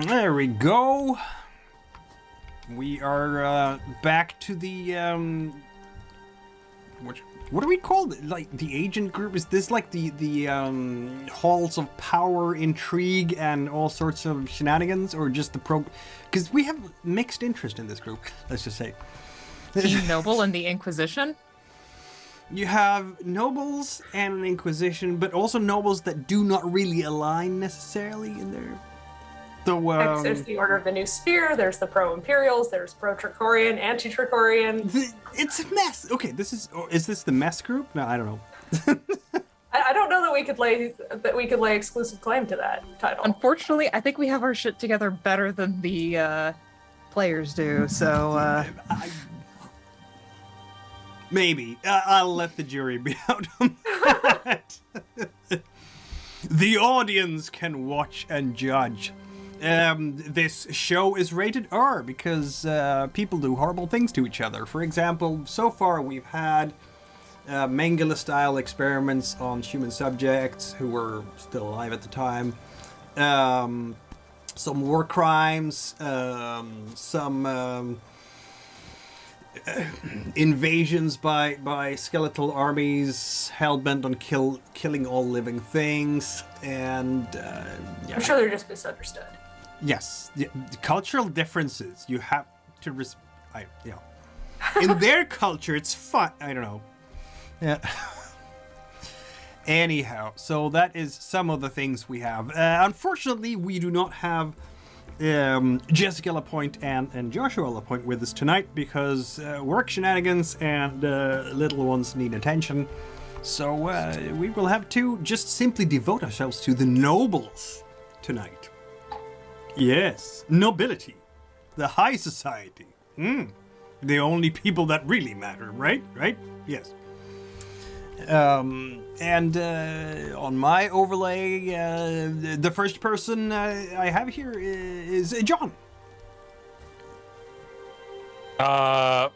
There we go. We are back to the what do we call it? Like the agent group? Is this like the halls of power, intrigue, and all sorts of shenanigans, or just the pro? Because we have mixed interest in this group. Let's just say. Team Noble and the Inquisition. You have nobles and an inquisition, but also nobles that do not really align necessarily in their. There's the Order of the New Spear, there's the Pro-Imperials, there's Pro-Tricorian, Anti-Tricorian. It's a mess. Okay, is this the mess group? No, I don't know. I don't know that we could lay exclusive claim to that title. Unfortunately, I think we have our shit together better than the players do, so... Maybe. I'll let the jury be out on that. The audience can watch and judge. This show is rated R because people do horrible things to each other. For example, so far we've had Mengele-style experiments on human subjects who were still alive at the time. Some war crimes, some invasions by skeletal armies hell-bent on killing all living things, and yeah. I'm sure they're just misunderstood. Yes, cultural differences. You have to in their culture, it's fun. I don't know. Yeah. Anyhow, so that is some of the things we have. Unfortunately, we do not have Jessica Lapointe and Joshua Lapointe with us tonight because work shenanigans and little ones need attention. So we will have to just simply devote ourselves to the nobles tonight. Yes, nobility, the high society. The only people that really matter, right? Right? Yes. And on my overlay, the first person I have here is John. I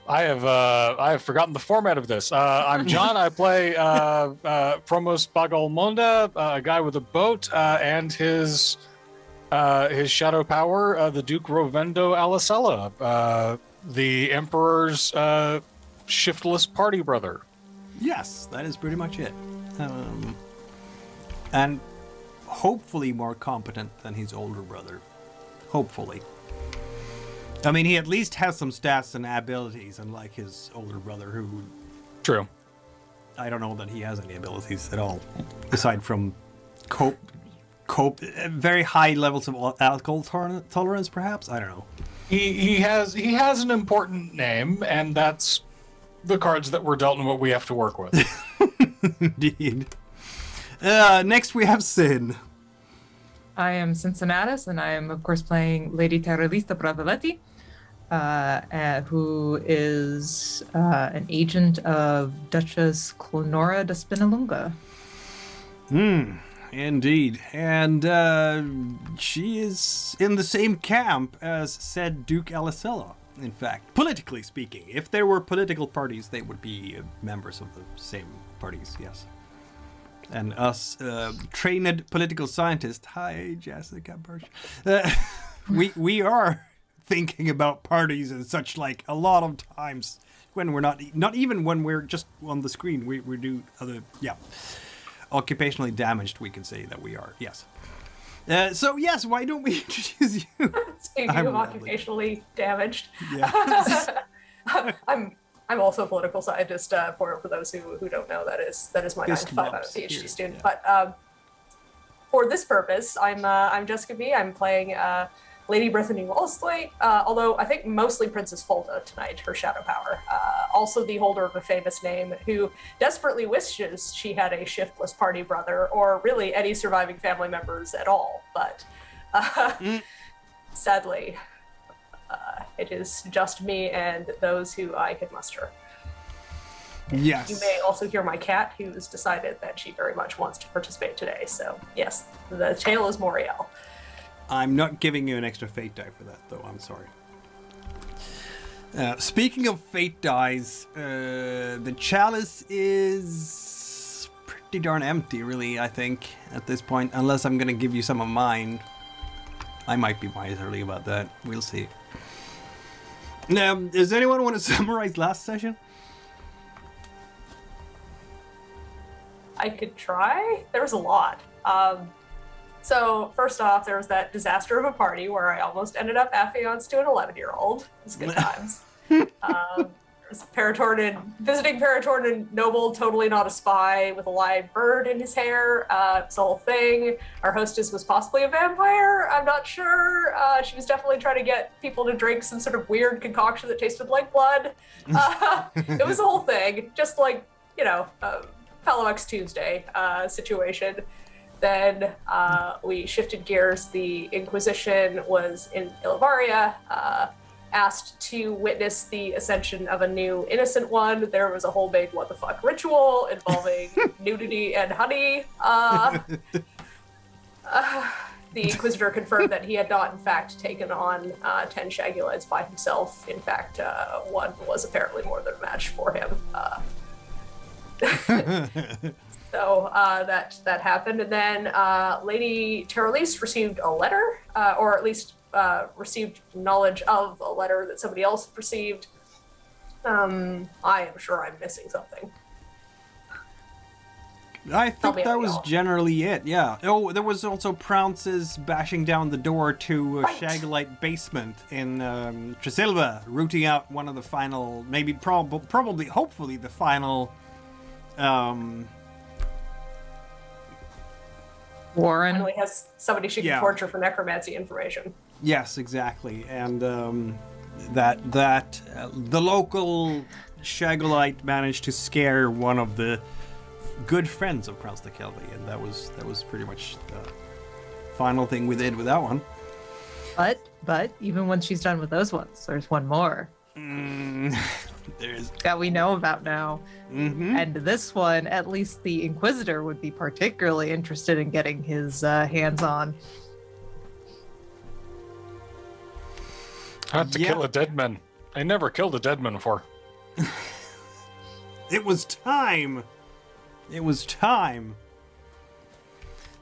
have forgotten the format of this. I'm John. I play Promos Gol Monda, a guy with a boat, and his shadow power, the Duke Rovendo Allesella, the Emperor's shiftless party brother. Yes, that is pretty much it. And hopefully more competent than his older brother. Hopefully. I mean, he at least has some stats and abilities, unlike his older brother, who... True. I don't know that he has any abilities at all, aside from very high levels of alcohol tolerance, perhaps? I don't know. He has an important name, and that's the cards that we're dealt and what we have to work with. Indeed. Next we have Sin. I am Cincinnatus, and I am, of course, playing Lady Taralese da Bravaleti, who is an agent of Duchess Klenora da Spinalunga. Indeed. And she is in the same camp as said Duke Allesella, in fact. Politically speaking. If there were political parties, they would be members of the same parties, yes. And us trained political scientists, hi Jessica Birch, we are thinking about parties and such, like, a lot of times when we're not even when we're just on the screen, we do other, yeah. Occupationally damaged, we can say that we are, yes. So yes, why don't we introduce you? Speaking of occupationally damaged, yeah. I'm also a political scientist. For those who don't know, that is my 9 to 5. I'm a PhD student. Yeah. But for this purpose, I'm Jessica B. I'm playing Lady Brythanni Walliswaithe, although I think mostly Princess Folda tonight, her shadow power. Also the holder of a famous name who desperately wishes she had a shiftless party brother, or really any surviving family members at all. But sadly, it is just me and those who I can muster. Yes. You may also hear my cat, who's decided that she very much wants to participate today. So yes, the tail is Moriel. I'm not giving you an extra fate die for that, though. I'm sorry. Speaking of fate dies, the chalice is pretty darn empty, really, I think, at this point, unless I'm going to give you some of mine. I might be miserly about that. We'll see. Now, does anyone want to summarize last session? I could try. There was a lot. So first off, there was that disaster of a party where I almost ended up affianced to an 11-year-old. It was good times. There's visiting Paratorna noble, totally not a spy, with a live bird in his hair. It's the whole thing. Our hostess was possibly a vampire. I'm not sure. She was definitely trying to get people to drink some sort of weird concoction that tasted like blood. It was the whole thing. Just like, Fellow X Tuesday situation. Then we shifted gears. The Inquisition was in Illivaria, asked to witness the ascension of a new innocent one. There was a whole big what the fuck ritual involving nudity and honey. The Inquisitor confirmed that he had not, in fact, taken on 10 Shagulites by himself. In fact, one was apparently more than a match for him. So that happened. And then Lady Taralese received a letter, or at least received knowledge of a letter that somebody else had received. I am sure I'm missing something. I think that was generally it, yeah. Oh, there was also Prounce's bashing down the door to a Shagulite basement in Tresilva, rooting out one of the final, maybe, probably, hopefully, the final... Warren finally has somebody she can torture for necromancy information. Yes, exactly, and the local Shagulite managed to scare one of the good friends of Prounce the Kelvy, and that was pretty much the final thing we did with that one. But even when she's done with those ones, there's one more. That we know about now. Mm-hmm. And this one, at least the Inquisitor would be particularly interested in getting his hands on. I had to kill a dead man. I never killed a dead man before. It was time. It was time.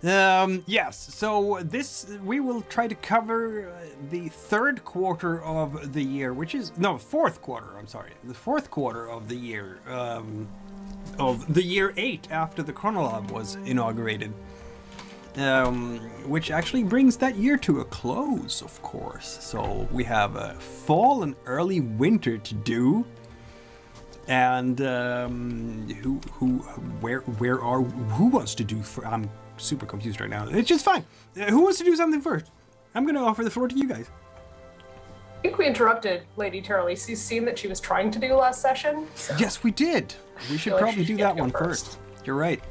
Yes, so we will try to cover the third quarter of the year, fourth quarter, I'm sorry. The fourth quarter of the year, of the year 8 after the Chronologue was inaugurated. Which actually brings that year to a close, of course. So we have a fall and early winter to do. And who wants to do I'm super confused right now. It's just fine. Who wants to do something first? I'm going to offer the floor to you guys. I think we interrupted Lady Taralese's scene that she was trying to do last session. So. Yes, we did. We should probably do that one first. You're right.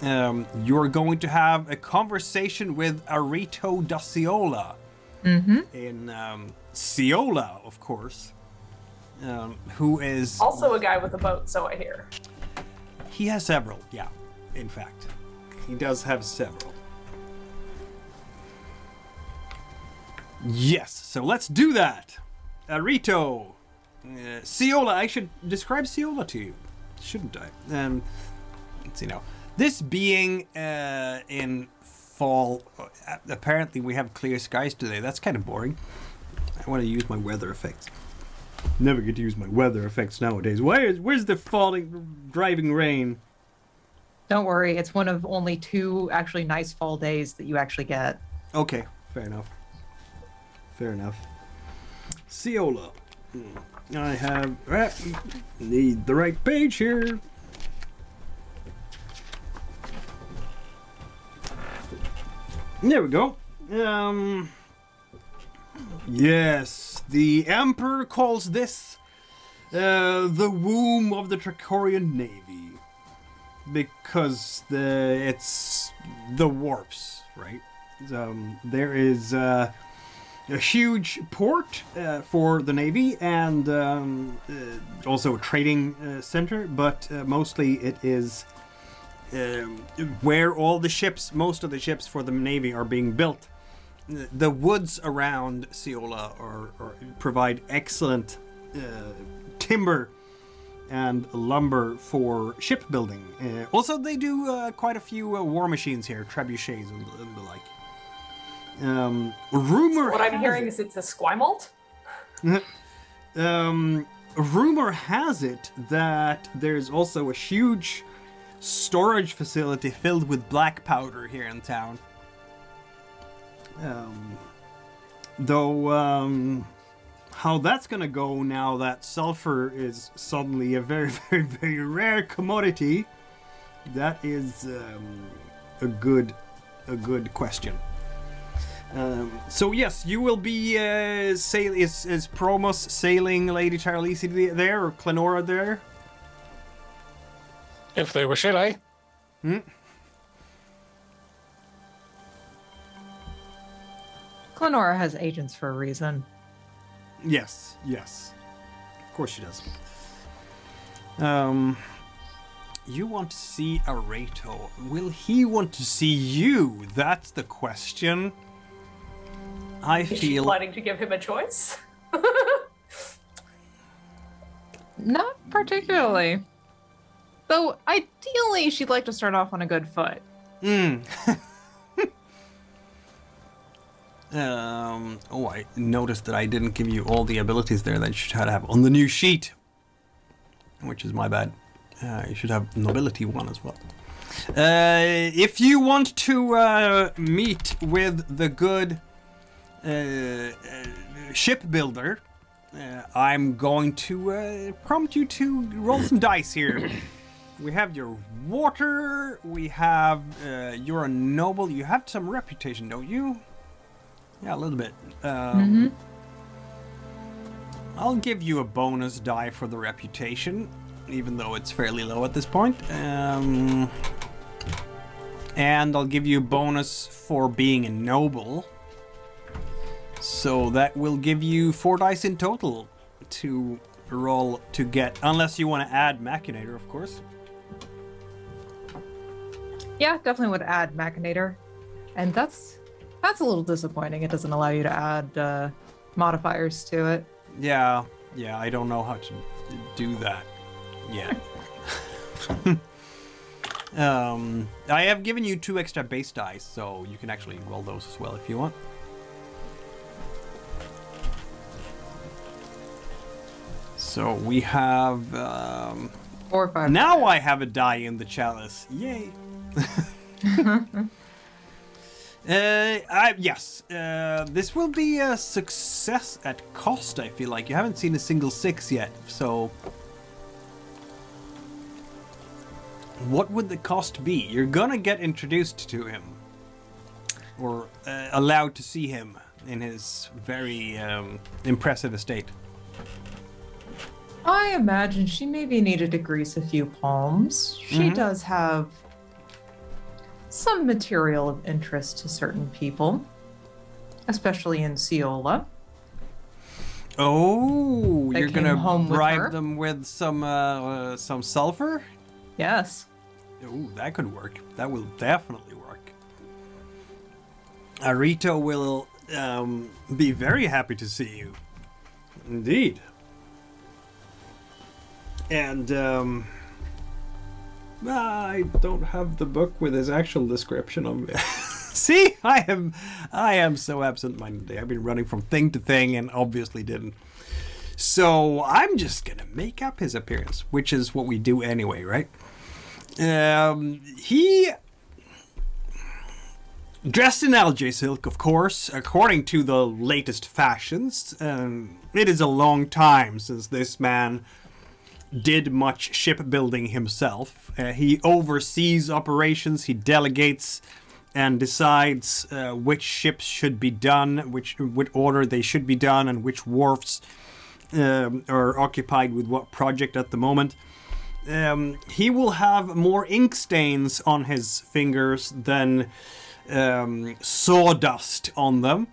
You're going to have a conversation with Arito da Ciola. Mm-hmm. In Ciola, of course. Who is... also a guy with a boat, so I hear. He has several, yeah, in fact. He does have several. Yes, so let's do that. Arito. Ciola, I should describe Ciola to you, shouldn't I? Let's see now. This being in fall, apparently we have clear skies today. That's kind of boring. I want to use my weather effects. Never get to use my weather effects nowadays. Where's the driving rain? Don't worry, it's one of only 2 actually nice fall days that you actually get. Okay, fair enough. Ciola. I have... need the right page here. There we go. Yes, the Emperor calls this the womb of the Trachorian Navy. Because it's the warps, right? There is a huge port for the Navy and also a trading center, but mostly it is where all the ships, most of the ships for the Navy are being built. The woods around Ciola provide excellent timber and lumber for shipbuilding. Also, they do quite a few war machines here, trebuchets and the like. Rumor. What I'm has hearing it- is it's a squimalt. Rumor has it that there's also a huge storage facility filled with black powder here in town. Though, how that's gonna go now that sulfur is suddenly a very, very, very rare commodity, that is a good question. So yes, you will be is Promos sailing Lady Taralese there, or Klenora there? If they wish it, eh? Klenora has agents for a reason. Yes. Of course she does. You want to see Arato. Will he want to see you? That's the question. I Is she feel... planning to give him a choice? Not particularly. Though, ideally, she'd like to start off on a good foot. Oh, I noticed that I didn't give you all the abilities there that you should have on the new sheet. Which is my bad. You should have nobility 1 as well. If you want to meet with the good shipbuilder, I'm going to prompt you to roll some dice here. We have your water, we have, you're a noble, you have some reputation, don't you? Yeah, a little bit. I'll give you a bonus die for the reputation, even though it's fairly low at this point. And I'll give you a bonus for being a noble. So that will give you 4 dice in total to roll to get, unless you want to add Machinator, of course. Yeah, definitely would add Machinator. And that's a little disappointing. It doesn't allow you to add modifiers to it. Yeah, I don't know how to do that yet. I have given you 2 extra base dice, so you can actually roll those as well if you want. So we have 4 or 5. now I have a die in the chalice. Yay! Yes, this will be a success at cost, I feel like. You haven't seen a single 6 yet, so... What would the cost be? You're gonna get introduced to him. Or allowed to see him in his very impressive estate. I imagine she maybe needed to grease a few palms. She does have some material of interest to certain people, especially in Ciola. Oh, That you're came gonna home with her? bribe them with some sulfur? Yes. Ooh, that could work. That will definitely work. Arito will be very happy to see you. Indeed. And I don't have the book with his actual description of it. See, I am so absent-minded today. I've been running from thing to thing and obviously didn't. So I'm just gonna make up his appearance, which is what we do anyway, right? He dressed in algae silk, of course, according to the latest fashions. It is a long time since this man did much shipbuilding himself. He oversees operations, he delegates and decides which ships should be done, what order they should be done, and which wharfs are occupied with what project at the moment. He will have more ink stains on his fingers than sawdust on them,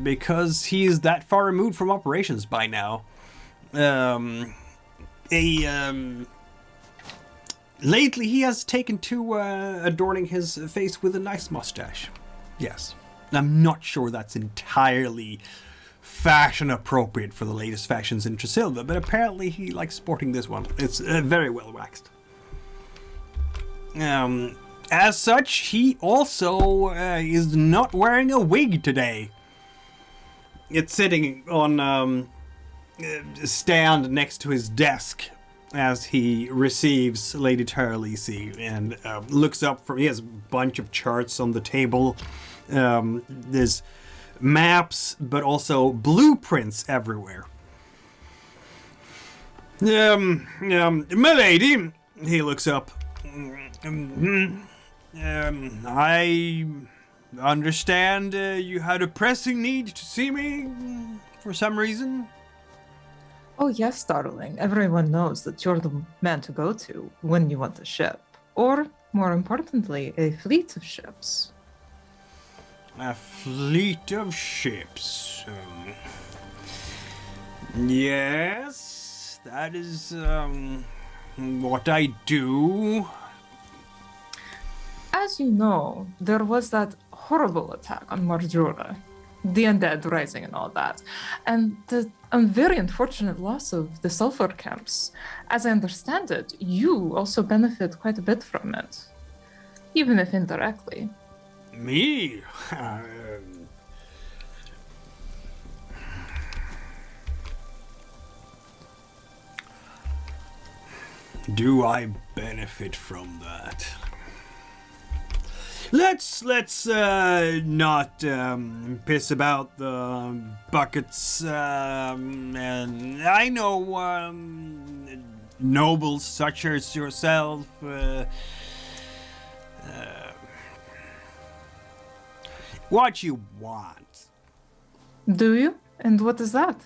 because he's that far removed from operations by now. Lately he has taken to adorning his face with a nice mustache. Yes. I'm not sure that's entirely fashion appropriate for the latest fashions in Tresilva, but apparently he likes sporting this one. It's very well waxed. As such, he also is not wearing a wig today. It's sitting on a stand next to his desk as he receives Lady Taralese and looks up from. He has a bunch of charts on the table. There's maps, but also blueprints everywhere. Milady, he looks up. I understand you had a pressing need to see me for some reason. Oh, yes, darling. Everyone knows that you're the man to go to when you want a ship. Or, more importantly, a fleet of ships. A fleet of ships. Yes, that is what I do. As you know, there was that horrible attack on Marjora, the undead rising and all that, and the very unfortunate loss of the sulfur camps. As I understand it, you also benefit quite a bit from it, even if indirectly. Me? Do I benefit from that? Let's not piss about the buckets. And I know nobles such as yourself. What you want? Do you? And what is that?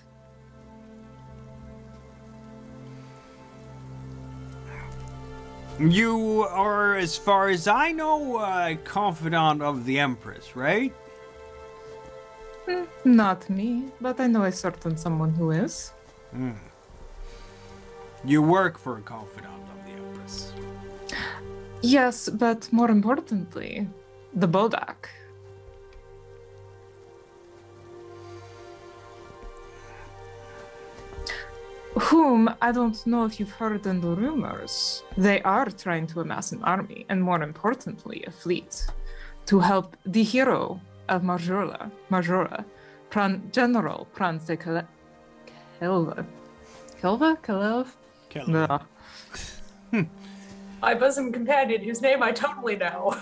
You are, as far as I know, a confidant of the Empress, right? Not me, but I know a certain someone who is. You work for a confidant of the Empress. Yes, but more importantly, the Bodak. Whom, I don't know if you've heard in the rumors, they are trying to amass an army, and more importantly, a fleet, to help the hero of Marjora, General Franz de Kalev. My bosom companion, whose name I totally know.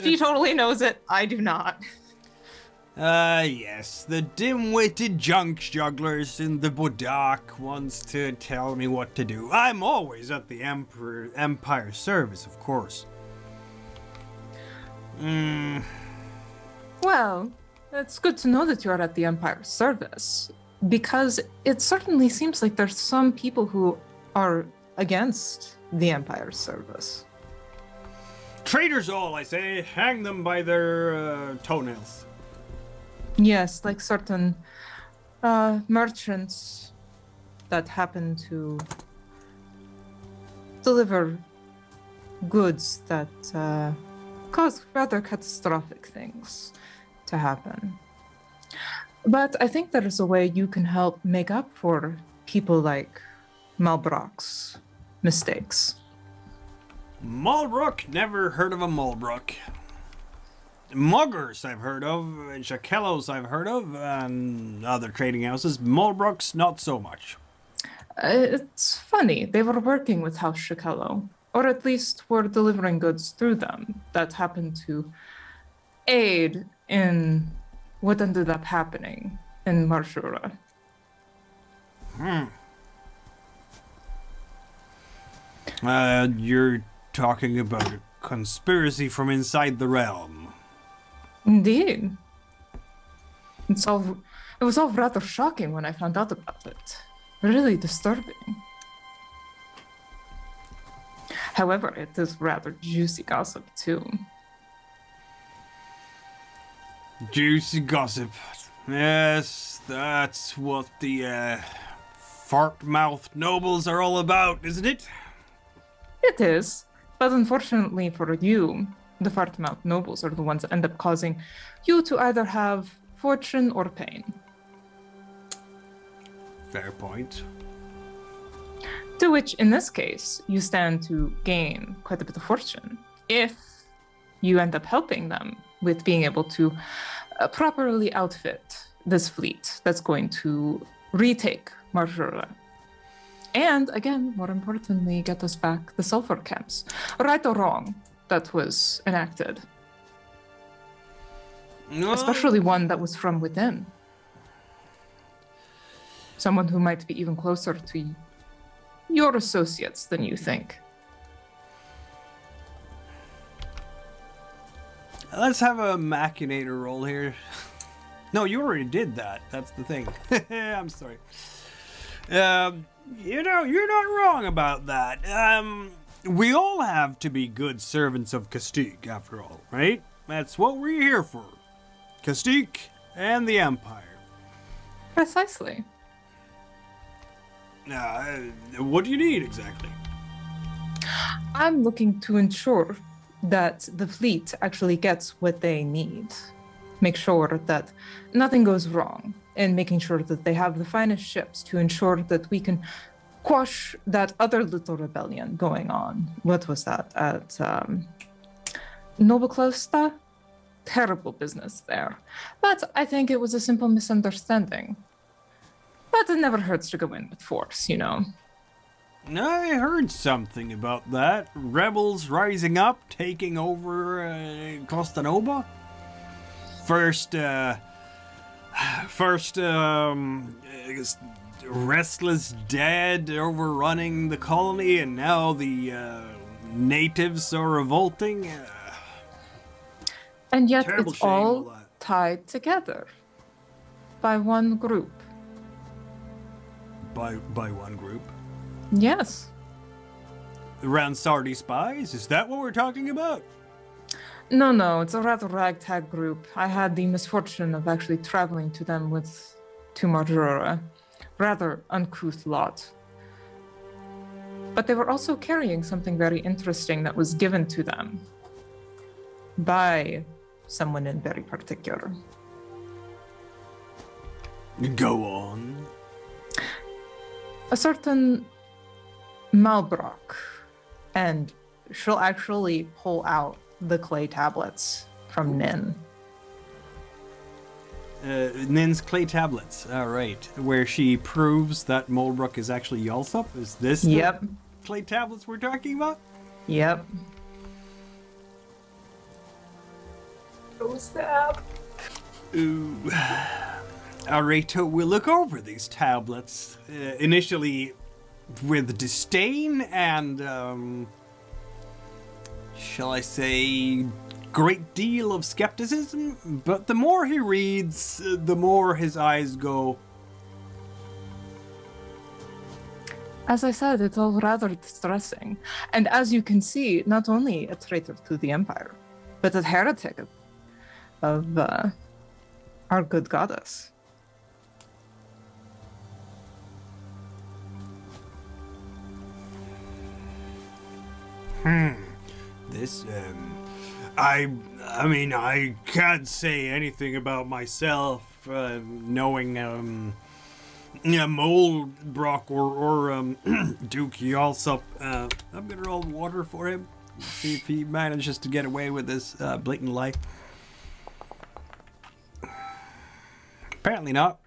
She totally knows it. I do not. Yes, the dim-witted junk jugglers in the Bodak wants to tell me what to do. I'm always at the Empire service, of course. Well, it's good to know that you're at the Empire service, because it certainly seems like there's some people who are against the Empire service. Traitors all, I say. Hang them by their toenails. Yes, like certain merchants that happen to deliver goods that cause rather catastrophic things to happen. But I think there is a way you can help make up for people like Malbrook's mistakes. Malbrook? Never heard of a Malbrook. Muggers I've heard of, and Shakellos I've heard of, and other trading houses. Malbrooks, not so much. It's funny, they were working with House Shakello, or at least were delivering goods through them that happened to aid in what ended up happening in Marjora. You're talking about a conspiracy from inside the realm. Indeed. It was all rather shocking when I found out about it. Really disturbing. However, it is rather juicy gossip, too. Juicy gossip. Yes, that's what the fart-mouthed nobles are all about, isn't it? It is. But unfortunately for you, the fart-mouthed nobles are the ones that end up causing you to either have fortune or pain. Fair point. To which, in this case, you stand to gain quite a bit of fortune. if you end up helping them with being able to properly outfit this fleet that's going to retake Marjora. And again, more importantly, get us back the sulfur camps. Right or wrong, that was enacted. No. Especially one that was from within. Someone who might be even closer to your associates than you think. Let's have a machinator roll here. No, you already did that. That's the thing. I'm sorry. You're not wrong about that. We all have to be good servants of Castique, after all, right? That's what we're here for. Castique and the Empire. Precisely. What do you need exactly? I'm looking to ensure that the fleet actually gets what they need. Make sure that nothing goes wrong, and making sure that they have the finest ships to ensure that we can quash that other little rebellion going on. What was that? At Novoclosta? Terrible business there. But I think it was a simple misunderstanding. But it never hurts to go in with force, you know. I heard something about that. Rebels rising up, taking over Costanova. First, restless dead overrunning the colony, and now the natives are revolting. And yet Terrible it's shame, all all that. tied together by one group. By one group. Yes. The Ransardi spies? Is that what we're talking about? No, it's a rather ragtag group. I had the misfortune of actually traveling to them to Marjora. Rather uncouth lot. But they were also carrying something very interesting that was given to them by someone in very particular. Go on. A certain Malbrock, and she'll actually pull out the clay tablets from Nin. Nin's clay tablets. All right. Where she proves that Molbrook is actually Yalsup? Is this Yep. the clay tablets we're talking about? Yep. Oh, snap. Ooh. All right, we'll look over these tablets. Initially with disdain and, shall I say, great deal of skepticism, but the more he reads, the more his eyes go. As I said, it's all rather distressing. And as you can see, not only a traitor to the Empire, but a heretic of our good goddess. This, I mean, I can't say anything about myself, knowing, Molbrock or Duke Yalsup. I'm gonna roll water for him, see if he manages to get away with this blatant lie. Apparently not.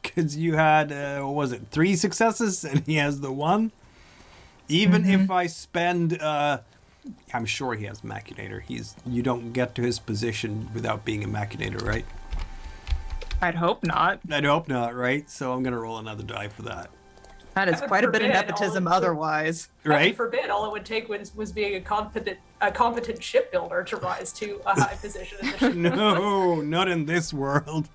Because you had, what was it, 3 successes, and he has the 1? Even if I spend, I'm sure he has Machinator. You don't get to his position without being a Machinator, right? I'd hope not. I'd hope not, right? So I'm gonna roll another die for that. That is Heaven quite a bit of forbid, nepotism all it would- otherwise. Heaven Right? forbid, all it would take was being a competent shipbuilder to rise to a high position in the ship. No, not in this world.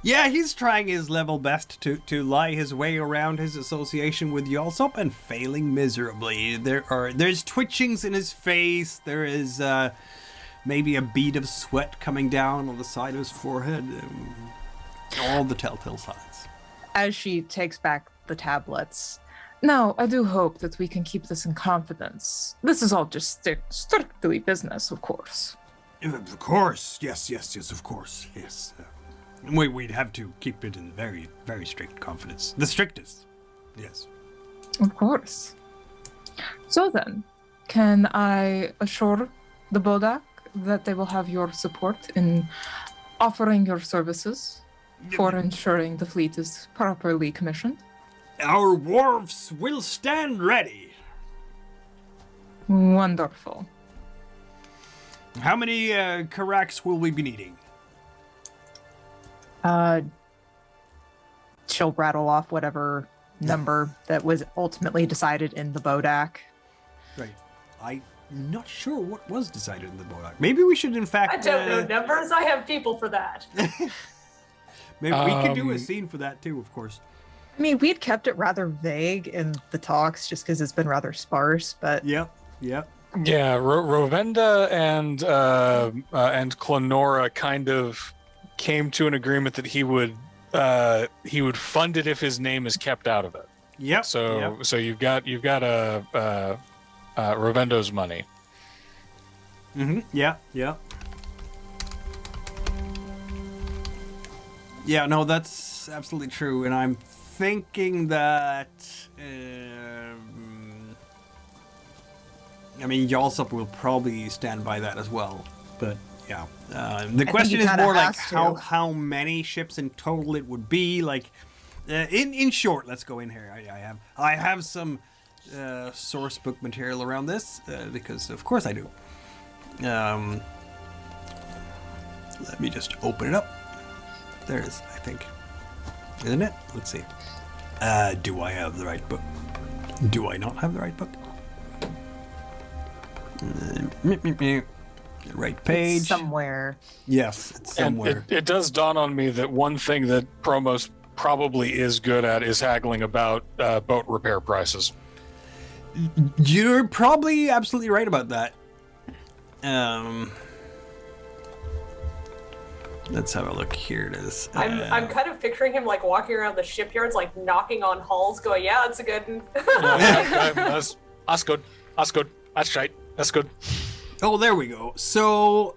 Yeah, he's trying his level best to lie his way around his association with Yalsup and failing miserably. There's twitchings in his face. There is maybe a bead of sweat coming down on the side of his forehead. All the telltale signs. As she takes back the tablets. Now, I do hope that we can keep this in confidence. This is all just strictly business, of course. Of course, yes, of course, yes. We'd have to keep it in very, very strict confidence. The strictest, yes. Of course. So then, Can I assure the Bodak that they will have your support in offering your services for ensuring the fleet is properly commissioned? Our wharves will stand ready. Wonderful. How many carracks will we be needing? She'll rattle off whatever number that was ultimately decided in the Bodak. Right. I'm not sure what was decided in the Bodak. Maybe we should, in fact... I don't know numbers. I have people for that. Maybe we could do a scene for that, too, of course. I mean, we'd kept it rather vague in the talks just because it's been rather sparse, but... Yep. Yeah, Rovenda and Klenora kind of came to an agreement that he would fund it if his name is kept out of it. Yep. So you've got Rovendo's money. Mm-hmm. Yeah. Yeah, no, that's absolutely true, and I'm thinking that I mean, Yalsop will probably stand by that as well, but yeah. The question is more like how many ships in total it would be. Like, in short, let's go in here. I have some source book material around this because of course I do. Let me just open it up. There it is, I think. Isn't it? Let's see. Do I have the right book? Do I not have the right book? Right page. It's somewhere. Yes, it's somewhere. And it does dawn on me that one thing that Promos probably is good at is haggling about boat repair prices. You're probably absolutely right about that. Let's have a look. Here it is. I'm kind of picturing him like walking around the shipyards, like knocking on hulls, going, "Yeah, that's a good one." That's good. That's good. That's right. That's good. Oh, there we go. So,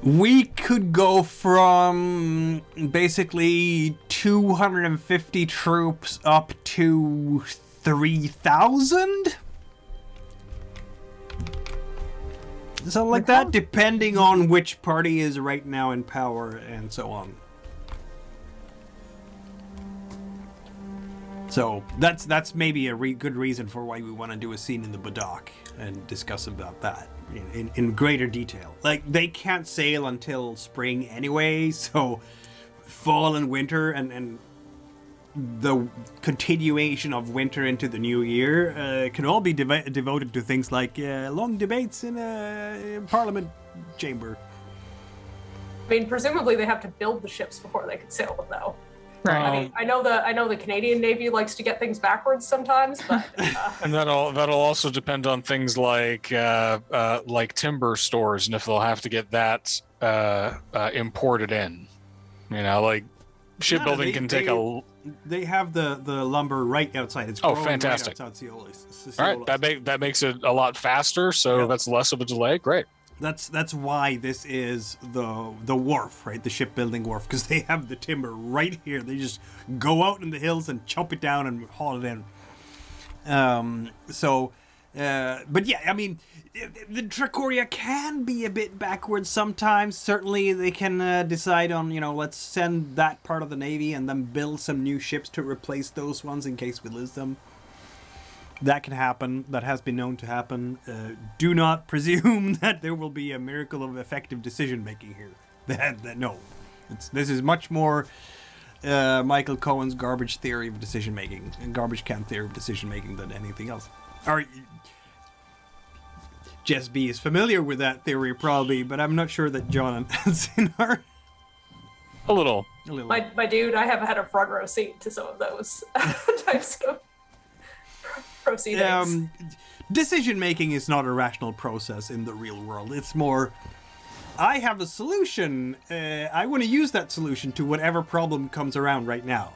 we could go from basically 250 troops up to 3,000? Something like that, depending on which party is right now in power and so on. So that's maybe a good reason for why we want to do a scene in the Badak and discuss about that in greater detail. Like, they can't sail until spring anyway, so fall and winter and the continuation of winter into the new year can all be devoted to things like long debates in a parliament chamber. I mean, presumably they have to build the ships before they can sail them, though. Right. I mean, I know the Canadian Navy likes to get things backwards sometimes, but and that'll also depend on things like timber stores and if they'll have to get that imported in. You know, like shipbuilding can take a. They have the lumber right outside. It's fantastic! Right outside Ciolus. All right, that makes it a lot faster, so that's less of a delay. Great. That's why this is the wharf, right? The shipbuilding wharf, because they have the timber right here. They just go out in the hills and chop it down and haul it in. But yeah, I mean, the Dracoria can be a bit backwards sometimes. Certainly, they can decide on, let's send that part of the Navy and then build some new ships to replace those ones in case we lose them. That can happen. That has been known to happen. Do not presume that there will be a miracle of effective decision-making here. No. This is much more Michael Cohen's garbage theory of decision-making and garbage can theory of decision-making than anything else. Jess B is familiar with that theory probably, but I'm not sure that John and Sin are. A little. My dude, I have had a front row seat to some of those types of proceedings. Decision making is not a rational process in the real world. It's more, I have a solution. I want to use that solution to whatever problem comes around right now.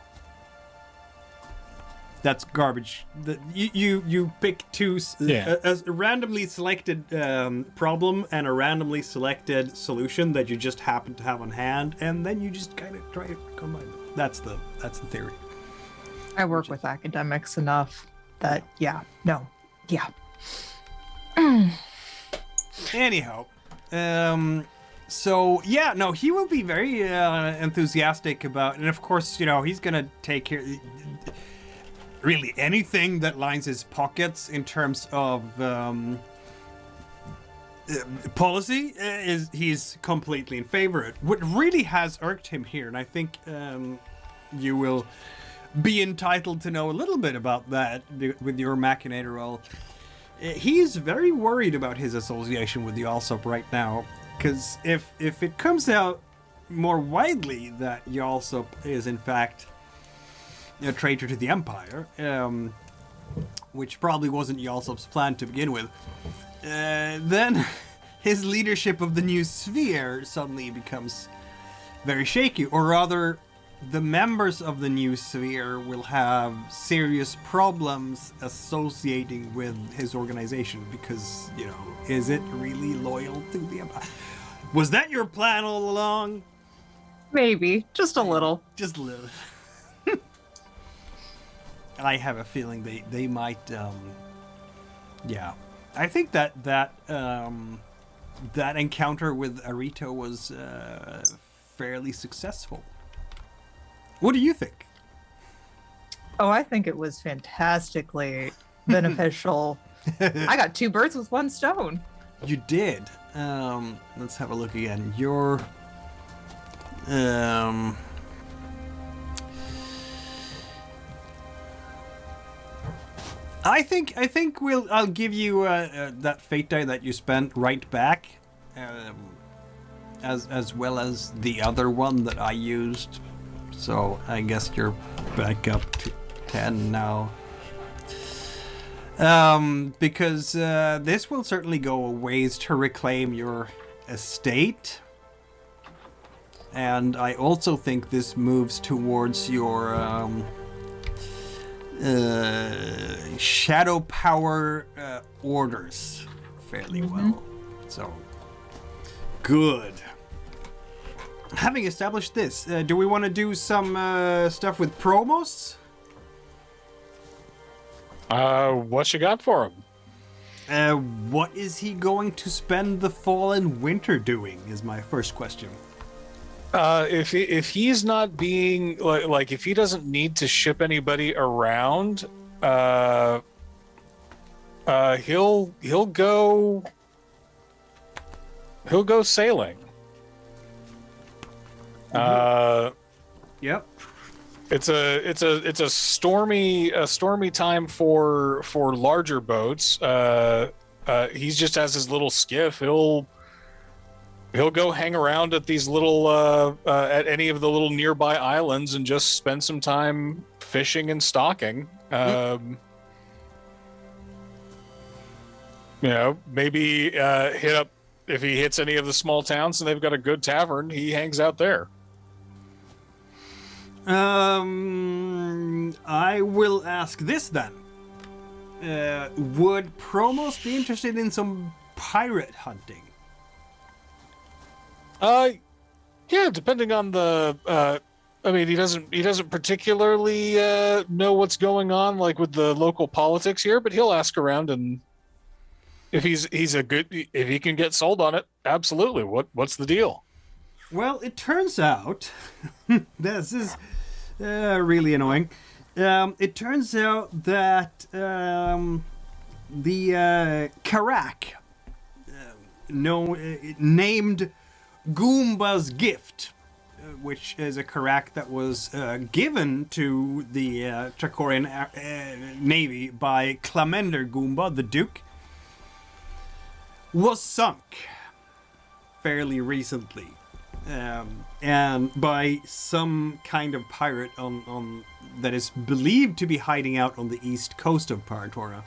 That's garbage. You pick two a randomly selected problem and a randomly selected solution that you just happen to have on hand, and then you just kind of try to combine them. That's the theory. I work with academics enough that, yeah. Anyhow, so yeah, no, he will be very enthusiastic about, and of course, he's gonna take care. Really, anything that lines his pockets in terms of policy he's completely in favor of it. What really has irked him here, and I think you will be entitled to know a little bit about that with your machinator role. He's very worried about his association with the Allsop right now, because if it comes out more widely that Yalsop is in fact a traitor to the Empire, which probably wasn't Yalsop's plan to begin with, then his leadership of the new sphere suddenly becomes very shaky, or rather, the members of the new sphere will have serious problems associating with his organization because, is it really loyal to the Empire? Was that your plan all along? Maybe. Just a little. Just a little. I have a feeling they might, yeah. I think that encounter with Arito was fairly successful. What do you think? Oh, I think it was fantastically beneficial. I got 2 birds with 1 stone. You did. Let's have a look again. Your I think I'll give you that fate die that you spent right back, as well as the other one that I used. So I guess you're back up to 10 now. Because this will certainly go a ways to reclaim your estate. And I also think this moves towards your shadow power orders fairly well. So, good. Having established this, do we want to do some stuff with promos? What you got for him? What is he going to spend the fall and winter doing is my first question. If he's not being like if he doesn't need to ship anybody around, he'll go sailing. Yep. It's a stormy time for larger boats. He just has his little skiff. He'll go hang around at these little at any of the little nearby islands and just spend some time fishing and stocking. Maybe hit up if he hits any of the small towns and they've got a good tavern. He hangs out there. I will ask this then. Would Promos be interested in some pirate hunting? Yeah, depending on the I mean, he doesn't particularly know what's going on like with the local politics here, but he'll ask around, and if if he can get sold on it, absolutely. What's the deal? Well, it turns out this is really annoying. It turns out that the Karak, named Goomba's Gift, which is a Karak that was given to the Trakorian Navy by Klamender Gomba, the Duke, was sunk fairly recently. And by some kind of pirate on that is believed to be hiding out on the east coast of Paratorna.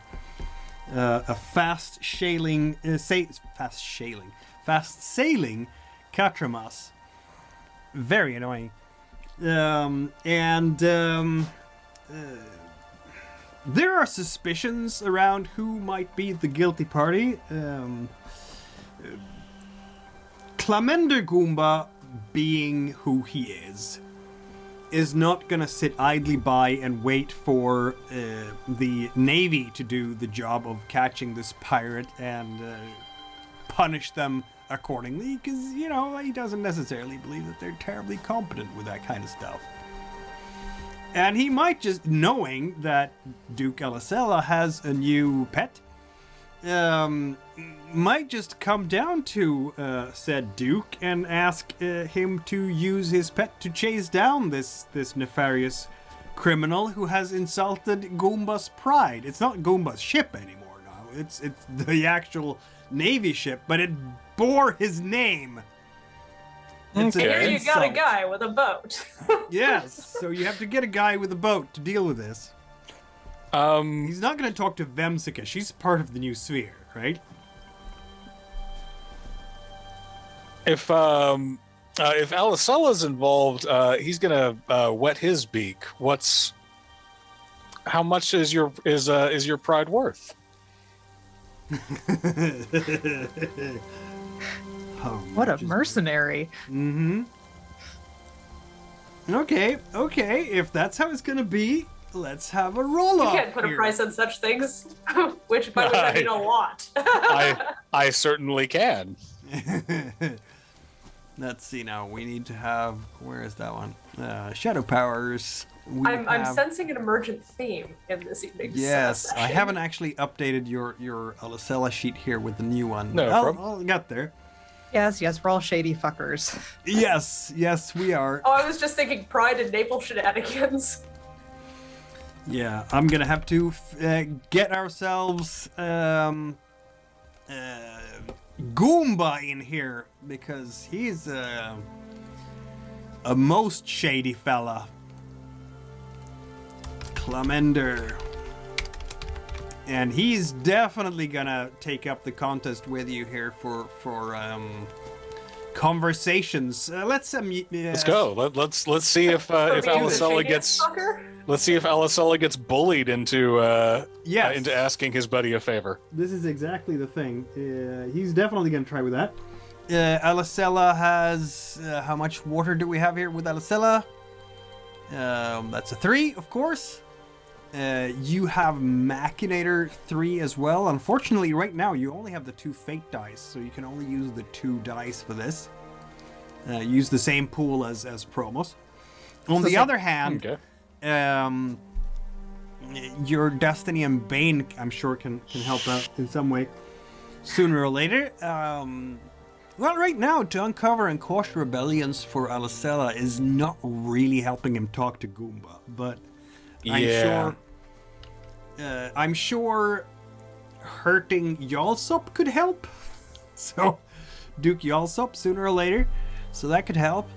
A fast sailing Katramas. Very annoying. There are suspicions around who might be the guilty party. Klamender Gomba, being who he is is not gonna sit idly by and wait for the Navy to do the job of catching this pirate and punish them accordingly, because, you know, he doesn't necessarily believe that they're terribly competent with that kind of stuff. And he might just, knowing that Duke Allesella has a new pet, might just come down to said Duke and ask him to use his pet to chase down this nefarious criminal who has insulted Gomba's pride. It's not Gomba's ship anymore now. It's the actual Navy ship, but it bore his name. It's Here an you got a insult. guy with a boat. Yes, so you have to get a guy with a boat to deal with this. He's not going to talk to Vemsika. She's part of the new sphere, right? If Allesella's involved, he's gonna wet his beak. How much is your pride worth? What a mercenary. Mm-hmm. Okay. If that's how it's gonna be, let's have a roll You off. can't put a here. price on such things, which I mean a lot. I certainly can. Let's see now. We need to have. Where is that one? Shadow powers. I'm sensing an emergent theme in this evening's Yes, I session. haven't actually updated your Allesella sheet here with the new one. No problem. I'll get there. Yes, we're all shady fuckers. Yes, we are. Oh, I was just thinking pride and naval shenanigans. Yeah, I'm gonna have to get ourselves Goomba in here, because he's a most shady fella. Klamender. And he's definitely gonna take up the contest with you here for conversations. Let's go. Let's see if Allesella gets. Fucker? Let's see if Allesella gets bullied into Yes. into asking his buddy a favor. This is exactly the thing. He's definitely going to try with that. Allesella has... how much water do we have here with Allesella? That's a 3, of course. You have Machinator 3 as well. Unfortunately, right now, you only have the 2 fate dice, so you can only use the 2 dice for this. Use the same pool as Promos. On the other hand... Okay. Your Destiny and Bane, I'm sure, can help out in some way sooner or later. Well, right now, to uncover and quash rebellions for Allesella is not really helping him talk to Goomba, but I'm sure hurting Yalsop could help. So, Duke Yalsop sooner or later, so that could help.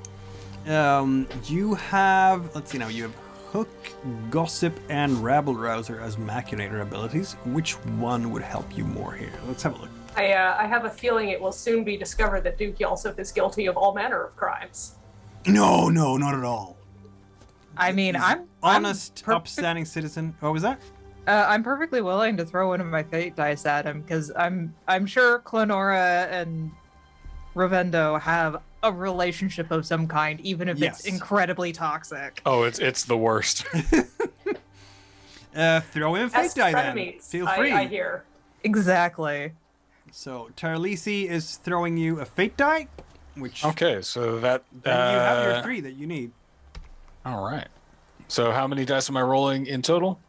You have, let's see now, you have Hook, Gossip, and Rabble Rouser as Machinator abilities. Which one would help you more here? Let's have a look. I have a feeling it will soon be discovered that Duke Yalsop is guilty of all manner of crimes. No, not at all. I mean, I'm Honest, upstanding citizen. What was that? I'm perfectly willing to throw one of my fate dice at him, because I'm sure Klenora and Rovendo have a relationship of some kind, even if Yes. it's incredibly toxic. Oh, it's the worst. Throw in fate As die then. frenemies, Feel free. I hear. Exactly. So Taralese is throwing you a fate die, which Okay, so that then you have your 3 that you need. All right. So how many dice am I rolling in total?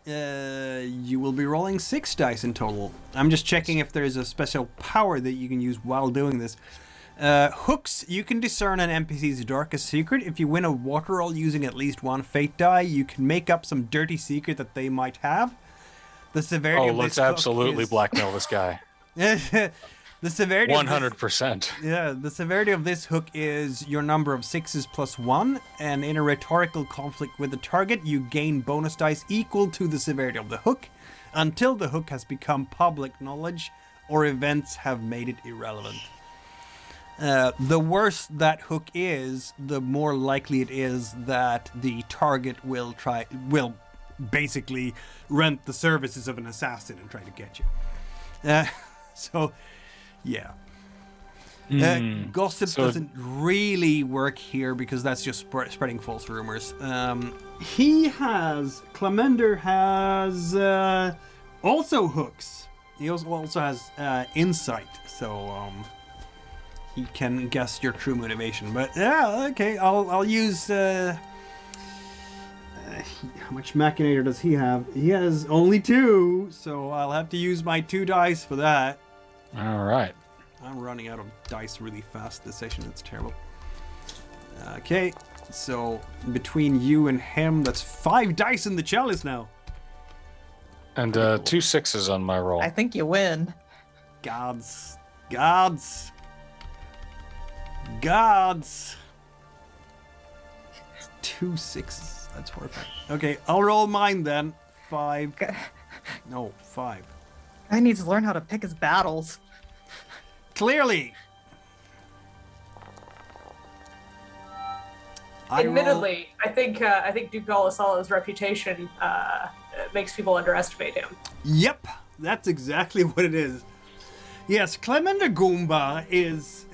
You will be rolling 6 dice in total. I'm just checking if there is a special power that you can use while doing this. Hooks, you can discern an NPC's darkest secret. If you win a water roll using at least 1 fate die, you can make up some dirty secret that they might have. The severity of Let's this hook absolutely is... blackmail this guy. The severity of this... 100%. Yeah, the severity of this hook is your number of 6s plus 1, and in a rhetorical conflict with the target, you gain bonus dice equal to the severity of the hook until the hook has become public knowledge or events have made it irrelevant. The worse that hook is, the more likely it is that the target will basically rent the services of an assassin and try to get you. So, yeah. Gossip doesn't really work here because that's just spreading false rumors. Klamender has also hooks. He also has insight, so he can guess your true motivation. But yeah, okay, I'll use. How much Machinator does he have? He has only 2, so I'll have to use my 2 dice for that. All right. I'm running out of dice really fast this session. It's terrible. Okay, so between you and him, that's 5 dice in the chalice now. And 2 6s on my roll. I think you win. Gods. 2 6s. That's horrifying. Okay, I'll roll mine then. 5. No, 5. I need to learn how to pick his battles. Clearly. Admittedly, I think Duke Allesella's reputation makes people underestimate him. Yep, that's exactly what it is. Yes, Klamender Gomba is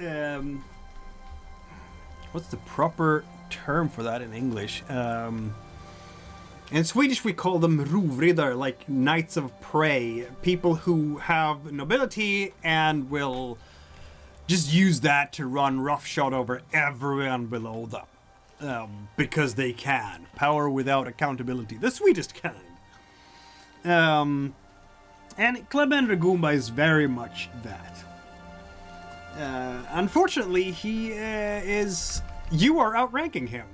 what's the proper term for that in English? In Swedish we call them rovriddar, like knights of prey, people who have nobility and will just use that to run roughshod over everyone below them. Because they can. Power without accountability. The sweetest kind. And Klamender Gomba is very much that. Unfortunately, he is... You are outranking him.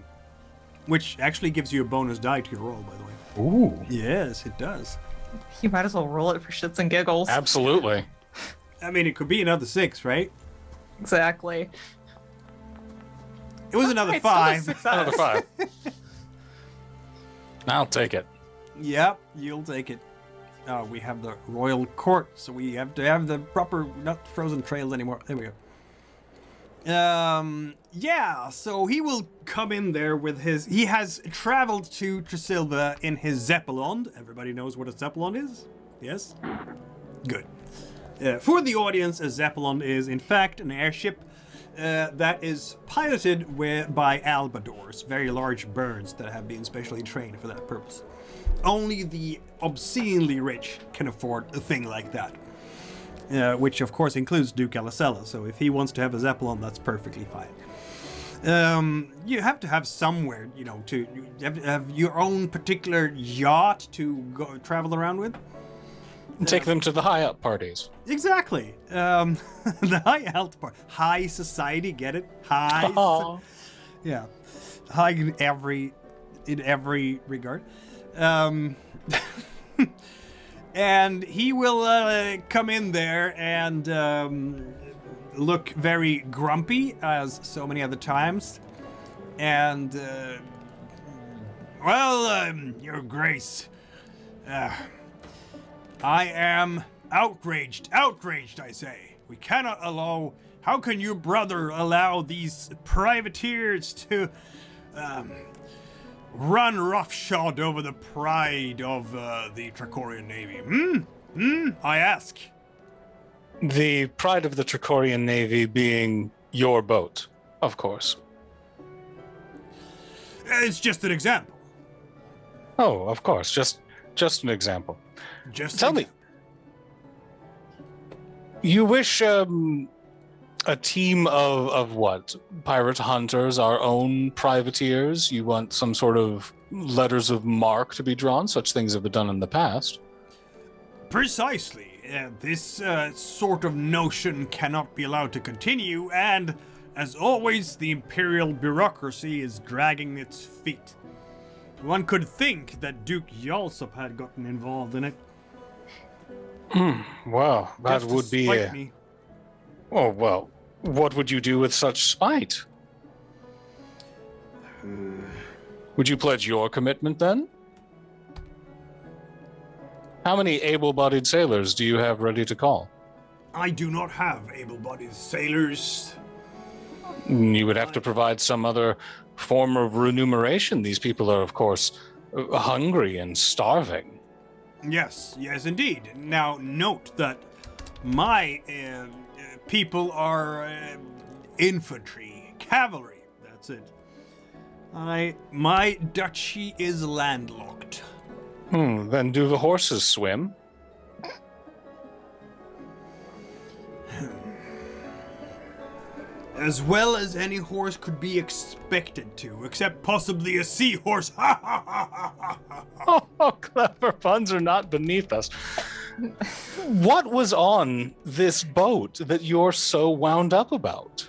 Which actually gives you a bonus die to your roll, by the way. Ooh. Yes, it does. You might as well roll it for shits and giggles. Absolutely. I mean, it could be another 6, right? Exactly. It was another Right, 5. still a success. Another 5. I'll take it. Yep, you'll take it. Oh, we have the royal court, so we have to have the proper, not frozen trails anymore. There we go. Yeah, so he will come in there with his... He has traveled to Tresilva in his Zeppelin. Everybody knows what a Zeppelin is? Yes? Good. For the audience, a Zeppelin is, in fact, an airship that is piloted by albadors, very large birds that have been specially trained for that purpose. Only the obscenely rich can afford a thing like that. Which, of course, includes Duke Allesella, so if he wants to have a Zeppelin, that's perfectly fine. You have to have somewhere, you have to have your own particular yacht to go travel around with. Take them to the high up parties. Exactly. The high alt part. High society, get it? High. Yeah. High in every regard. And he will come in there and look very grumpy, as so many other times. And, Your Grace, I am outraged, I say. We cannot allow... How can your brother allow these privateers to run roughshod over the pride of the Tricorian Navy? I ask. The pride of the Tricorian Navy being your boat, of course. It's just an example. Oh, of course. Just an example. Just Tell me, you wish a team of what? Pirate hunters, our own privateers? You want some sort of letters of marque to be drawn? Such things have been done in the past. Precisely. This sort of notion cannot be allowed to continue, and as always, the imperial bureaucracy is dragging its feet. One could think that Duke Yalsop had gotten involved in it. Well, that Just to would be spite me. Oh, well, what would you do with such spite? Would you pledge your commitment then? How many able-bodied sailors do you have ready to call? I do not have able-bodied sailors. You would have to provide some other form of remuneration. These people are, of course, hungry and starving. Yes, indeed. Now, note that my people are infantry, cavalry. That's it. My duchy is landlocked. Then do the horses swim? As well as any horse could be expected to, except possibly a seahorse. Ha ha ha ha ha ha. Oh, clever puns are not beneath us. What was on this boat that you're so wound up about?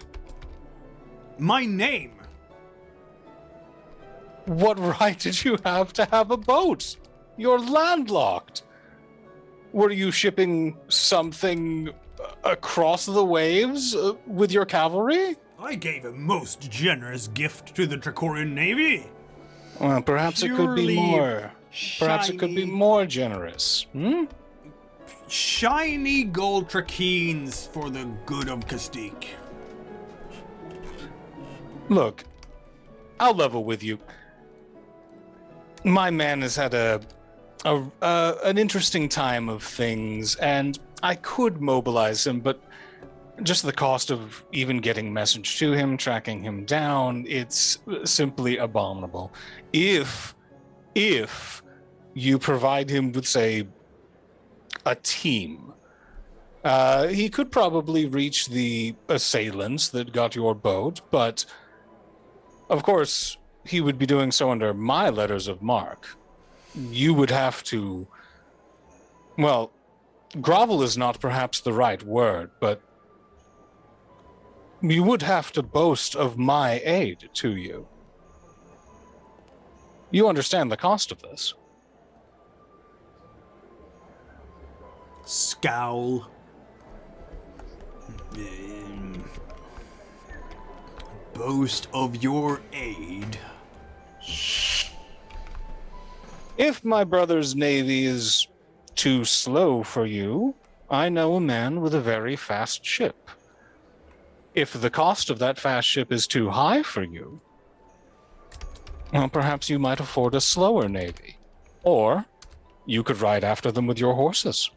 My name. What right did you have to have a boat? You're landlocked. Were you shipping something across the waves with your cavalry? I gave a most generous gift to the Dracorian Navy. Well, perhaps it could be Purely more. Perhaps it could be shiny- more generous. Shiny gold trakeens for the good of Castique. Look, I'll level with you. My man has had an interesting time of things, and I could mobilize him, but just the cost of even getting message to him, tracking him down, it's simply abominable. If you provide him with, say, a team, he could probably reach the assailants that got your boat, but of course, he would be doing so under my letters of marque. You would have to, well, grovel is not perhaps the right word, but you would have to boast of my aid to you. You understand the cost of this. Scowl. Boast of your aid. If my brother's navy is too slow for you, I know a man with a very fast ship. If the cost of that fast ship is too high for you, well, perhaps you might afford a slower navy. Or you could ride after them with your horses.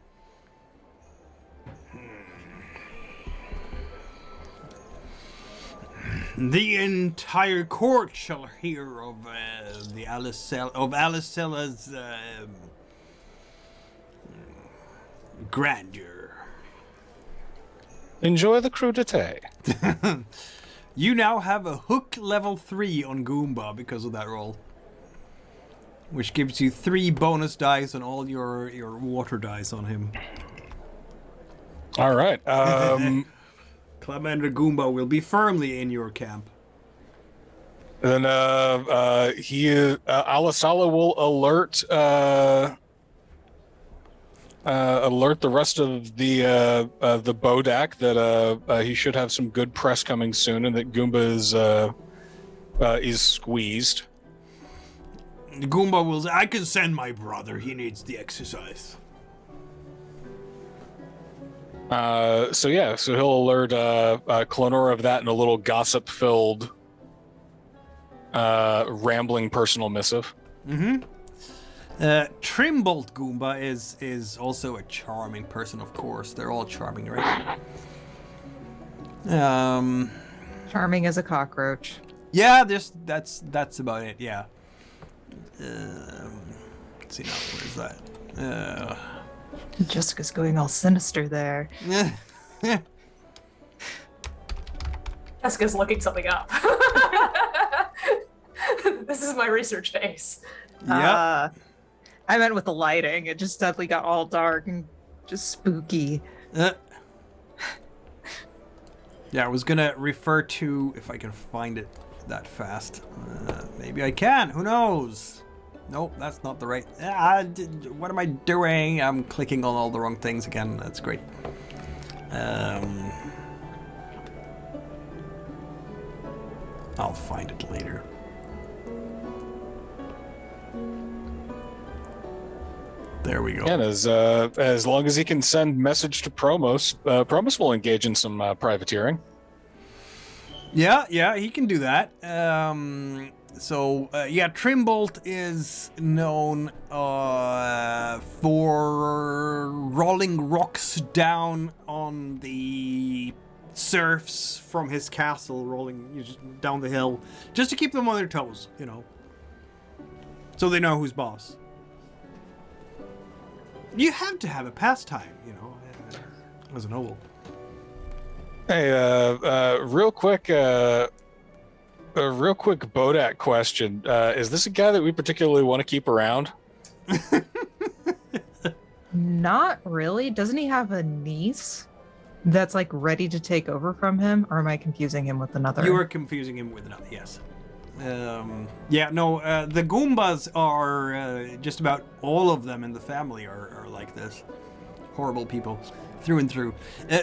The entire court shall hear of Allesella's grandeur. Enjoy the crudité. You now have a hook level 3 on Goomba because of that roll, which gives you 3 bonus dice on all your water dice on him. All right. Klamender Gomba will be firmly in your camp. Then Allesella will alert the rest of the Bodak that he should have some good press coming soon, and that Goomba is squeezed. Goomba will say, I can send my brother. He needs the exercise. So he'll alert Klenora of that in a little gossip-filled, rambling personal missive. Mm-hmm. Trimbolt Goomba is also a charming person, of course. They're all charming, right? Charming as a cockroach. Yeah, that's about it. Yeah. Let's see now. Where's that? Jessica's going all sinister there. Jessica's looking something up. This is my research phase. Yeah. I meant with the lighting. It just suddenly got all dark and just spooky. Yeah, I was gonna refer to, if I can find it that fast. Maybe I can. Who knows? Nope, that's not the right. What am I doing? I'm clicking on all the wrong things again. That's great. I'll find it later. There we go. And as long as he can send message to Promos, Promos will engage in some privateering. Yeah, he can do that. Trimbolt is known for rolling rocks down on the serfs from his castle rolling down the hill, just to keep them on their toes, so they know who's boss. You have to have a pastime, as a noble. Hey, real quick Bodak question. Is this a guy that we particularly want to keep around? Not really. Doesn't he have a niece that's like ready to take over from him? Or am I confusing him with another? You are confusing him with another, yes. The Goombas are, just about all of them in the family are like this. Horrible people, through and through.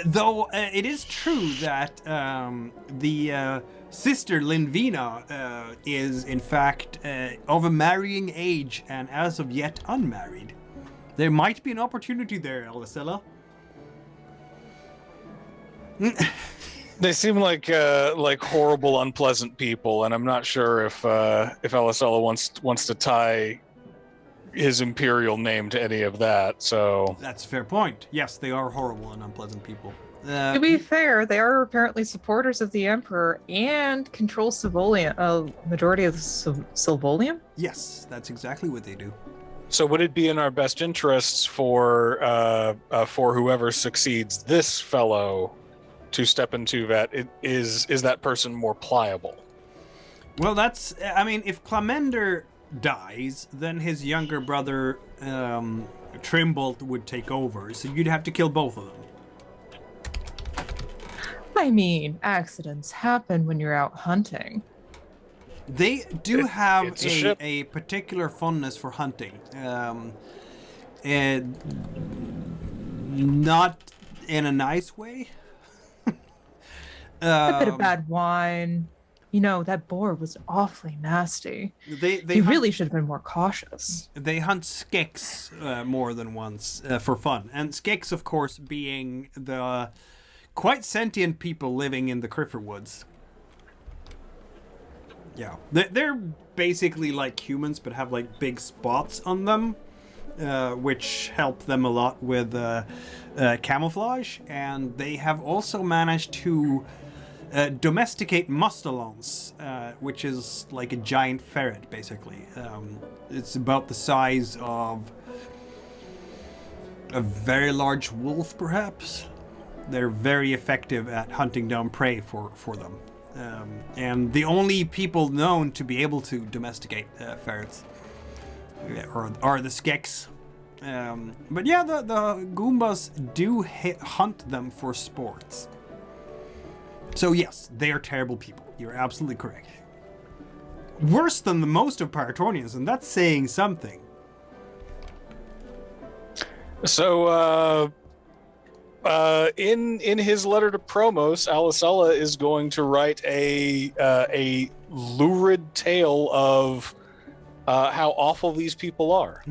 Though it is true that the sister Linvina is in fact of a marrying age and as of yet unmarried. There might be an opportunity there, Allesella. They seem like horrible, unpleasant people, and I'm not sure if Allesella wants to tie his imperial name to any of that. So That's a fair point. Yes, they are horrible and unpleasant people. To be fair, they are apparently supporters of the Emperor and control Civolium, a majority of the Silvolium. Yes, that's exactly what they do. So would it be in our best interests for whoever succeeds this fellow to step into that? Is that person more pliable? Well, if Klamender dies, then his younger brother Trimbolt would take over. So you'd have to kill both of them. I mean, accidents happen when you're out hunting. They do have it's a ship. a particular fondness for hunting. And not in a nice way. A bit of bad wine. That boar was awfully nasty. They You really should have been more cautious. They hunt skeks more than once for fun. And skeks, of course, being the quite sentient people living in the Criffer Woods. Yeah. They're basically like humans, but have like big spots on them, which help them a lot with camouflage. And they have also managed to domesticate mustelons, which is like a giant ferret, basically. It's about the size of a very large wolf, perhaps. They're very effective at hunting down prey for them. And the only people known to be able to domesticate ferrets are the skeks. But yeah, the Goombas do hunt them for sports. So yes, they are terrible people. You're absolutely correct. Worse than the most of Paratornians, and that's saying something. So, in his letter to Promos, Allesella is going to write a lurid tale of how awful these people are,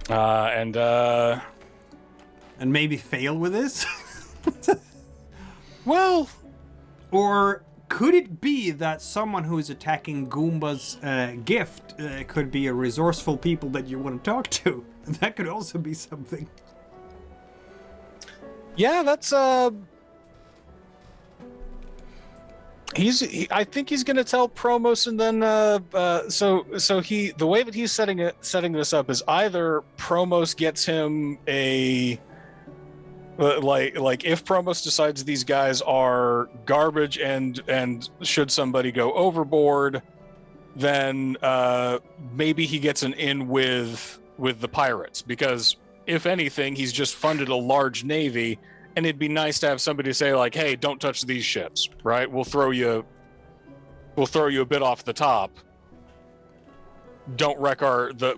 and maybe fail with this. Well, or could it be that someone who is attacking Goomba's gift could be a resourceful people that you want to talk to? That could also be something. yeah, that's I think he's going to tell Promos, and then so he, the way that he's setting this up is either Promos gets him a like if Promos decides these guys are garbage and should somebody go overboard, then maybe he gets an in with the pirates, because if anything, he's just funded a large navy, and it'd be nice to have somebody say like, hey, don't touch these ships, right? We'll throw you a bit off the top. Don't wreck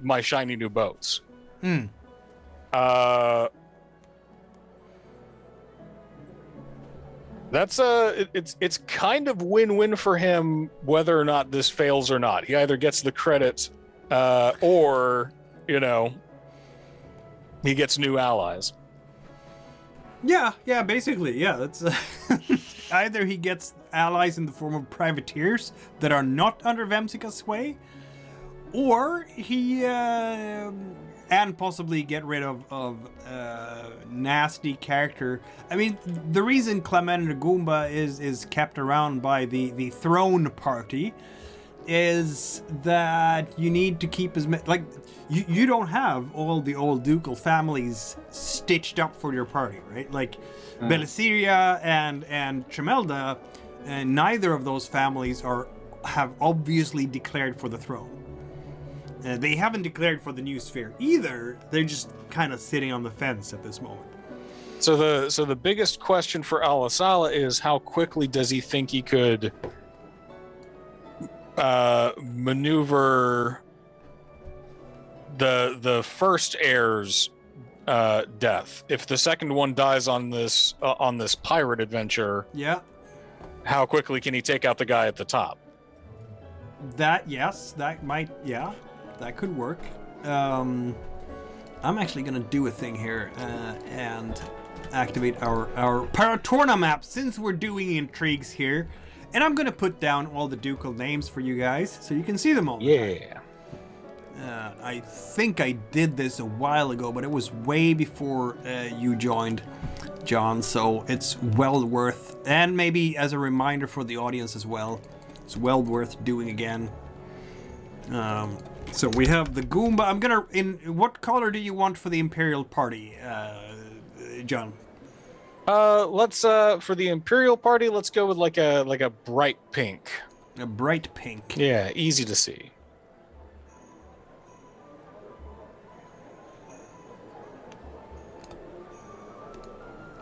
my shiny new boats. That's it's kind of win-win for him whether or not this fails or not. He either gets the credit or he gets new allies. Yeah, basically, yeah. That's either he gets allies in the form of privateers that are not under Vemsica's sway, or he and possibly get rid of nasty character. I mean, the reason Klamender Gomba is kept around by the throne party is that you need to keep as like you don't have all the old ducal families stitched up for your party, right? Like Belisiria and Tremelda, neither of those families have obviously declared for the throne. They haven't declared for the new sphere either. They're just kind of sitting on the fence at this moment. So the biggest question for Allesella is how quickly does he think he could maneuver the first heir's death? If the second one dies on this pirate adventure, Yeah. how quickly can he take out the guy at the top? That could work. I'm actually gonna do a thing here and activate our Paratorna map since we're doing intrigues here, and I'm gonna put down all the ducal names for you guys so you can see them all. Yeah. I think I did this a while ago, but it was way before you joined, John. So it's well worth, and maybe as a reminder for the audience as well, it's well worth doing again. So we have the Goomba. What color do you want for the Imperial Party, John? Let's for the Imperial Party, let's go with like a bright pink. A bright pink. Yeah, easy to see.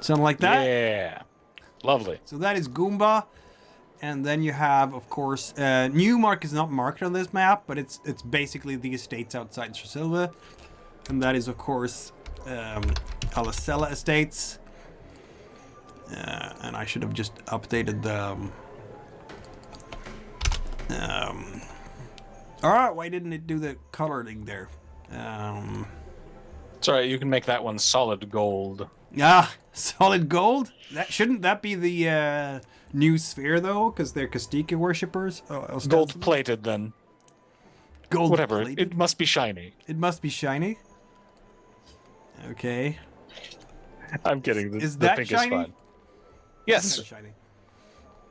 Something like that? Yeah. Lovely. So that is Goomba. And then you have, of course, Newmark is not marked on this map, but it's basically the estates outside Tresilva. And that is, of course, Allesella estates. And I should have just updated the... Alright, why didn't it do the coloring there? It's alright, you can make that one solid gold. Solid gold? Shouldn't that be the new sphere, though? Because they're Kastika worshippers? Gold plated, then. Gold Whatever, plated? it must be shiny. It must be shiny. Okay. I'm kidding. The that pink shiny? is fine. Yes. Shiny.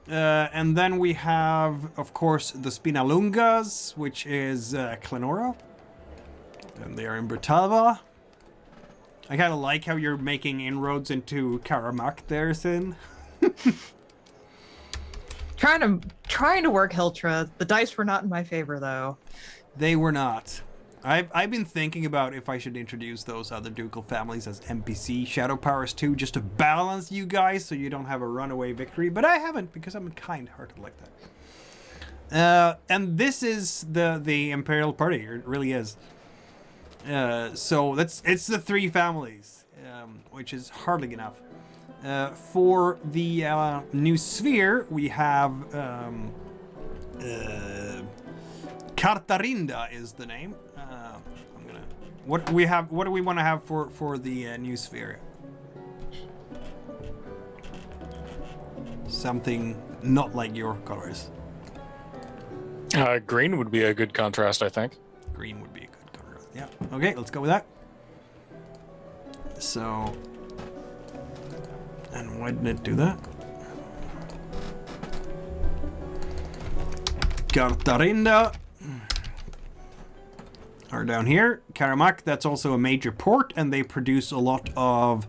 And then we have, of course, the Spinalungas, which is Klenora. And they are in Brythanni. I kind of like how you're making inroads into Karamak there, Sin. Trying to work Hiltra. The dice were not in my favor, though. They were not. I've been thinking about if I should introduce those other ducal families as NPC Shadow Powers too, just to balance you guys so you don't have a runaway victory. But I haven't, because I'm kind-hearted like that. And this is the Imperial Party. It really is. So it's the three families, which is hardly enough. For the new sphere, we have Cartarinda is the name. What do we want to have for the new sphere? Something not like your colors. Green would be a good contrast, I think. Green would be a good contrast. Yeah. Okay, let's go with that. So, and why didn't it do that? Cartarinda are down here. Karamak, that's also a major port, and they produce a lot of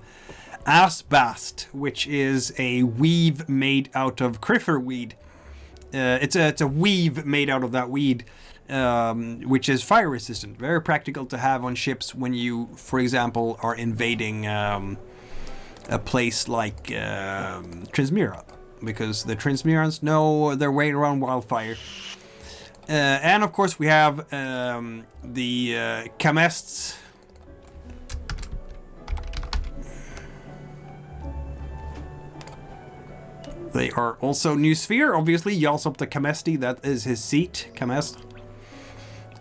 asbast, which is a weave made out of crifer weed. It's a weave made out of that weed, which is fire resistant. Very practical to have on ships when you, for example, are invading a place like Trinsmira, because the Trinsmirans know their way around wildfire. And of course we have the Kamests. They are also new sphere, obviously. Yalsop the Kamesti, that is his seat, Kamest.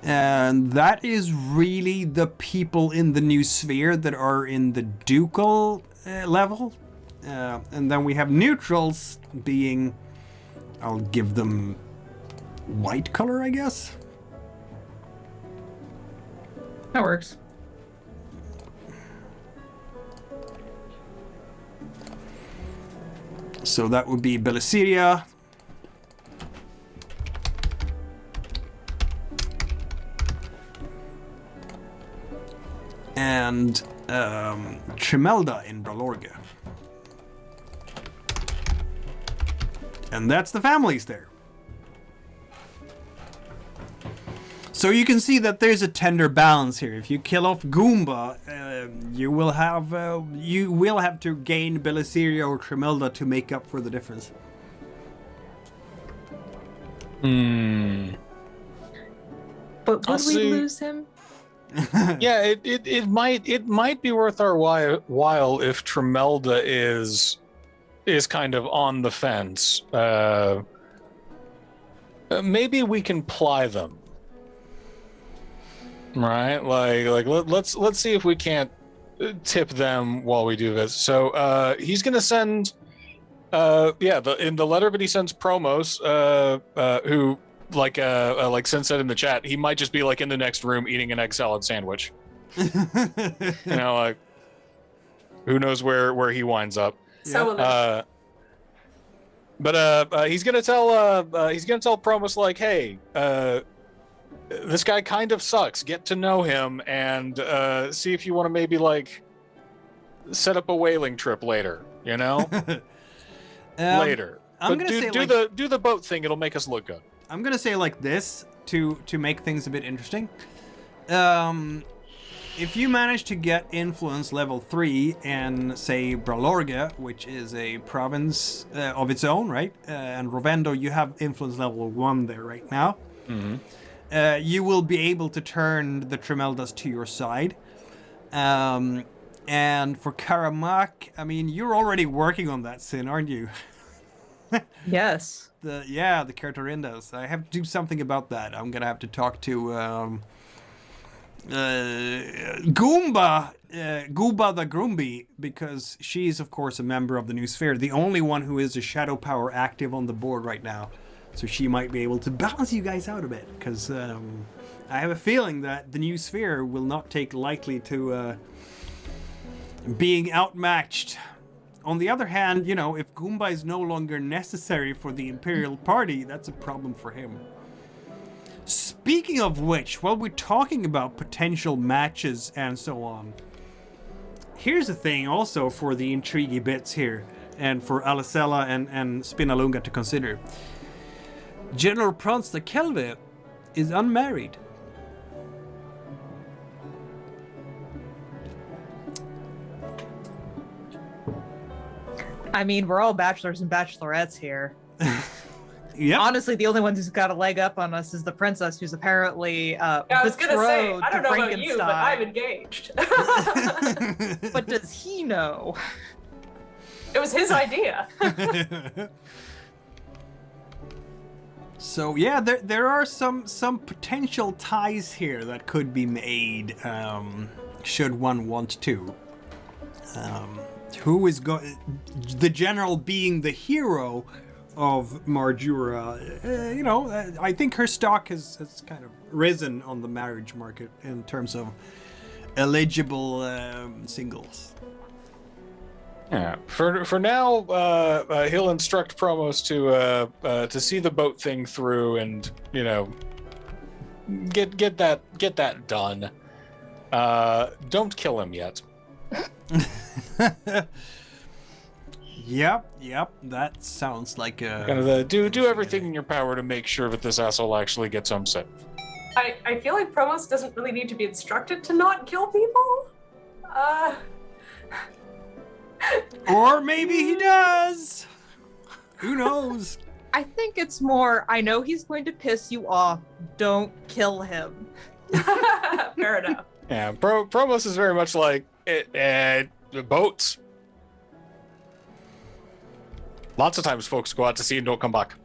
And that is really the people in the new sphere that are in the ducal level. And then we have neutrals being, I'll give them white color, I guess. That works. So that would be Belisiria. And Tremelda in Bralorga. And that's the families there. So you can see that there's a tender balance here. If you kill off Gomba, you will have to gain Belisiria or Tremelda to make up for the difference. But would we lose him? Yeah, it might be worth our while if Tremelda is kind of on the fence. Maybe we can ply them, right? Like let's see if we can't tip them while we do this. So he's gonna send, in the letter that he sends Promos, who like Sin said in the chat, he might just be like in the next room eating an egg salad sandwich. Like who knows where he winds up. So but he's gonna tell Promos like, hey, this guy kind of sucks. Get to know him and see if you want to maybe like set up a whaling trip later. Later. I'm but gonna say do the boat thing. It'll make us look good. I'm gonna say like this to make things a bit interesting. If you manage to get influence level 3 in, say, Bralorga, which is a province of its own, right? And Rovendo, you have influence level 1 there right now. Mm-hmm. You will be able to turn the Tremeldas to your side. And for Karamak, I mean, you're already working on that, Sin, aren't you? Yes. The Cartarindas. I have to do something about that. I'm gonna have to talk to Gomba the Grumby, because she's of course a member of the New Sphere, the only one who is a shadow power active on the board right now. So she might be able to balance you guys out a bit, because I have a feeling that the New Sphere will not take lightly to being outmatched. On the other hand, if Gomba is no longer necessary for the Imperial Party, that's a problem for him. Speaking of which, while we're talking about potential matches and so on, here's the thing also for the intriguey bits here, and for Allesella and Spinalunga to consider. General Prance de Kelve is unmarried. I mean, we're all bachelors and bachelorettes here. Yep. Honestly, the only one who's got a leg up on us is the princess, who's apparently I was gonna say, I don't know about Frankenstein. you, but I'm engaged. But does he know? It was his idea. So yeah, there are some potential ties here that could be made, should one want to. Who is the general being the hero of Marjura? I think her stock has kind of risen on the marriage market in terms of eligible singles. Yeah. For now, he'll instruct Promos to see the boat thing through and get that done. Don't kill him yet. Yep. That sounds like a kind of do everything in your power to make sure that this asshole actually gets home safe. I feel like Promos doesn't really need to be instructed to not kill people. Or maybe he does. Who knows? I think it's more, I know he's going to piss you off. Don't kill him. Fair enough. Yeah, Promos is very much like boats. Lots of times folks go out to sea and don't come back.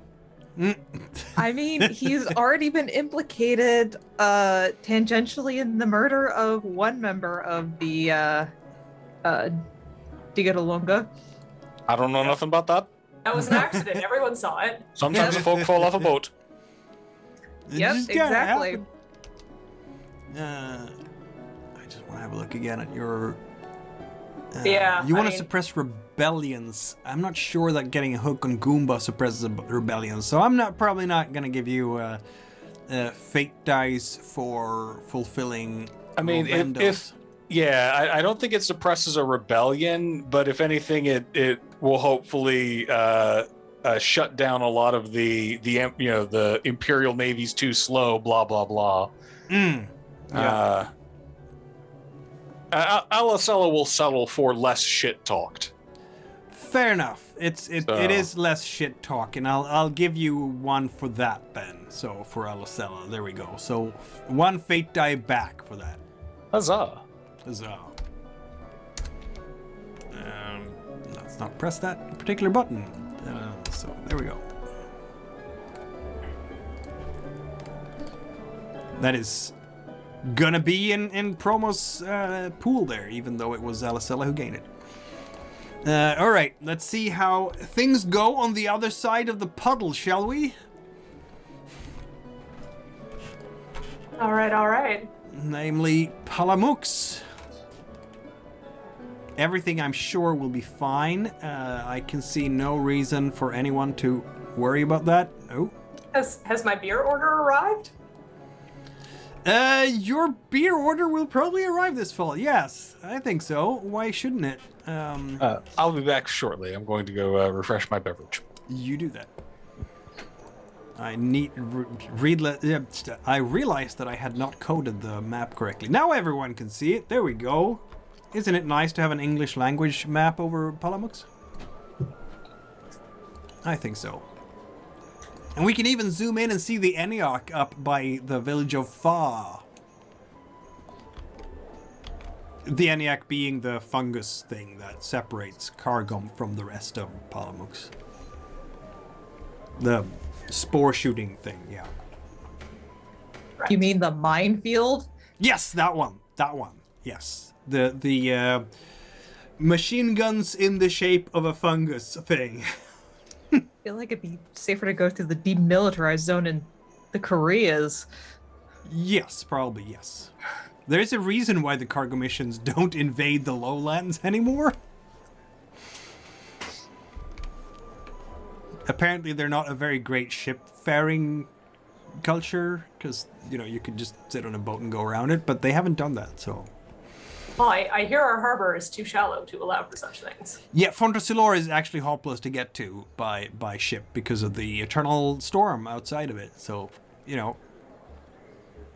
I mean, he's already been implicated tangentially in the murder of one member of the Digarolunga. I don't know nothing about that. That was an accident. Everyone saw it. Sometimes the folk fall off a boat. Yep, exactly. I just want to have a look again at your Yeah. You want to suppress rebellions. I'm not sure that getting a hook on Goomba suppresses a rebellion, so I'm probably not going to give you fate dice for fulfilling. I mean, I don't think it suppresses a rebellion, but if anything, it will hopefully shut down a lot of the Imperial Navy's too slow, blah blah blah. Yeah. Allesella will settle for less shit talked. Fair enough. It is less shit talk, and I'll give you one for that then. So for Allesella, there we go. So one fate die back for that. Huzzah! Huzzah. Let's not press that particular button. So there we go. That is gonna be in Promo's pool there, even though it was Allesella who gained it. All right, let's see how things go on the other side of the puddle, shall we? All right. Namely, Palamux. Everything, I'm sure, will be fine. I can see no reason for anyone to worry about that. Oh. Has my beer order arrived? Your beer order will probably arrive this fall. Yes, I think so. Why shouldn't it? I'll be back shortly. I'm going to go refresh my beverage. You do that. I realized that I had not coded the map correctly. Now everyone can see it. There we go. Isn't it nice to have an English language map over Palamux? I think so. And we can even zoom in and see the Eniok up by the village of Fa. The Eniok being the fungus thing that separates Kargum from the rest of Palamux. The spore shooting thing, yeah. You mean the minefield? Yes, that one. Yes. The machine guns in the shape of a fungus thing. I feel like it'd be safer to go through the demilitarized zone in the Koreas. Yes, probably yes. There's a reason why the cargo missions don't invade the lowlands anymore. Apparently they're not a very great ship-faring culture, because, you could just sit on a boat and go around it, but they haven't done that, so... Well, I hear our harbor is too shallow to allow for such things. Yeah, Fontasilor is actually hopeless to get to by ship because of the eternal storm outside of it, so,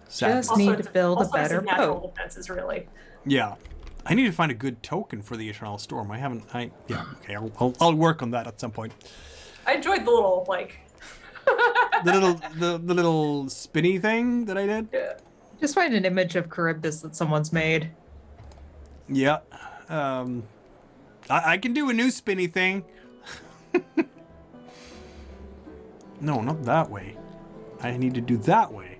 sad. Just need to build a better natural boat. defenses, really. Yeah. I need to find a good token for the eternal storm. I'll work on that at some point. I enjoyed the little, the little spinny thing that I did. Yeah. Just find an image of Charybdis that someone's made. Yeah. I can do a new spinny thing. No, not that way. I need to do that way.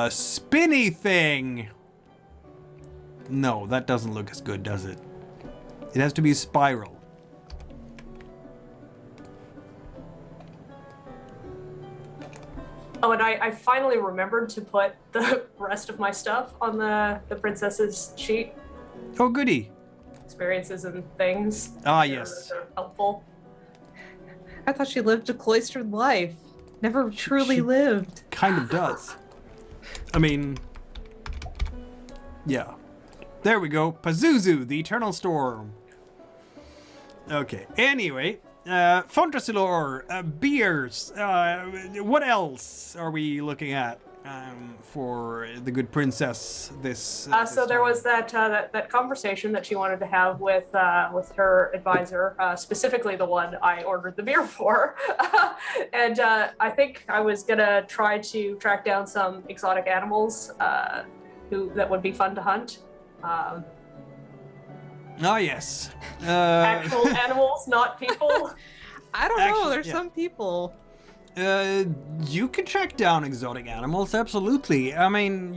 Spinny thing. No, that doesn't look as good, does it? It has to be a spiral. Oh, and I finally remembered to put the rest of my stuff on the princess's sheet. Oh, goody. Experiences and things. Ah, yes. They're helpful. I thought she lived a cloistered life. Never truly lived. Kind of does. I mean, yeah. There we go. Pazuzu, the Eternal Storm. Okay. Anyway, Fontasilor, beers. What else are we looking at for the good princess this so there was that conversation that she wanted to have with her advisor, specifically the one I ordered the beer for. And I think I was gonna try to track down some exotic animals that would be fun to hunt. Oh, yes. Actual animals, not people. I don't know. There's some people. You can track down exotic animals, absolutely. I mean,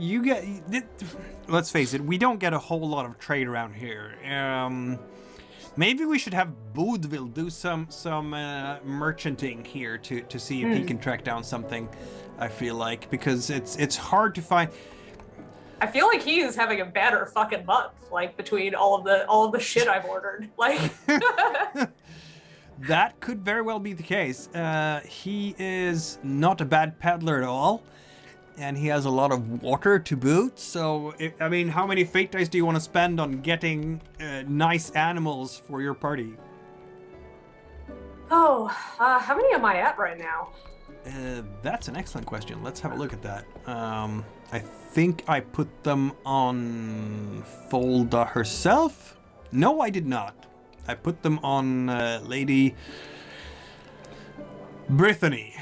let's face it, we don't get a whole lot of trade around here. Maybe we should have Boudville do some merchanting here to see if he can track down something. I feel like, because it's hard to find. I feel like he is having a better fucking month, like between all of the shit I've ordered. Like That could very well be the case. He is not a bad peddler at all, and he has a lot of water to boot. So, I mean, how many fate dice do you want to spend on getting nice animals for your party? Oh, how many am I at right now? That's an excellent question. Let's have a look at that. I think I put them on Folda herself. No, I did not. I put them on Lady Brythanni.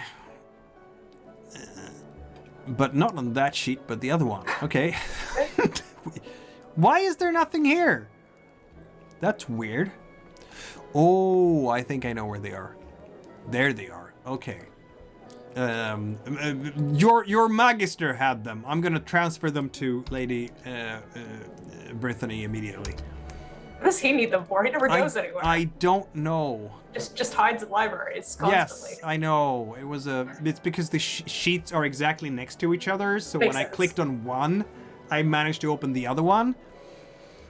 But not on that sheet, but the other one. Okay. Why is there nothing here? That's weird. Oh, I think I know where they are. There they are. Okay. Your Magister had them. I'm gonna transfer them to Lady Brythanni immediately. What does he need them for? He never goes anywhere. I don't know. Just hides in libraries constantly. Yes, I know. It's because the sheets are exactly next to each other. So Makes when I sense. clicked on one, I managed to open the other one.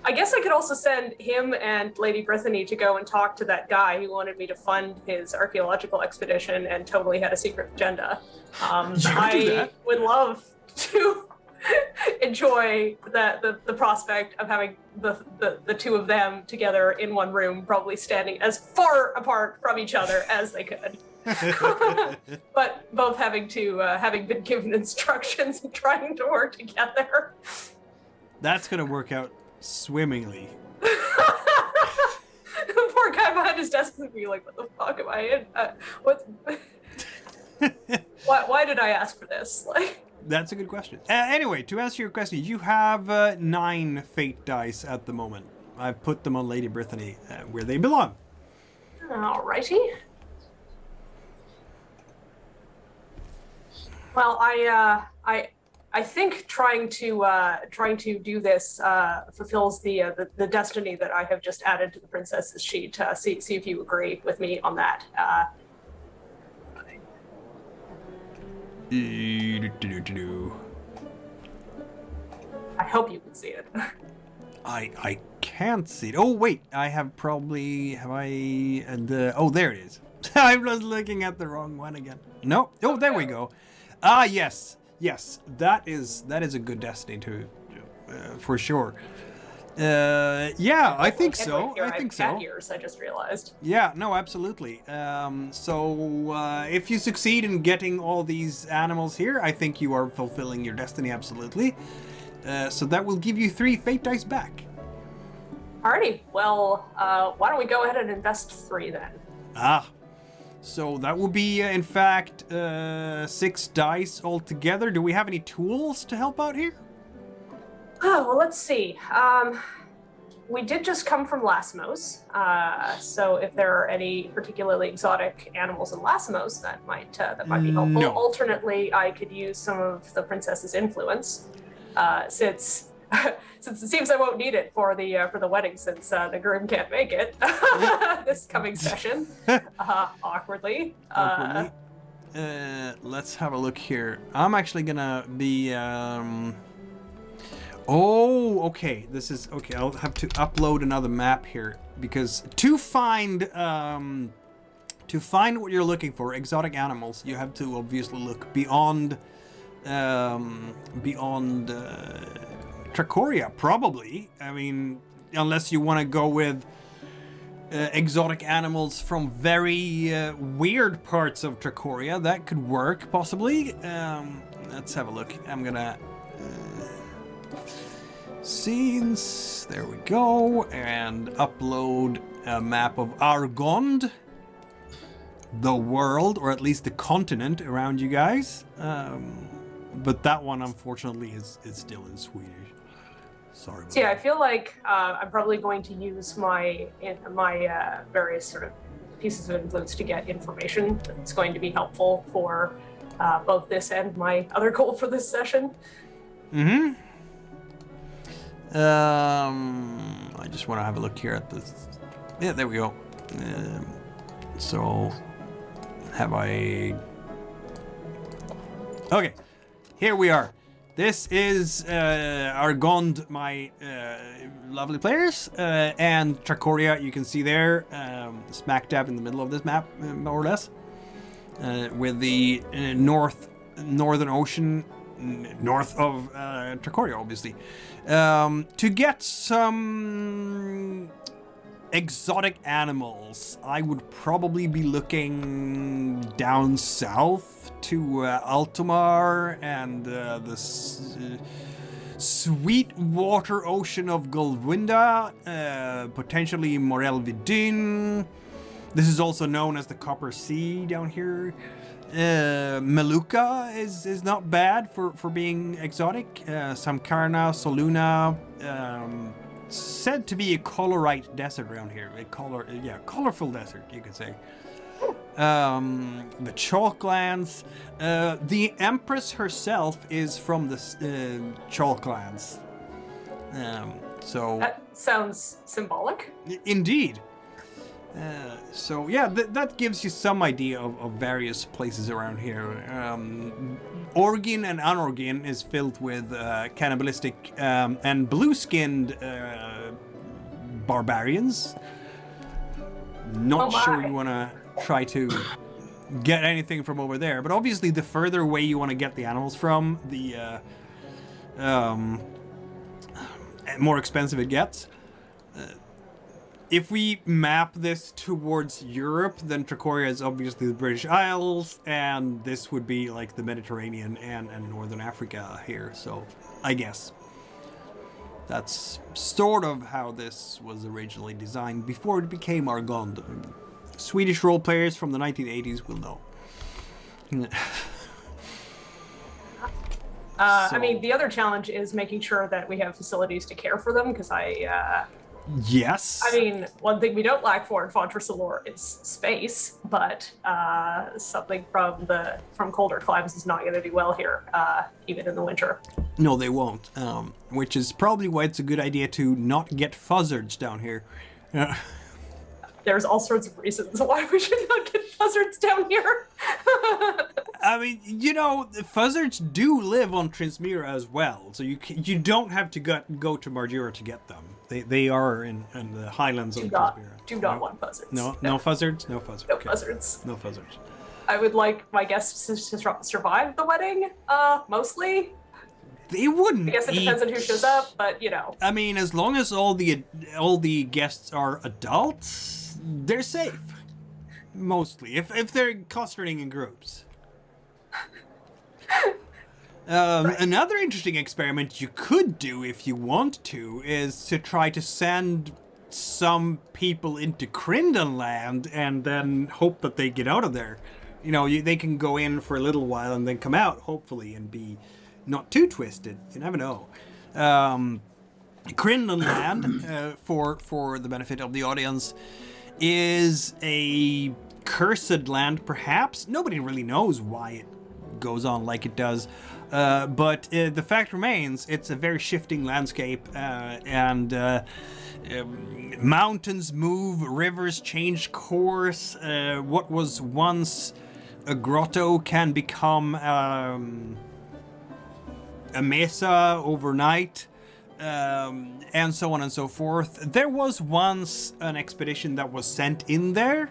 I guess I could also send him and Lady Brythanni to go and talk to that guy who wanted me to fund his archaeological expedition and totally had a secret agenda. I would love to enjoy the prospect of having the two of them together in one room, probably standing as far apart from each other as they could. But both having been given instructions and trying to work together. That's gonna work out swimmingly. The poor guy behind his desk would be like, "What the fuck am I in? Why did I ask for this?" Like. That's a good question. Anyway, to answer your question, you have 9 fate dice at the moment. I've put them on Lady Brythanni, where they belong. Alrighty. Well, I think trying to do this fulfills the destiny that I have just added to the princess's sheet. See if you agree with me on that. I hope you can see it. I can't see it. Oh wait, oh, there it is. I was looking at the wrong one again. No. Oh, there we go. Ah, yes. That is a good destiny to, for sure. Yeah, I think so. I think so. Cat ears, I just realized. Yeah, no, absolutely. So if you succeed in getting all these animals here, I think you are fulfilling your destiny absolutely. So that will give you 3 fate dice back. Alrighty. Well, why don't we go ahead and invest 3 then? So that will be, in fact, 6 dice altogether. Do we have any tools to help out here? Oh, well, let's see. We did just come from Lasmos, so if there are any particularly exotic animals in Lasmos, that might be helpful. No. Alternately, I could use some of the princess's influence, since it seems I won't need it for the wedding, since the groom can't make it this coming session. Awkwardly. Let's have a look here. I'm actually gonna be. Oh, okay. This is okay. I'll have to upload another map here because to find what you're looking for, exotic animals, you have to obviously look beyond Tracoria, probably. I mean, unless you want to go with exotic animals from very weird parts of Tracoria, that could work possibly. Let's have a look. I'm gonna. Scenes, there we go, and upload a map of Argond, the world, or at least the continent around you guys. But that one, unfortunately, is still in Swedish. Sorry. So yeah, I feel like I'm probably going to use my various sort of pieces of influence to get information that's going to be helpful for both this and my other goal for this session. Mm-hmm. I just want to have a look here at this. Yeah, there we go. So, have I... Okay, here we are. This is Argond, my lovely players, and Tracoria, you can see there, smack dab in the middle of this map, more or less, with the northern ocean north of Tracoria, obviously. To get some exotic animals, I would probably be looking down south to Altomar and the sweet water ocean of Gol Monda, potentially Morel Vidin. This is also known as the Copper Sea down here. Meluka is not bad for being exotic. Samkarna, Soluna, said to be a colorite desert around here. Colorful desert, you could say. The Chalklands. The Empress herself is from the Chalklands. So That sounds symbolic. indeed. That gives you some idea of various places around here. Orgin and Anorgin is filled with cannibalistic and blue-skinned barbarians. Not sure you want to try to get anything from over there, but obviously the further away you want to get the animals from, the more expensive it gets. If we map this towards Europe, then Tracoria is obviously the British Isles, and this would be like the Mediterranean and Northern Africa here, so I guess that's sort of how this was originally designed before it became Argond. Swedish role players from the 1980s will know. I mean, the other challenge is making sure that we have facilities to care for them, because Yes. I mean, one thing we don't lack for in Fontrasalor is space, but something from colder climes is not going to do well here, even in the winter. No, they won't. Which is probably why it's a good idea to not get fuzzards down here. There's all sorts of reasons why we should not get buzzards down here. I mean, the fuzzards do live on Trinsmira as well, so you don't have to go to Marjura to get them. They are in the highlands of Trinsmira. Do not want buzzards. No fuzzards? No fuzzards. No Okay. buzzards. No fuzzards. I would like my guests to survive the wedding, mostly. They wouldn't. I guess it depends on who shows up, but I mean, as long as all the guests are adults, they're safe. Mostly, if they're clustering in groups. Right. Another interesting experiment you could do if you want to is to try to send some people into Crindenland and then hope that they get out of there. They can go in for a little while and then come out, hopefully, and be not too twisted. You never know. Crindenland, for the benefit of the audience, is a cursed land, perhaps. Nobody really knows why it goes on like it does. But the fact remains, it's a very shifting landscape, and mountains move, rivers change course. What was once a grotto can become a mesa overnight, and so on and so forth. There was once an expedition that was sent in there,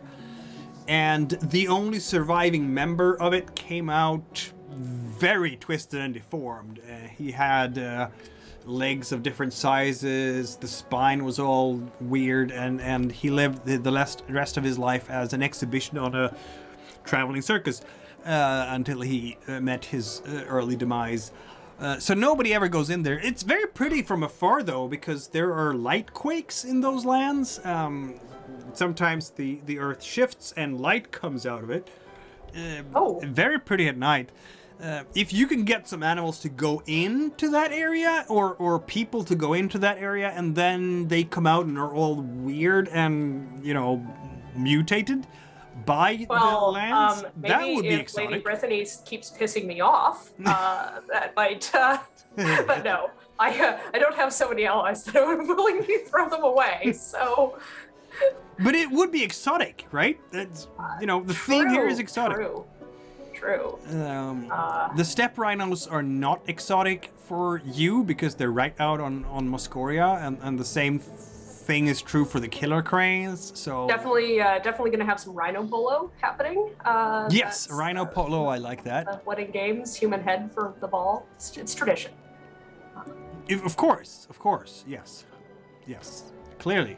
and the only surviving member of it came out very twisted and deformed. He had legs of different sizes, the spine was all weird, and he lived the rest of his life as an exhibition on a traveling circus until he met his early demise. So nobody ever goes in there. It's very pretty from afar, though, because there are light quakes in those lands. Sometimes the earth shifts and light comes out of it. Very pretty at night. If you can get some animals to go into that area, or people to go into that area, and then they come out and are all weird and, mutated by the lands, that would be exotic. Lady Brythanni keeps pissing me off, that might, but no. I don't have so many allies that I would willingly throw them away, so... But it would be exotic, right? That's, the theme here is exotic. True. The steppe rhinos are not exotic for you because they're right out on Moscoria, and the same thing is true for the killer cranes. So definitely going to have some rhino polo happening. Yes, rhino polo. I like that. Wedding games, human head for the ball. It's tradition. Of course, yes, clearly.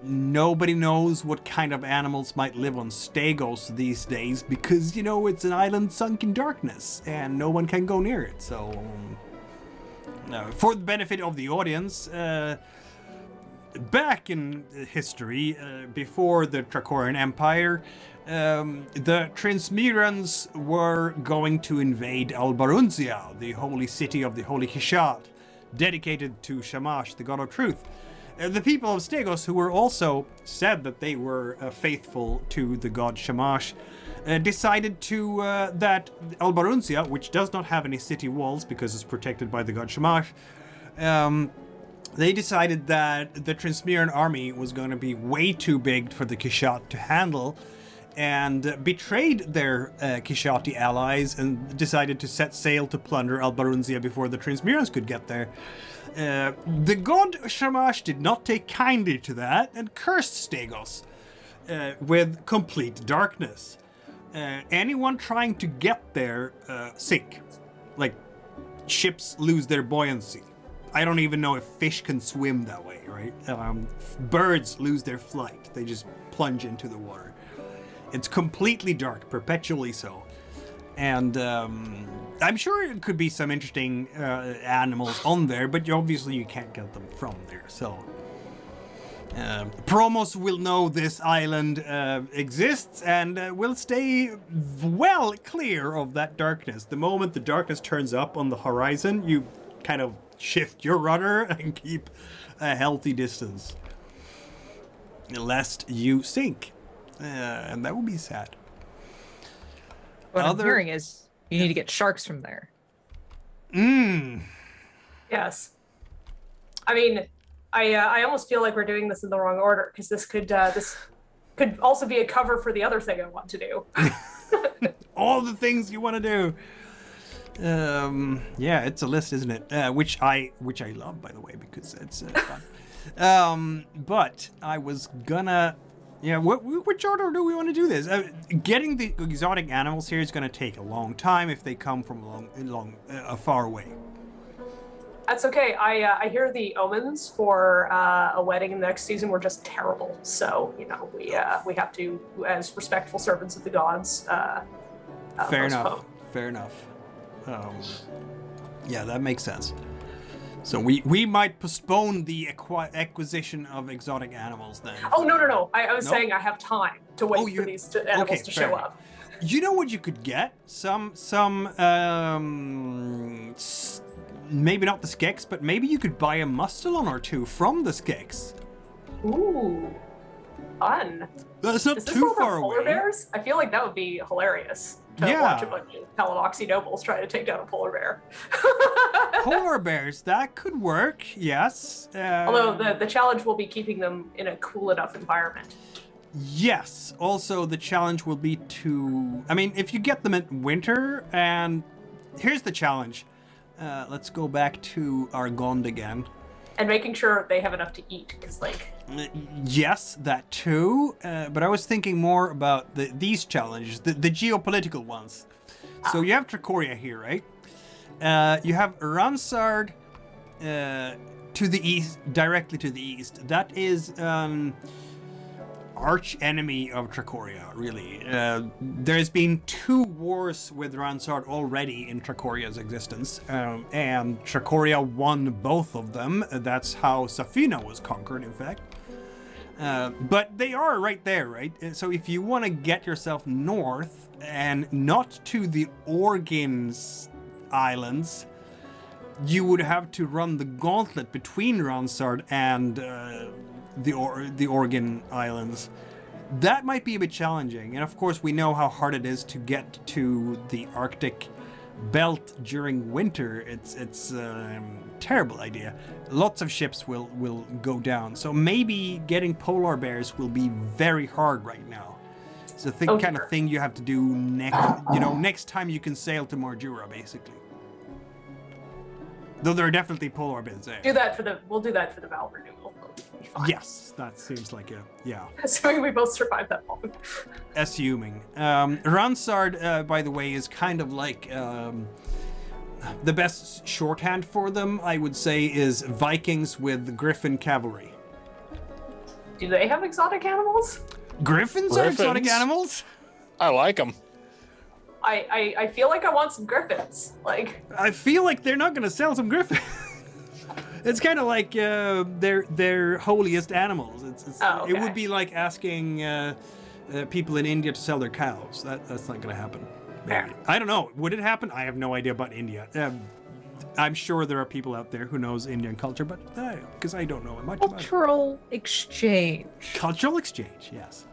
Nobody knows what kind of animals might live on Stegos these days because, it's an island sunk in darkness and no one can go near it. So, for the benefit of the audience, back in history, before the Tracorian Empire, the Transmirans were going to invade Albarunzia, the holy city of the Holy Kishat, dedicated to Shamash, the god of truth. The people of Stegos, who were also said that they were faithful to the god Shamash, decided that Albarunzia, which does not have any city walls because it's protected by the god Shamash, they decided that the Transmiran army was going to be way too big for the Kishat to handle, and betrayed their Kishati allies and decided to set sail to plunder Albarunzia before the Transmirans could get there. The god Shamash did not take kindly to that and cursed Stegos with complete darkness. Anyone trying to get there sink. Like, ships lose their buoyancy. I don't even know if fish can swim that way, right? Birds lose their flight. They just plunge into the water. It's completely dark, perpetually so. And I'm sure it could be some interesting animals on there, but obviously you can't get them from there. So Promos will know this island exists and will stay well clear of that darkness. The moment the darkness turns up on the horizon, you kind of shift your rudder and keep a healthy distance, lest you sink. And that would be sad. What I'm hearing is you need to get sharks from there. Yes. I mean, I almost feel like we're doing this in the wrong order because this could also be a cover for the other thing I want to do. All the things you want to do. Yeah, it's a list, isn't it? Which I love, by the way, because it's fun. But I was gonna. Yeah, which order do we want to do this? Getting the exotic animals here is going to take a long time if they come from a far away. That's okay. I hear the omens for a wedding in the next season were just terrible. So we have to, as respectful servants of the gods. Fair enough. Yeah, that makes sense. So we might postpone the acquisition of exotic animals then. Oh, no. I was saying I have time to wait for these animals to show up. You know what you could get? Some maybe not the Skeks, but maybe you could buy a Mustelon or two from the Skeks. Ooh, fun. That's not too far away. Polar bears? I feel like that would be hilarious. To watch a bunch of Palanoxy nobles try to take down a polar bear. Polar bears, that could work, yes. Although the challenge will be keeping them in a cool enough environment. Yes, also the challenge will be if you get them in winter, and here's the challenge. Let's go back to Argond again. And making sure they have enough to eat, because yes, that too. But I was thinking more about these challenges, the geopolitical ones. So you have Tracoria here, right? You have Ransard to the east, directly to the east. That is arch enemy of Tracoria, really. There's been 2 wars with Ransard already in Tracoria's existence, and Tracoria won both of them. That's how Safina was conquered, in fact. But they are right there, right? So if you want to get yourself north and not to the Organs Islands, you would have to run the gauntlet between Ransard and the Organ Islands. That might be a bit challenging, and of course we know how hard it is to get to the Arctic belt during winter. It's a terrible idea. Lots of ships will go down, so maybe getting polar bears will be very hard right now. It's the kind of thing you have to do next time you can sail to Marjura, basically. Though there are definitely polar bears there. We'll do that for the vow renewal. Yes, that seems like Assuming we both survive that long. Assuming. Ransard, by the way, is kind of like the best shorthand for them, I would say, is Vikings with Griffin cavalry. Do they have exotic animals? Griffins are exotic animals? I like them. I feel like I want some griffins. Like, I feel like they're not gonna sell some griffins. It's kind of like their holiest animals. Okay. It would be like asking people in India to sell their cows. That's not gonna happen. Maybe. I don't know. Would it happen? I have no idea about India. I'm sure there are people out there who knows Indian culture, but because I don't know much about it. Cultural exchange. Cultural exchange, yes.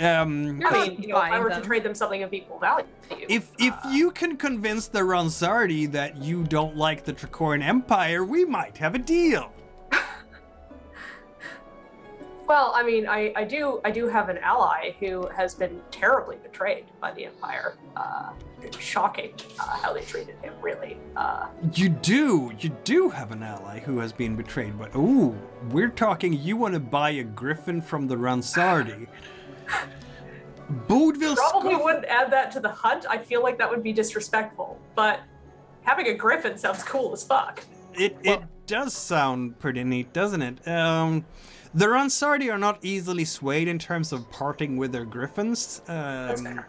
I mean, if I were to trade them something of equal value. If you can convince the Ransardi that you don't like the Tricorian Empire, we might have a deal. Well, I mean, I do have an ally who has been terribly betrayed by the Empire. It's shocking how they treated him, really. You do have an ally who has been betrayed, but we're talking you want to buy a griffin from the Ransardi. Bodeville Probably wouldn't add that to the hunt. I feel like that would be disrespectful, but having a griffin sounds cool as fuck. It does sound pretty neat, doesn't it? The Ransardi are not easily swayed in terms of parting with their griffins. That's fair.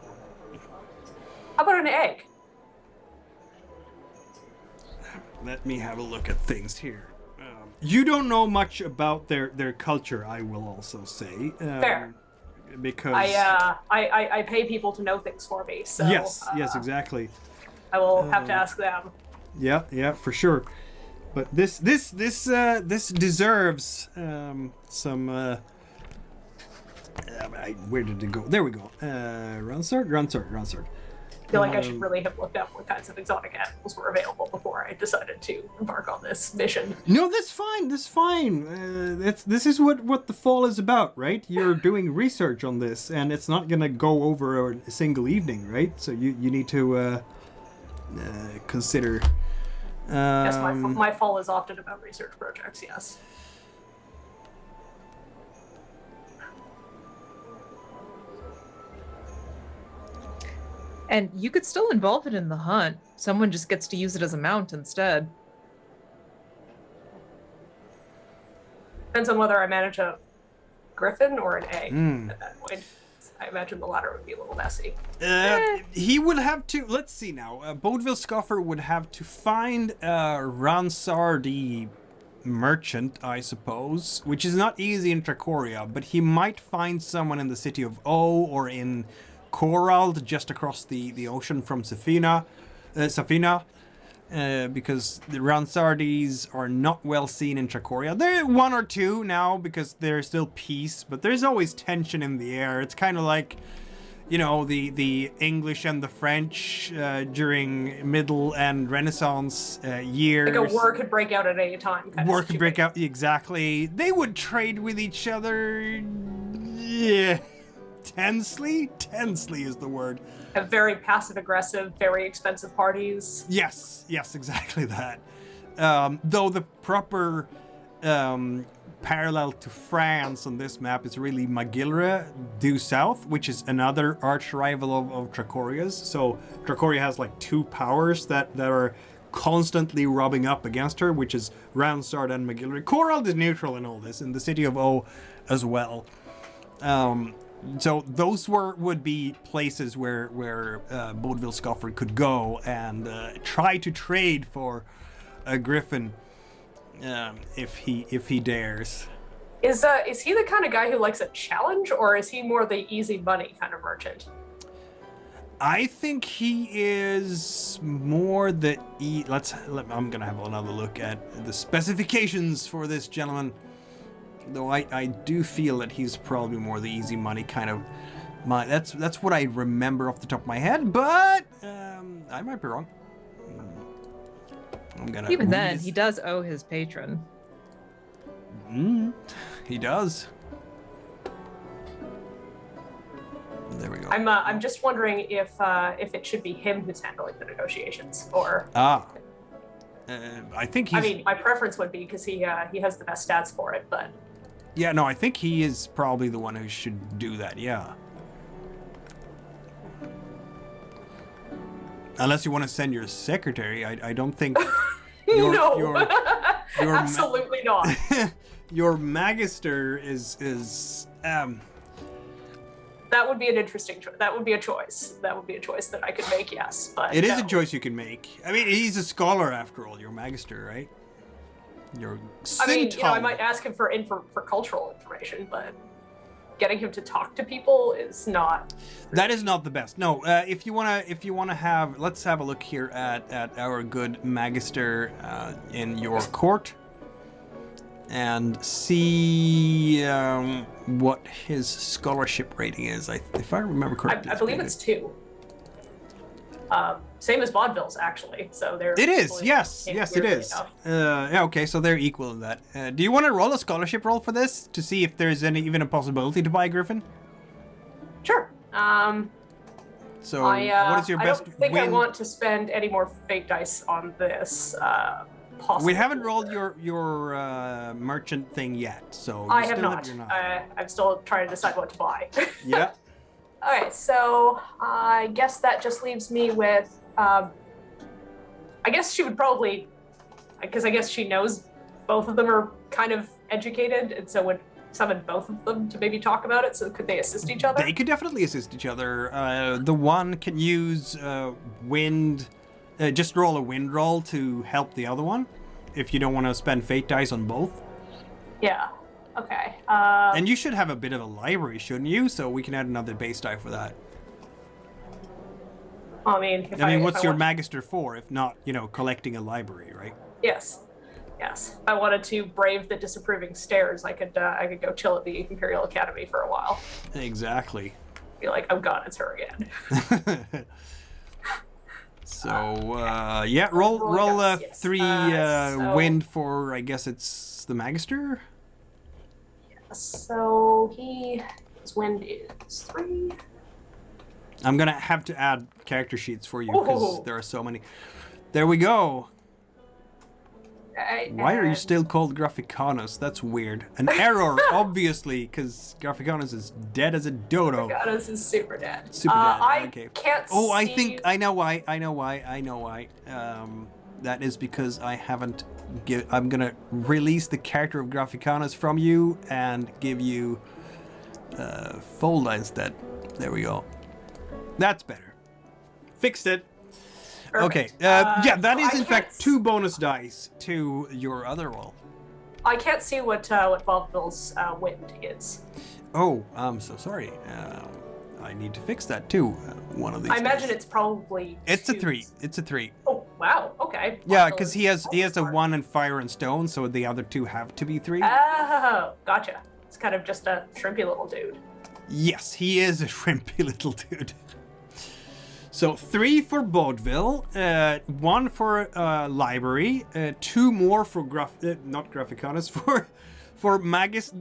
How about an egg? Let me have a look at things here. You don't know much about their culture, I will also say. Fair. Because I pay people to know things for me. So yes, exactly. I will have to ask them. Yeah, for sure. But this deserves some. Where did it go? There we go. Ransard. I feel like I should really have looked up what kinds of exotic animals were available before I decided to embark on this mission. No, that's fine. This is what the fall is about, right? You're doing research on this, and it's not gonna go over a single evening, right? So you need to consider. Yes, my fall is often about research projects. Yes. And you could still involve it in the hunt. Someone just gets to use it as a mount instead. Depends on whether I manage a griffin or an egg at that point. I imagine the latter would be a little messy. He would have to. Let's see now. Bodeville Scoffer would have to find a Ransardi merchant, I suppose, which is not easy in Tricoria, but he might find someone in the city of O or in Corald, just across the ocean from Safina, because the Ransardis are not well seen in Tricoria. There are one or two now because there's still peace, but there's always tension in the air. It's kind of like, the English and the French during Middle and Renaissance years. Like a war could break out at any time. War could break out, exactly. They would trade with each other. Yeah. Tensely is the word. Have very passive-aggressive, very expensive parties. Yes, exactly that. Though the proper parallel to France on this map is really Magilra due south, which is another arch rival of Tricoria's. So Tricoria has like two powers that are constantly rubbing up against her, which is Ransard and Magilra. Corald is neutral in all this, in the city of O as well. So those would be places where Bodeville Scoffer could go and try to trade for a griffin if he dares. Is he the kind of guy who likes a challenge, or is he more the easy money kind of merchant? I think he is more the I'm gonna have another look at the specifications for this gentleman. Though I do feel that he's probably more the easy money kind of. That's what I remember off the top of my head, but I might be wrong. Even then, he does owe his patron. He does. There we go. I'm just wondering if it should be him who's handling the negotiations, or. I think he's. I mean, my preference would be because he has the best stats for it, but. Yeah, no, I think he is probably the one who should do that. Yeah. Unless you want to send your secretary, I don't think. No. Your Absolutely not. Your magister is. That would be an interesting choice. That would be a choice. That would be a choice that I could make, yes. But It is a choice you can make. I mean, he's a scholar after all. Your magister, right? Your I mean, I might ask him for cultural information, but getting him to talk to people is not. That is not the best. No, if you wanna have, let's have a look here at our good magister in your court, and see what his scholarship rating is. If I remember correctly, I believe it's 2. Same as Vaudeville's, actually. So they're. It is. Yes, it is. Yeah. Okay. So they're equal in that. Do you want to roll a scholarship roll for this to see if there's even a possibility to buy a griffin? Sure. So what is your best? I don't think win? I want to spend any more fake dice on this. We haven't rolled your merchant thing yet, so I have not. I'm still trying to decide what to buy. Yeah. Okay, so I guess that just leaves me with. I guess she would probably, because I guess she knows both of them are kind of educated, and so would summon both of them to maybe talk about it. So could they assist each other? They could definitely assist each other. The one can use wind. Just roll a wind roll to help the other one, if you don't want to spend fate dice on both. Yeah. Okay. And you should have a bit of a library, shouldn't you? So we can add another base die for that. I mean, what's your magister for, if not, collecting a library, right? Yes. Yes. If I wanted to brave the disapproving stares, I could go chill at the Imperial Academy for a while. Exactly. Be like, oh god, it's her again. So roll 3 wind for, I guess it's the magister. So his wind is 3. I'm gonna have to add character sheets for you because there are so many. There we go. Why are you still called Graphicanus? That's weird. An error, obviously, because Graphicanus is dead as a dodo. Graphicanus is super dead. Super dead. Okay. Can't Oh, I see... think I know why. That is because I haven't. I'm gonna release the character of Graphicanus from you and give you Folda instead. There we go. That's better. Fixed it. Perfect. Okay. That is in fact 2 bonus dice to your other roll. I can't see what Vaudeville's wind is. Oh, I'm so sorry. I need to fix that too. One of these. I imagine days. it's probably. It's a 3. 2s. It's a 3. Oh wow. Okay. Yeah, because he has a 1 in fire and stone, so the other 2 have to be 3. Oh, gotcha. It's kind of just a shrimpy little dude. Yes, he is a shrimpy little dude. So 3 for Vaudeville, 1 for library, 2 more for not Graphicanus, for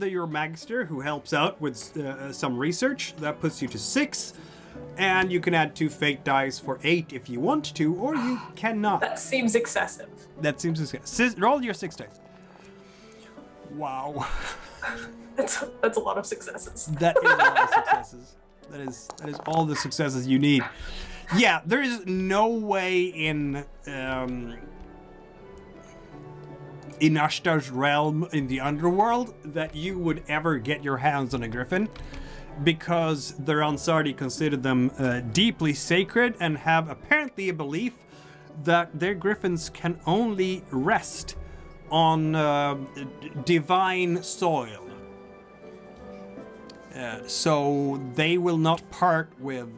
your magister who helps out with some research. That puts you to 6, and you can add 2 fate dice for 8 if you want to, or you cannot. That seems excessive. Roll your 6 dice. Wow. That's a lot of successes. That is a lot of successes. That is all the successes you need. Yeah, there is no way in Ashtar's realm in the underworld that you would ever get your hands on a griffin, because the Ansari consider them deeply sacred and have apparently a belief that their griffins can only rest on divine soil. So they will not part with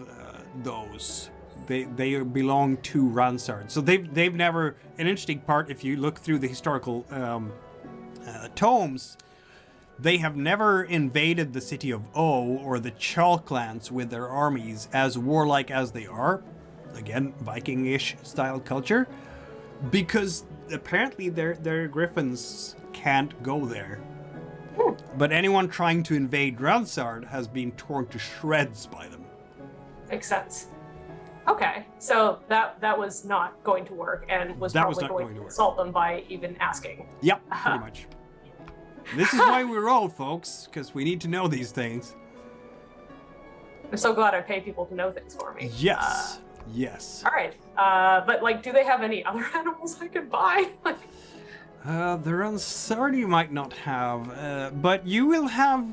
those. They belong to Ransard. So they've never. An interesting part, if you look through the historical tomes, they have never invaded the city of O or the Chalklands with their armies, as warlike as they are. Again, Viking-ish style culture, because apparently their griffins can't go there. But anyone trying to invade Ransard has been torn to shreds by them. Makes sense. Okay, so that was not going to work, and was That was probably not going going to to work. insult them by even asking. Yep, pretty much. This is why we roll, folks, because we need to know these things. I'm so glad I pay people to know things for me. Yes. Yes. All right, but like, do they have any other animals I could buy? Like, The Unsardi you might not have, but you will have,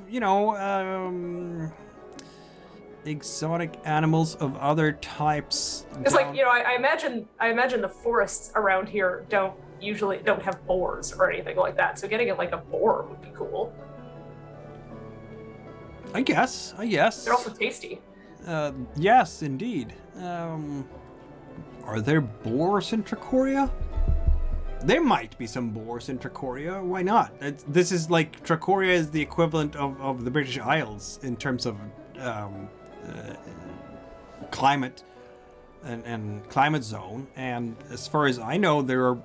exotic animals of other types. it's like, I imagine the forests around here don't have boars or anything like that. So getting it like a boar would be cool. I guess. They're also tasty. Yes, indeed. Are there boars in Tricoria? There might be some boars in Tricoria. Why not? This is like Tricoria is the equivalent of the British Isles in terms of climate and climate zone. And as far as I know, there are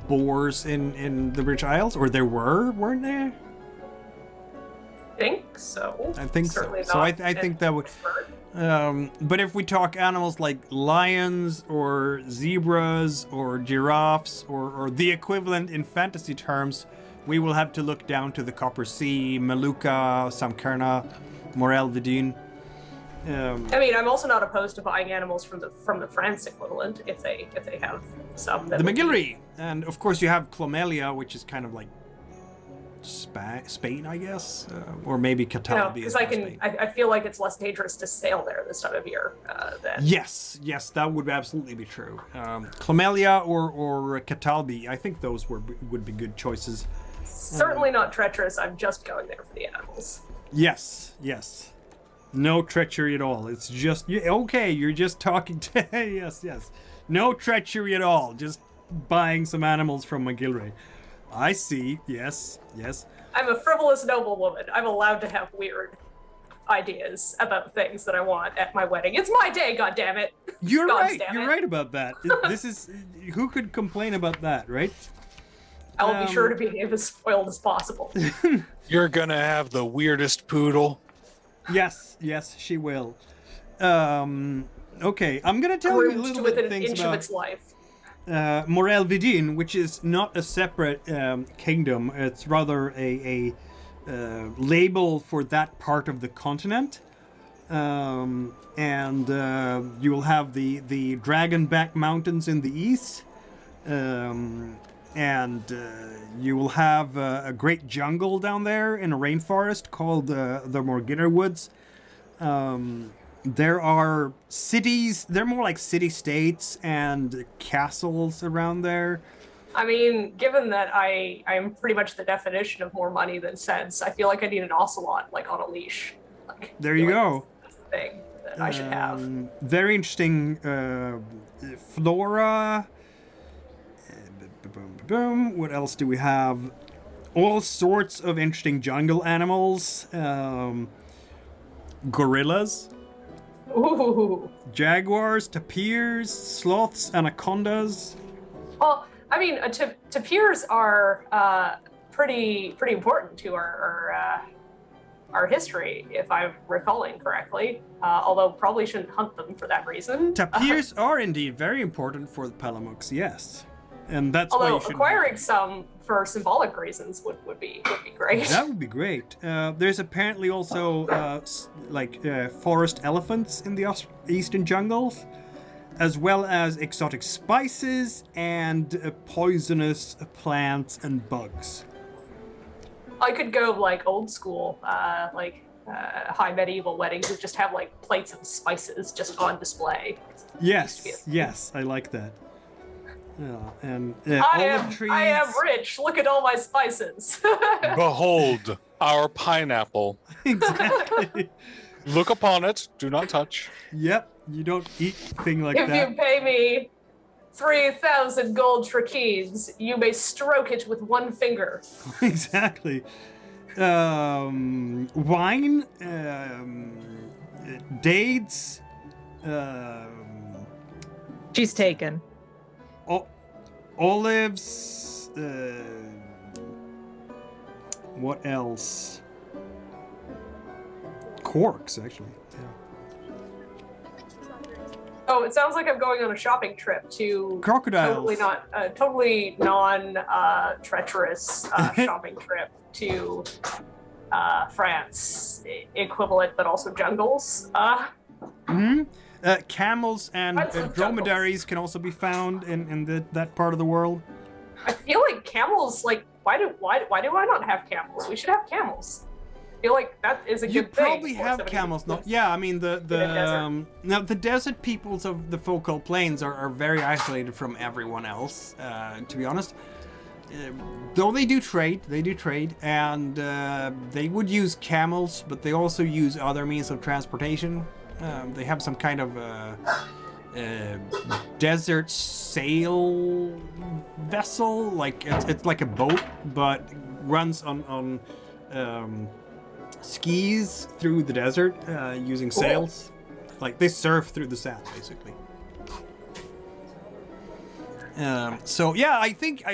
boars in the British Isles, or there weren't there? I think so. I think Certainly so. So not I think that would. expert. But if we talk animals like lions or zebras or giraffes or the equivalent in fantasy terms, we will have to look down to the Copper Sea, Maluka, Samkerna, Morel Vidin. I mean, I'm also not opposed to buying animals from the France equivalent if they have some. The McGillrey, and of course you have Clomelia, which is kind of like Spain, I guess, or maybe Catalby. Because I feel like it's less dangerous to sail there this time of year. Than Yes, that would absolutely be true. Clomelia or Catalby, I think those would be good choices. certainly not treacherous. I'm just going there for the animals. Yes. No treachery at all. It's just okay. You're just talking to yes. No treachery at all. Just buying some animals from McGillrey. I see. Yes. I'm a frivolous noblewoman. I'm allowed to have weird ideas about things that I want at my wedding. It's my day, goddammit. You're right. Goddamn You're it. right about that. This is who could complain about that, right? I will be sure to be as spoiled as possible. You're gonna have the weirdest poodle. Yes, she will. Okay, I'm gonna tell you a Groomed little to bit within of an things inch of about its life. Morel Vidin, which is not a separate kingdom. It's rather a label for that part of the continent. And you will have the Dragonback Mountains in the east. And you will have a great jungle down there in a rainforest called the Morgitter Woods. There are cities, they're more like city-states and castles around there. I mean, given that I'm pretty much the definition of more money than sense, I feel like I need an ocelot, like, on a leash. Like, There I feel you like go. That's the thing that I should have. Very interesting flora. What else do we have? All sorts of interesting jungle animals. Gorillas. Ooh. Jaguars, tapirs, sloths, anacondas. Well, I mean, tapirs are pretty important to our history, if I'm recalling correctly. Although probably shouldn't hunt them for that reason. Tapirs are indeed very important for the Palamuks, yes. And that's why Although you should acquiring some for symbolic reasons would be great. That would be great. There's apparently also forest elephants in the eastern jungles, as well as exotic spices and poisonous plants and bugs. I could go like old school, high medieval weddings that just have like plates of spices just on display. Yes, I like that. And I olive trees. am rich. Look at all my spices. Behold our pineapple. Exactly. Look upon it. Do not touch. Yep, you don't eat thing like If that. you pay me 3,000 gold trachines, you may stroke it with one finger. Exactly. Wine, dates, She's taken. olives, what else? Corks, actually. Yeah. Oh, it sounds like I'm going on a shopping trip to Crocodiles. totally non-treacherous shopping trip to France, equivalent, but also jungles. Camels and Find some dromedaries can also be found in that part of the world. I feel like camels. Like, why do I not have camels? We should have camels. I feel like that is a You good thing. probably have camels, no? Yeah, I mean now the desert peoples of the Focal Plains are very isolated from everyone else. To be honest, though they do trade, and they would use camels, but they also use other means of transportation. They have some kind of desert sail vessel, like it's like a boat, but runs on skis through the desert using sails. Like they surf through the sand, basically. So yeah, I think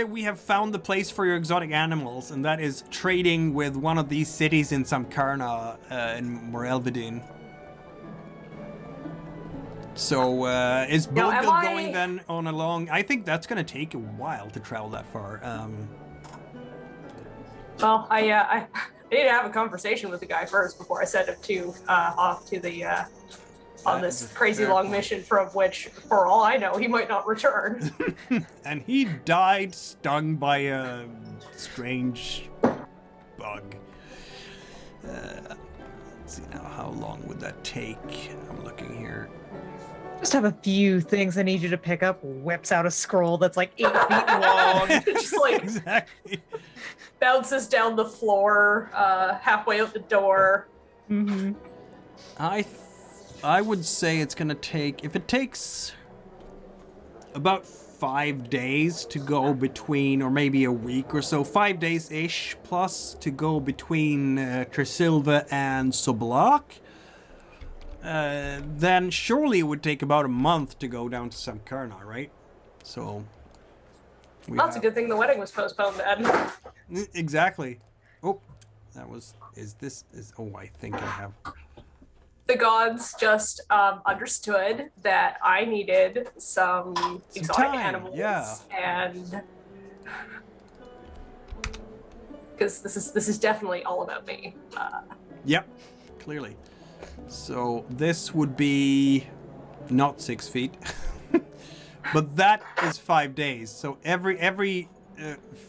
we have found the place for your exotic animals, and that is trading with one of these cities in Samkarna in Morelvedin. So is Bodil going then on a long? I think that's gonna take a while to travel that far. Well, I need to have a conversation with the guy first before I send him off to the on this crazy long mission, from which, for all I know, he might not return. And he died stung by a strange bug. Let's see now, how long would that take? I'm looking here. Just have a few things I need you to pick up. Whips out a scroll that's like 8 feet long. Just like Exactly. bounces down the floor, halfway out the door. Mm-hmm. I would say it's gonna take, if it takes about 5 days to go between, or maybe a week or so, 5 days-ish plus to go between Tresilva and Soblak, then surely it would take about a month to go down to Samkarna, right? So That's a good thing the wedding was postponed then. Exactly. Oh, that was, I think I have. The gods just understood that I needed some exotic time, animals, yeah. and because this is definitely all about me. Yep, clearly. So this would be not 6 feet, but that is 5 days. So every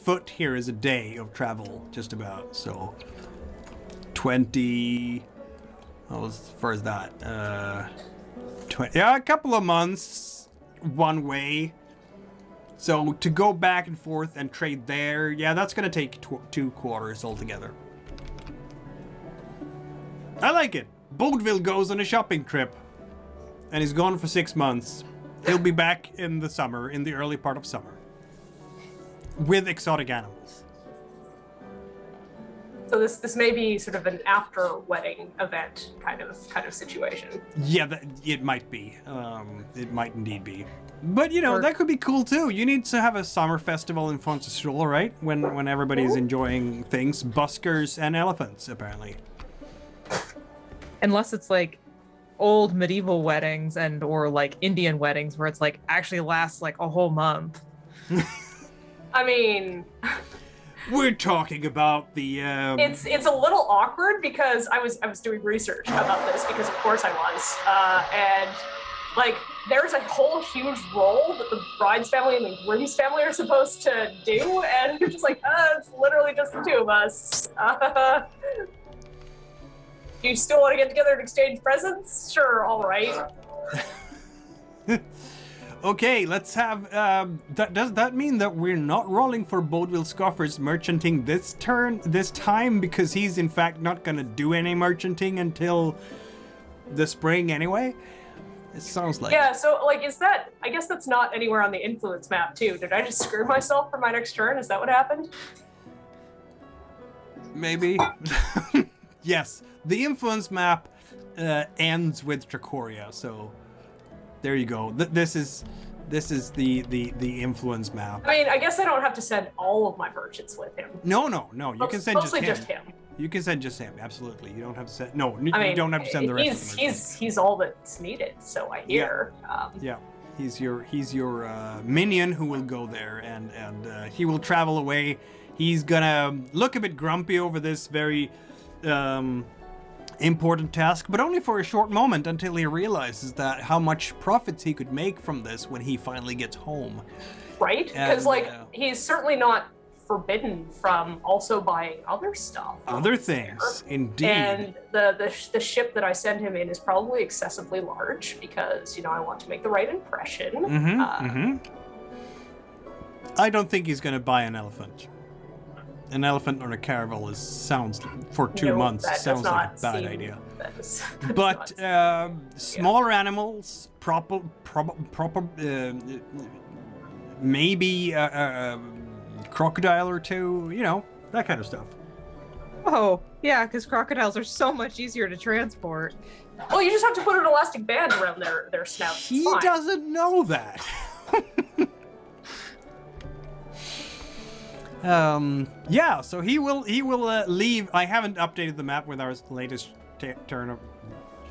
foot here is a day of travel, just about. So 20. Oh, as far as that, 20, yeah, a couple of months one way. So to go back and forth and trade there, yeah, that's gonna take 2 quarters altogether. I like it. Bodville goes on a shopping trip, and he's gone for 6 months. He'll be back in the summer, in the early part of summer, with exotic animals. So this may be sort of an after wedding event kind of situation. Yeah, it might be. It might indeed be. But that could be cool too. You need to have a summer festival in Fontainebleau, right? When everybody's enjoying things, buskers and elephants, apparently. Unless it's like old medieval weddings or like Indian weddings where it's like actually lasts like a whole month. I mean, we're talking about the. It's a little awkward because I was doing research about this, because of course I was, and like there's a whole huge role that the bride's family and the groom's family are supposed to do, and you're just like, it's literally just the 2 of us. You still want to get together and exchange presents? Sure, all right. Okay, let's have. Does that mean that we're not rolling for Bodville Scoffer's merchanting this time, because he's in fact not gonna do any merchanting until the spring anyway? It sounds like. Yeah. So like, is that? I guess that's not anywhere on the influence map too. Did I just screw myself for my next turn? Is that what happened? Maybe. Yes, the influence map ends with Tracoria, so there you go. This is This is the influence map. I mean, I guess I don't have to send all of my merchants with him. No. You can send Mostly just him. You can send just him. Absolutely. You don't have to send. No, I mean, you don't have to send the rest of them. He's all that's needed. So I hear. Yeah. He's your minion who will go there, and he will travel away. He's gonna look a bit grumpy over this very important task, but only for a short moment until he realizes that how much profits he could make from this when he finally gets home. Right? Because he's certainly not forbidden from also buying other stuff. Other things, indeed. And the ship that I send him in is probably excessively large because, I want to make the right impression. I don't think he's going to buy an elephant. An elephant or a caravel sounds, for 2 months, sounds like a bad idea. But smaller animals, proper maybe a crocodile or two, that kind of stuff. Oh, yeah, because crocodiles are so much easier to transport. Well, you just have to put an elastic band around their snouts. He doesn't know that. So he will leave. I haven't updated the map with our latest turn of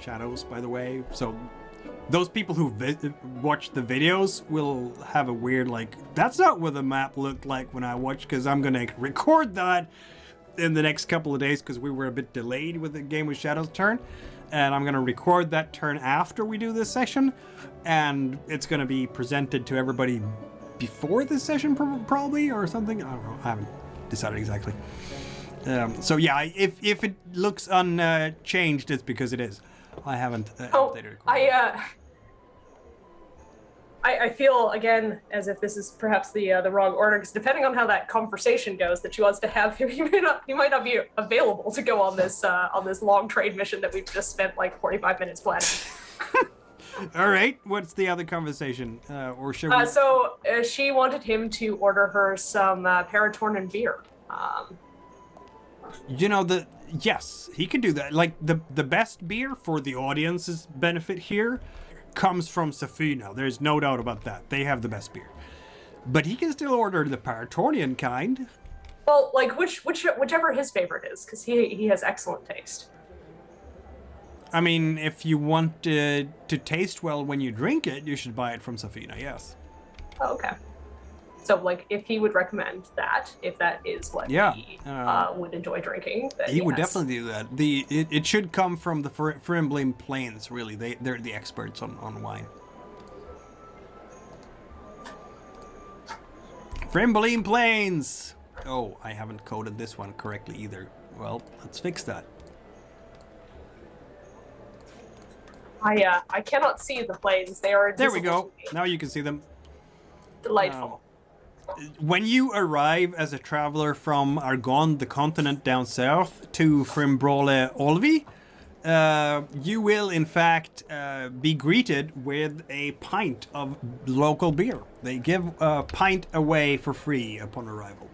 shadows, by the way. So those people who watch the videos will have a weird, that's not what the map looked like when I watched, because I'm going to record that in the next couple of days because we were a bit delayed with the Game with Shadows turn. And I'm going to record that turn after we do this session. And it's going to be presented to everybody before this session, probably, or something. I don't know. I haven't decided exactly. If it looks unchanged, it's because it is. I haven't updated it. I feel again as if this is perhaps the wrong order, because depending on how that conversation goes that she wants to have here, he might not be available to go on this long trade mission that we've just spent 45 minutes planning. All right, what's the other conversation? Or should we? She wanted him to order her some Paratorna beer. Yes, he could do that. The best beer for the audience's benefit here comes from Safina. There's no doubt about that. They have the best beer. But he can still order the Paratornian kind. Well, whichever his favorite is, because he has excellent taste. I mean, if you want to taste well when you drink it, you should buy it from Safina, yes. Oh, okay. So, if he would recommend that, if that is what he would enjoy drinking, then he would definitely do that. It should come from the Fimblim Plains, really. They're the experts on wine. Fimblim Plains! Oh, I haven't coded this one correctly either. Well, let's fix that. I cannot see the planes. They are there we go. Now you can see them. Delightful. When you arrive as a traveler from Argonne, the continent down south, to Frimbrole Olvi, you will in fact be greeted with a pint of local beer. They give a pint away for free upon arrival.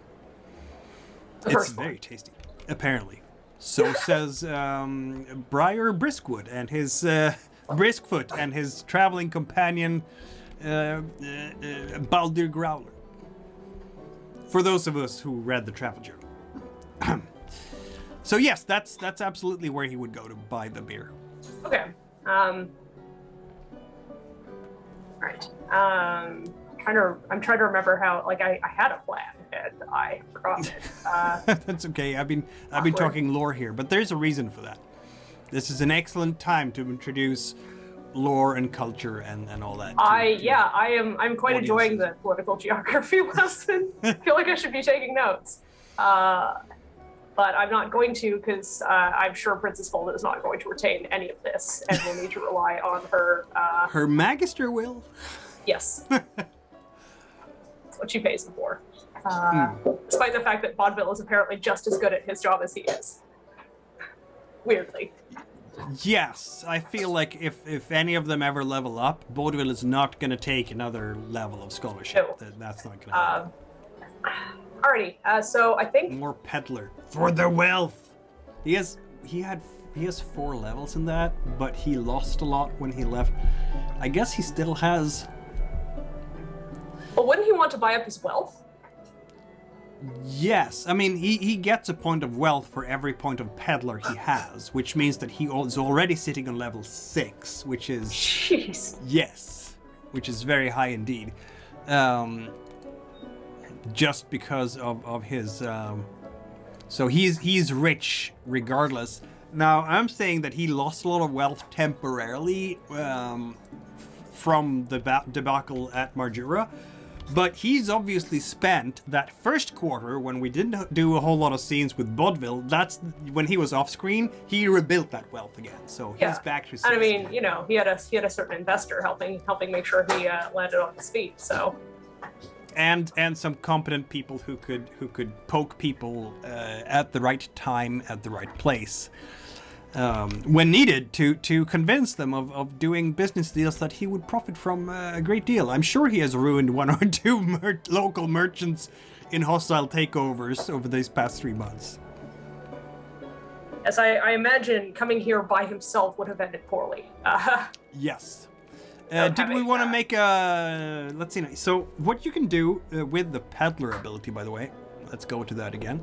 It's very tasty, apparently. So says Briar Briskwood and his Briskfoot and his traveling companion Baldur Growler. For those of us who read the travel journal. So yes, that's absolutely where he would go to buy the beer. Okay. All right. I'm trying to remember how. I had a plan and I forgot it. That's okay. I've been talking lore here, but there's a reason for that. This is an excellent time to introduce lore and culture and all that. I'm quite enjoying the political geography lesson. I feel like I should be taking notes. But I'm not going to, because I'm sure Princess Folda is not going to retain any of this and will need to rely on her... her Magister will? Yes. That's what she pays him for. Despite the fact that Vaudeville is apparently just as good at his job as he is. Weirdly. Yes, I feel like if any of them ever level up, Vaudeville is not going to take another level of scholarship. No. That's not going to happen. Alrighty, so I think... More peddler. For the wealth! He has 4 levels in that, but he lost a lot when he left. I guess he still has buy up his wealth? Yes, I mean, he gets a point of wealth for every point of peddler he has, which means that he is already sitting on level 6, which is... Jeez. Yes, which is very high indeed. Just because of his... So he's rich regardless. Now, I'm saying that he lost a lot of wealth temporarily from the debacle at Marjura. But he's obviously spent that first quarter when we didn't do a whole lot of scenes with Vaudeville. That's when he was off screen. He rebuilt that wealth again, so he's back to. And I mean, you know, he had a certain investor helping make sure he landed on his feet. So. And some competent people who could poke people at the right time at the right place. When needed to convince them of doing business deals that he would profit from a great deal. I'm sure he has ruined one or two local merchants in hostile takeovers over these past 3 months. Yes, I imagine coming here by himself would have ended poorly. Yes. Did we want to make a... Let's see. So what you can do with the peddler ability, by the way, let's go to that again.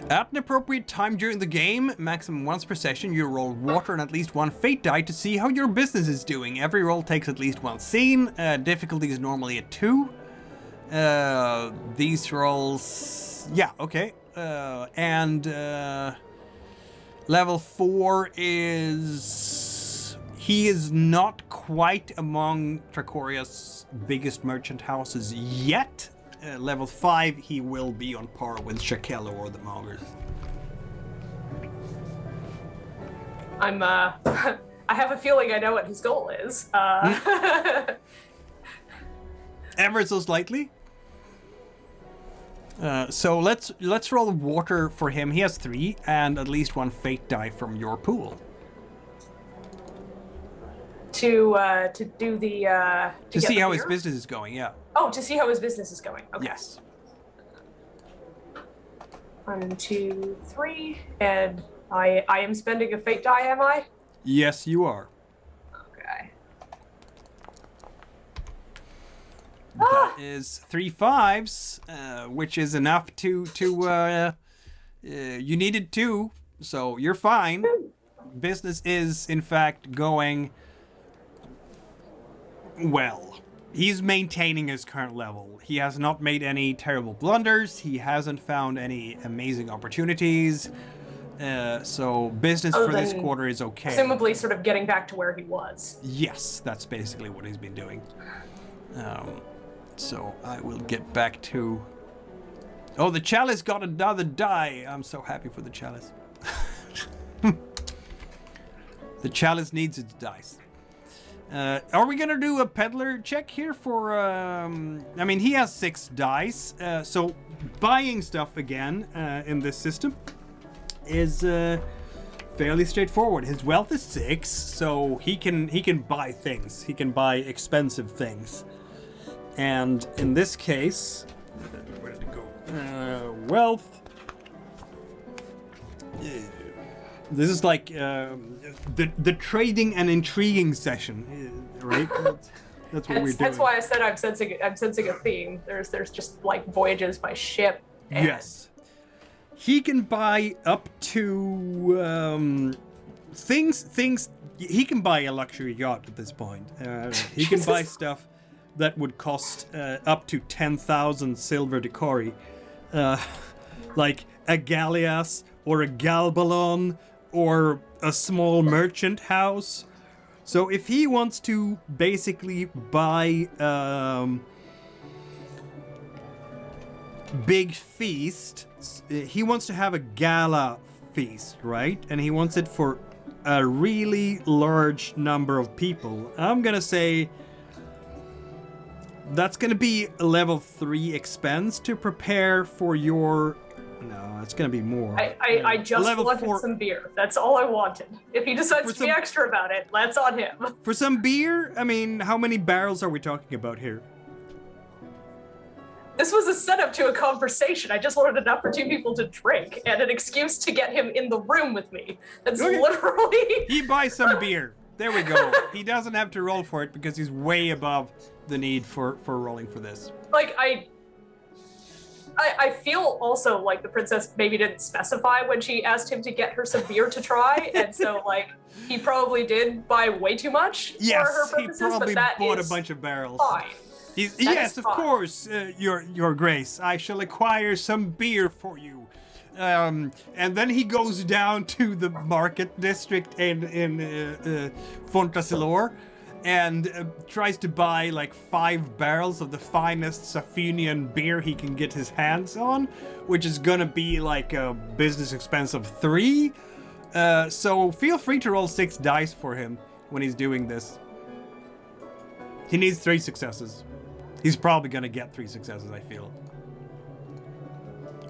At an appropriate time during the game, maximum once per session, you roll water and at least one fate die to see how your business is doing. Every roll takes at least one scene. Difficulty is normally a 2. These rolls... Yeah, okay. Level 4 is... He is not quite among Tracoria's biggest merchant houses yet. Level 5, he will be on par with Shakello or the Mongers. I have a feeling I know what his goal is. Ever so slightly. So let's roll water for him. He has 3 and at least one fate die from your pool. To do the to see how his business is going, yeah. Oh, to see how his business is going. Okay. Yes. 1, 2, 3, and I am spending a fate die, am I? Yes, you are. Okay. That is 3 5s, which is enough to you needed 2, so you're fine. Business is in fact going well. He's maintaining his current level. He has not made any terrible blunders. He hasn't found any amazing opportunities. So business for this quarter is okay. Presumably sort of getting back to where he was. Yes, that's basically what he's been doing. So I will get back to... Oh, the Chalice got another die. I'm so happy for the Chalice. The Chalice needs its dice. Are we gonna do a peddler check here for, I mean, he has 6 dice, so buying stuff again, in this system is, fairly straightforward. His wealth is 6, so he can buy things. He can buy expensive things. And in this case, where did it go? Wealth. This is like the trading and intriguing session, right? That's what we're doing. That's why I said I'm sensing a theme. There's just like voyages by ship. Yes, he can buy up to things. He can buy a luxury yacht at this point. He can buy stuff that would cost up to 10,000 silver decori, like a galleass or a galbalon. Or a small merchant house. So if he wants to basically buy big feast, he wants to have a gala feast, right? And he wants it for a really large number of people. I'm gonna say that's gonna be a level 3 expense to prepare for your... No, it's gonna be more. I just wanted some beer. That's all I wanted. If he decides to be extra about it, that's on him. For some beer? I mean, how many barrels are we talking about here? This was a setup to a conversation. I just wanted enough for 2 people to drink and an excuse to get him in the room with me. That's literally... He buys some beer. There we go. He doesn't have to roll for it because he's way above the need for rolling for this. Like, I feel also like the princess maybe didn't specify when she asked him to get her some beer to try, and so like he probably did buy way too much for her purposes. He probably but that bought a is bunch of barrels. fine. Yes, of fine. course, your grace. I shall acquire some beer for you. And then he goes down to the market district in Fontasilor and tries to buy like 5 barrels of the finest Safunian beer he can get his hands on, which is gonna be like a business expense of 3. So feel free to roll 6 dice for him when he's doing this. He needs 3 successes. He's probably gonna get 3 successes, I feel.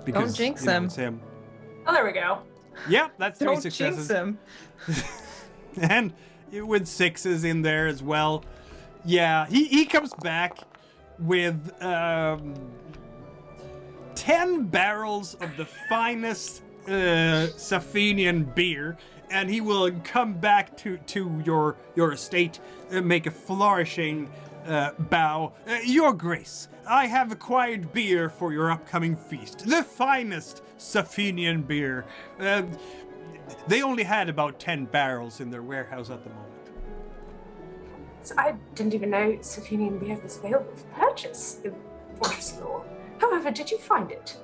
Don't jinx him. It's him. Oh, there we go. Yep, that's 3 Don't successes. jinx him. And with 6s in there as well. Yeah, he comes back with 10 barrels of the finest Safinian beer, and he will come back to your estate, make a flourishing bow. Your Grace, I have acquired beer for your upcoming feast. The finest Safinian beer. They only had about 10 barrels in their warehouse at the moment. So I didn't even know Safinian beer was available for purchase in Fortress Law. However, did you find it?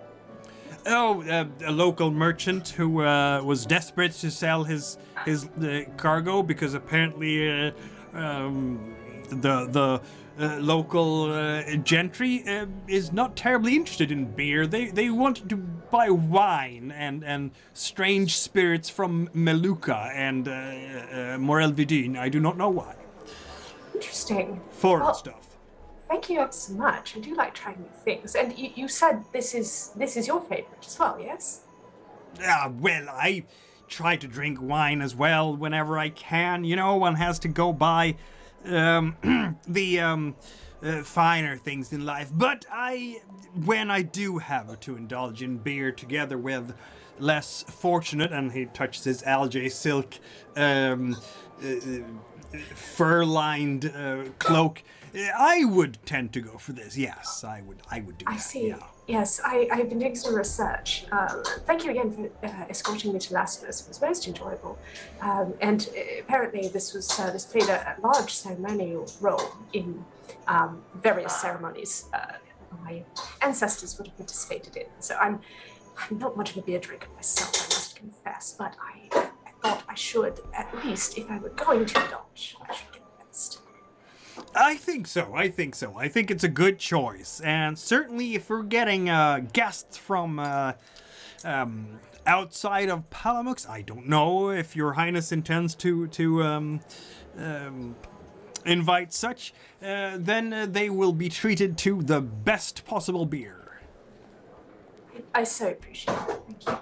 Oh, a local merchant who was desperate to sell his cargo because apparently the local gentry is not terribly interested in beer. They wanted to buy wine and strange spirits from Meluca and Morel Vidin. I do not know why. Interesting. Foreign stuff. Thank you ever so much. I do like trying new things. And you said this is your favorite as well, yes? Well, I try to drink wine as well whenever I can. You know, one has to go by the finer things in life. But when I do have to indulge in beer together with less fortunate, and he touches his algae silk fur-lined cloak, I would tend to go for this. Yes, I would do that. I see. Yeah. Yes, I've been doing some research. Thank you again for escorting me to Lascaux. It was most enjoyable. And apparently this played a large ceremonial role in various ceremonies my ancestors would have participated in. So I'm not much of a beer drinker myself, I must confess, but I thought I should, at least, if I were going to indulge, I should get the best. I think so. I think it's a good choice. And certainly if we're getting guests from outside of Palamux, I don't know if Your Highness intends to invite such, then they will be treated to the best possible beer. I so appreciate it. Thank you.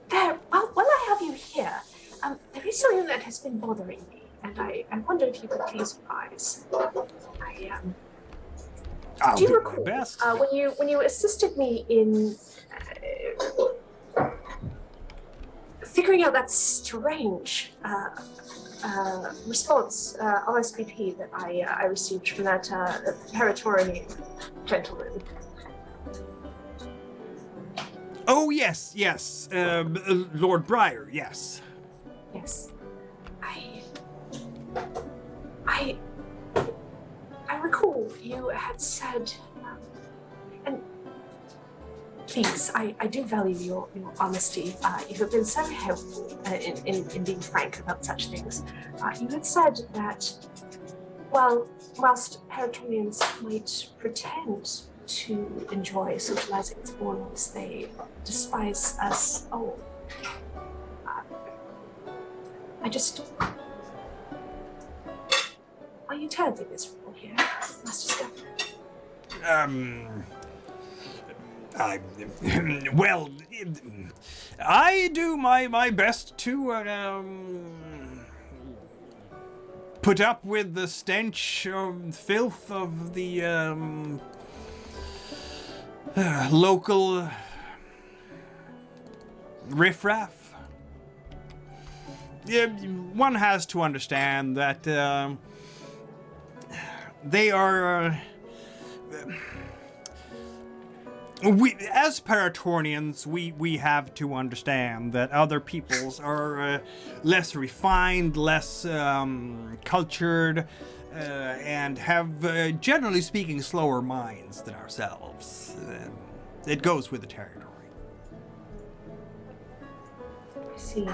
While I have you here, there is something that has been bothering me, and I wonder if you could please advise. I'll Do you do recall my best. when you assisted me in figuring out that strange response RSVP that I received from that Paratorna gentleman? Oh, yes. Lord Briar, yes. Yes. I recall you had said, and please, I do value your honesty. You have been so helpful in being frank about such things. You had said that whilst Paratornians might pretend to enjoy socializing with foreigners, they despise us all. Are you terribly miserable here, Master Scaffold? Well, I do my best to put up with the stench of filth of the local riffraff. one has to understand that they are. We, as Paratornians, we have to understand that other peoples are less refined, less cultured, and have, generally speaking, slower minds than ourselves. It goes with the territory. I see.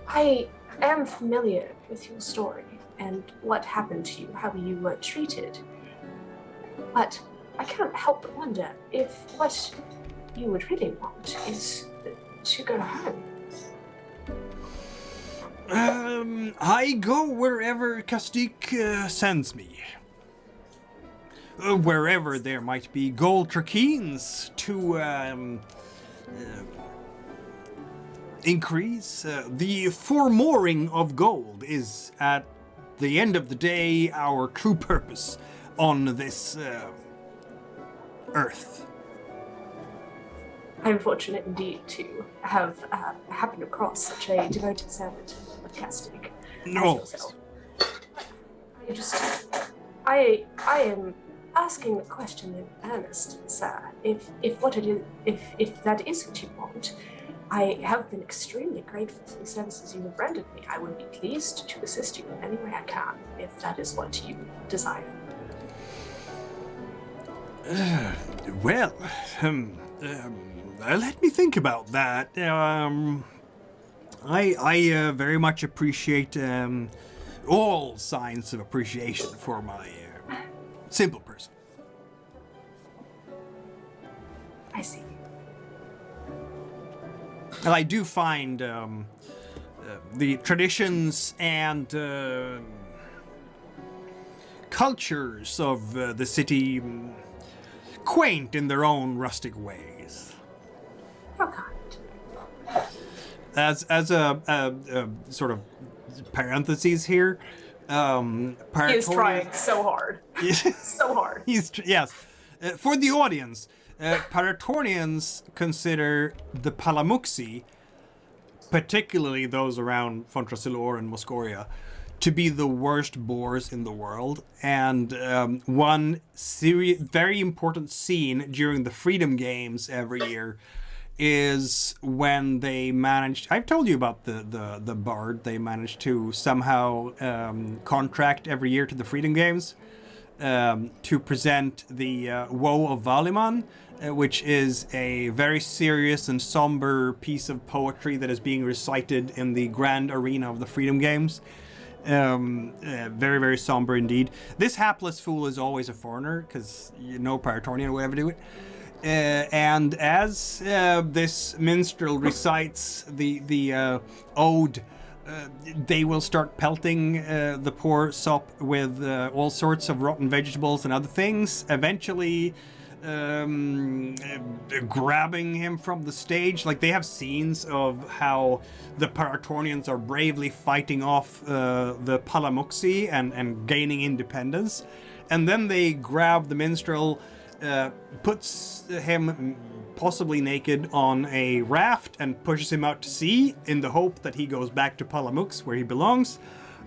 I am familiar with your story and what happened to you, how you were treated. But I can't help but wonder if what you would really want is to go home. I go wherever Castique sends me. Wherever there might be gold trakeens to increase. The formooring of gold is, at the end of the day, our true purpose on this earth. I'm fortunate indeed to have happened across such a devoted servant of Castic as No. yourself. I am asking the question in earnest, sir. If that is what you want, I have been extremely grateful for the services you have rendered me. I would be pleased to assist you in any way I can, if that is what you desire. Well, let me think about that. I very much appreciate all signs of appreciation for my simple person. I see. I do find the traditions and cultures of the city quaint in their own rustic ways. How kind. As a sort of parentheses here, He is trying so hard. So hard. Yes. For the audience, Paratornians consider the Palamuxi, particularly those around Fontrasilor and Moscoria, to be the worst boars in the world. And one very important scene during the Freedom Games every year is when they managed. I've told you about the bard they managed to somehow contract every year to the Freedom Games to present the Woe of Valiman, which is a very serious and somber piece of poetry that is being recited in the grand arena of the Freedom Games. Very, very somber indeed. This hapless fool is always a foreigner, because no Paratornian would ever do it. And as this minstrel recites the ode, they will start pelting the poor sop with all sorts of rotten vegetables and other things, eventually grabbing him from the stage. Like, they have scenes of how the Paratornians are bravely fighting off the Palamuxi and gaining independence. And then they grab the minstrel, puts him possibly naked on a raft and pushes him out to sea in the hope that he goes back to Palamux where he belongs.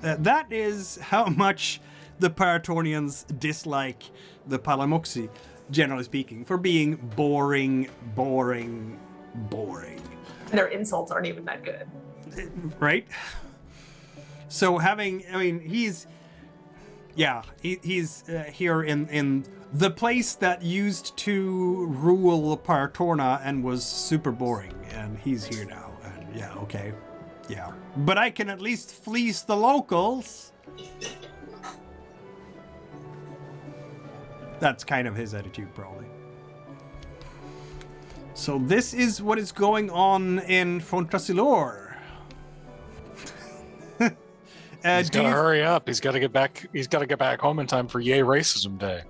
That is how much the Paratornians dislike the Palamuxi, generally speaking, for being boring. Their insults aren't even that good. Right? So he's here in the place that used to rule Paratorna and was super boring, and he's here now, and but I can at least fleece the locals. That's kind of his attitude, probably. So this is what is going on in Fontrasilor. He's got to hurry up. He's got to get back. He's got to get back home in time for Yay Racism Day.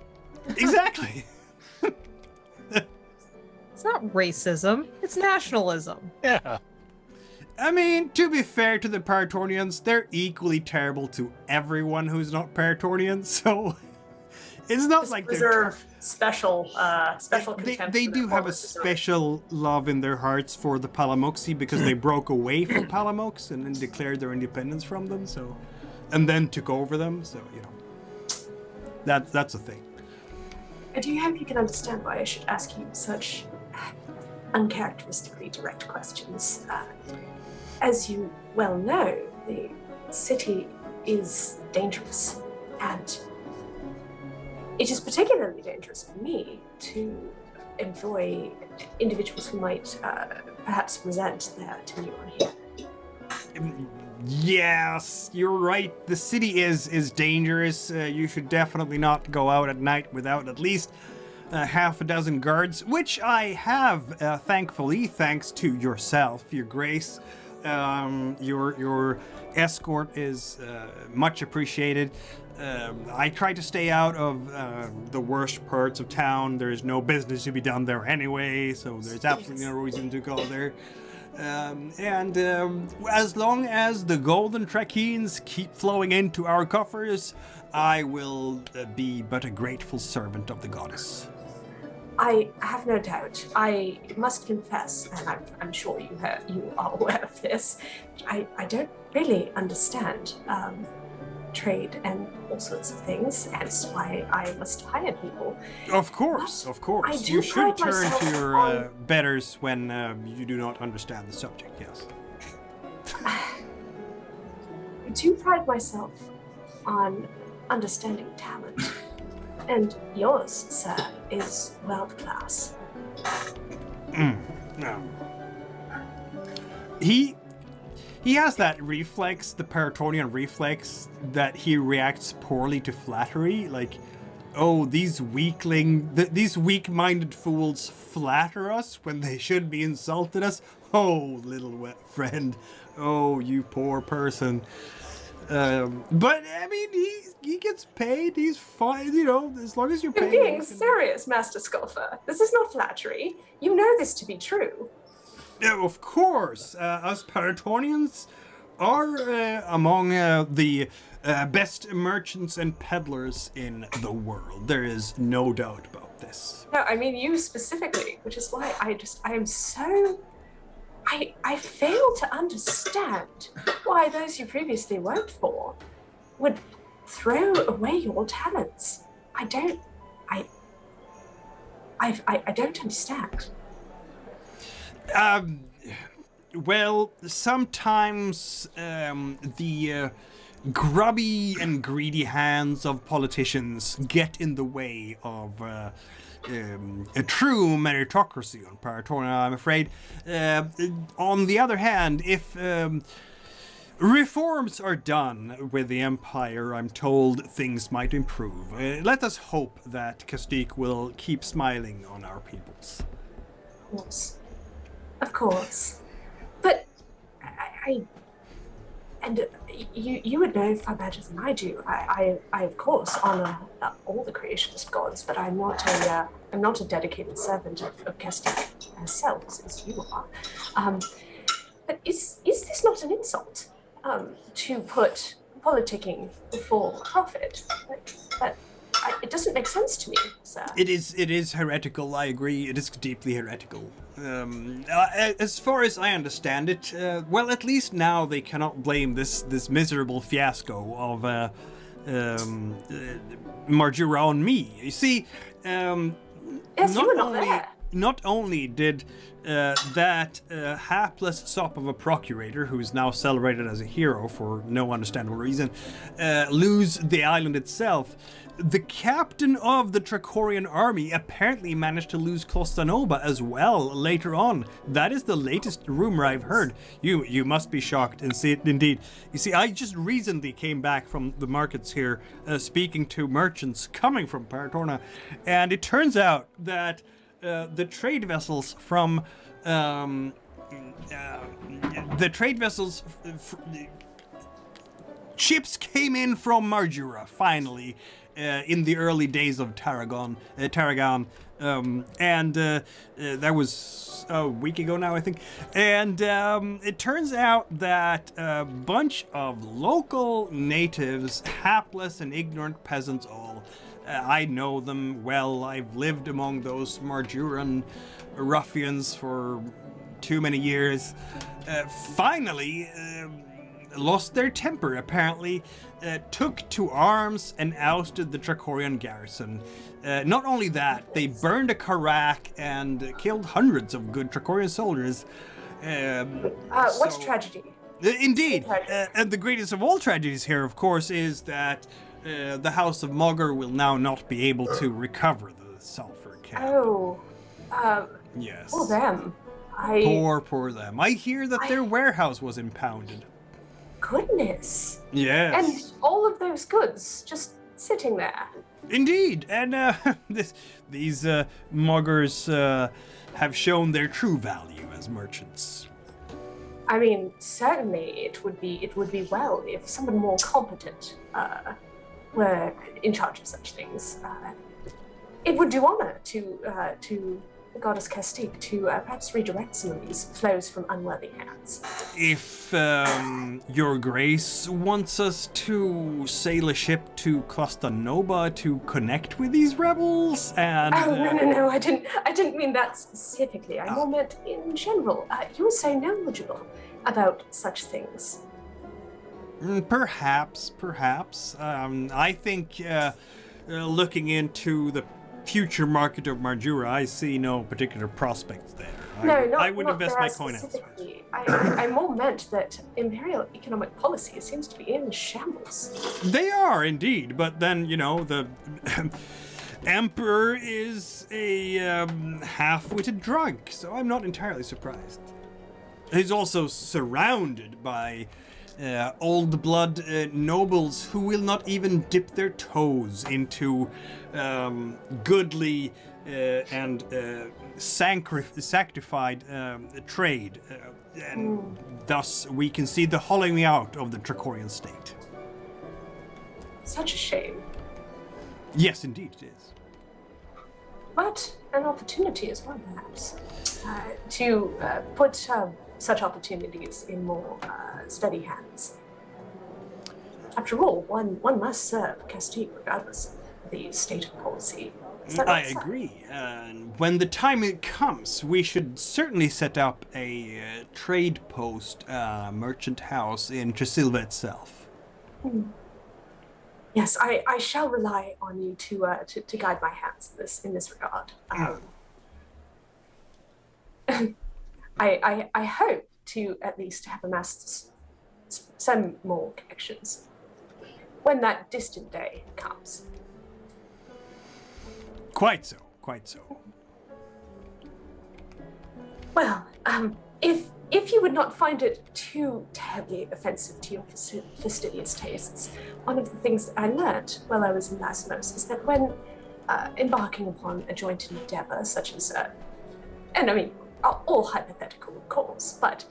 Exactly. It's not racism, it's nationalism. Yeah. I mean, to be fair to the Paratornians, they're equally terrible to everyone who's not Paratornian, so It's not Just like reserve special contempt. they for do their have a former deserter. special love in their hearts for the Palamoxi because they broke away from Palamox and then declared their independence from them. So, and then took over them. So that's a thing. I do hope you can understand why I should ask you such uncharacteristically direct questions. As you well know, the city is dangerous, and it is particularly dangerous for me to employ individuals who might perhaps resent their tenure here. Yes, you're right. The city is dangerous. You should definitely not go out at night without at least half a dozen guards, which I have, thankfully, thanks to yourself, Your Grace. Your escort is much appreciated. I try to stay out of the worst parts of town. There's no business to be done there anyway, so there's absolutely no reason to go there. As long as the golden trakeens keep flowing into our coffers, I will be but a grateful servant of the goddess. I have no doubt. I must confess, and I'm sure you are aware of this, I don't really understand trade and all sorts of things, hence why I must hire people. Of course. You should turn to your betters when you do not understand the subject, yes. I do pride myself on understanding talent, and yours, sir, is world class. No. He has that reflex, the Paratornian reflex, that he reacts poorly to flattery. Like, oh, these weak-minded fools flatter us when they should be insulting us. Oh, little wet friend. Oh, you poor person. But, I mean, he gets paid. He's fine, as long as you're You're paying. being serious, Master Scoffer. This is not flattery. You know this to be true. Of course, us Paratornians are among the best merchants and peddlers in the world. There is no doubt about this. No, I mean you specifically, which is why I fail to understand why those you previously worked for would throw away your talents. I don't understand. Well, sometimes the grubby and greedy hands of politicians get in the way of a true meritocracy on Paratorna, I'm afraid. On the other hand, if reforms are done with the Empire, I'm told things might improve. Let us hope that Castique will keep smiling on our peoples. Of course. But you would know far better than I do. I of course honor all the creationist gods, but I'm not a dedicated servant of Castique herself, as you are. But is this not an insult? To put politicking before profit? It doesn't make sense to me, sir. It is heretical, I agree. It is deeply heretical. As far as I understand it, well, at least now they cannot blame this miserable fiasco of Marjura on me. You see, yes, you were not there. Not only did that hapless sop of a procurator, who is now celebrated as a hero for no understandable reason, lose the island itself, the captain of the Tracorian army apparently managed to lose Constanova as well later on. That is the latest rumor I've heard. You must be shocked and see it indeed. You see, I just recently came back from the markets here, speaking to merchants coming from Paratorna, and it turns out that the trade vessels from ships came in from Marjura finally in the early days of Tarragon, and that was a week ago now, I think. And it turns out that a bunch of local natives, hapless and ignorant peasants all, I know them well. I've lived among those Marjuran ruffians for too many years. Finally, lost their temper, apparently, took to arms and ousted the Dracorian garrison. Not only that, they burned a Karak and killed hundreds of good Dracorian soldiers. What's tragedy? Indeed. And the greatest of all tragedies here, of course, is that the House of Mogger will now not be able to recover the sulfur camp. Oh. Yes. Poor them. Poor them. I hear that their warehouse was impounded. Goodness. Yes. And all of those goods just sitting there. Indeed. And these Moggers have shown their true value as merchants. I mean, certainly it would be well if someone more competent were in charge of such things. It would do honor to the goddess Castique to perhaps redirect some of these flows from unworthy hands. If your grace wants us to sail a ship to Constantinopla to connect with these rebels and... Oh, no, I didn't mean that specifically. I more meant in general. You were so knowledgeable about such things. Perhaps. I think looking into the future market of Marjura, I see no particular prospects there. I would invest my coin elsewhere. I more meant that imperial economic policy seems to be in shambles. They are indeed, but then, the Emperor is a half-witted drunk, so I'm not entirely surprised. He's also surrounded by old blood nobles who will not even dip their toes into goodly and sanctified trade, and thus we can see the hollowing out of the Dracorian state. Such a shame. Yes, indeed it is. But an opportunity as well, perhaps, to put such opportunities in more steady hands. After all, one must serve Castique regardless of the state of policy. I agree. And when the time comes, we should certainly set up a trade post merchant house in Tresilva itself. Yes, I shall rely on you to guide my hands in this regard. I hope to at least have amassed some more connections when that distant day comes. Quite so. Well, if you would not find it too terribly offensive to your fastidious tastes, one of the things that I learnt while I was in Lasmos is that when embarking upon a joint endeavor, such as, and I mean, all hypothetical, of course, but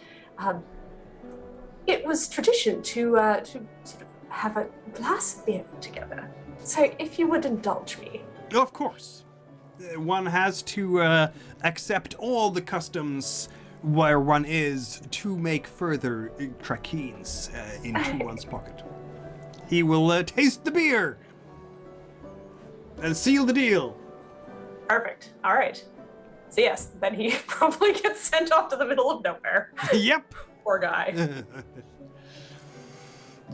it was tradition to sort of have a glass of beer together. So if you would indulge me. Of course. One has to accept all the customs where one is to make further traquines into one's pocket. He will taste the beer and seal the deal. Perfect. All right. So yes, then he probably gets sent off to the middle of nowhere. Yep. Poor guy.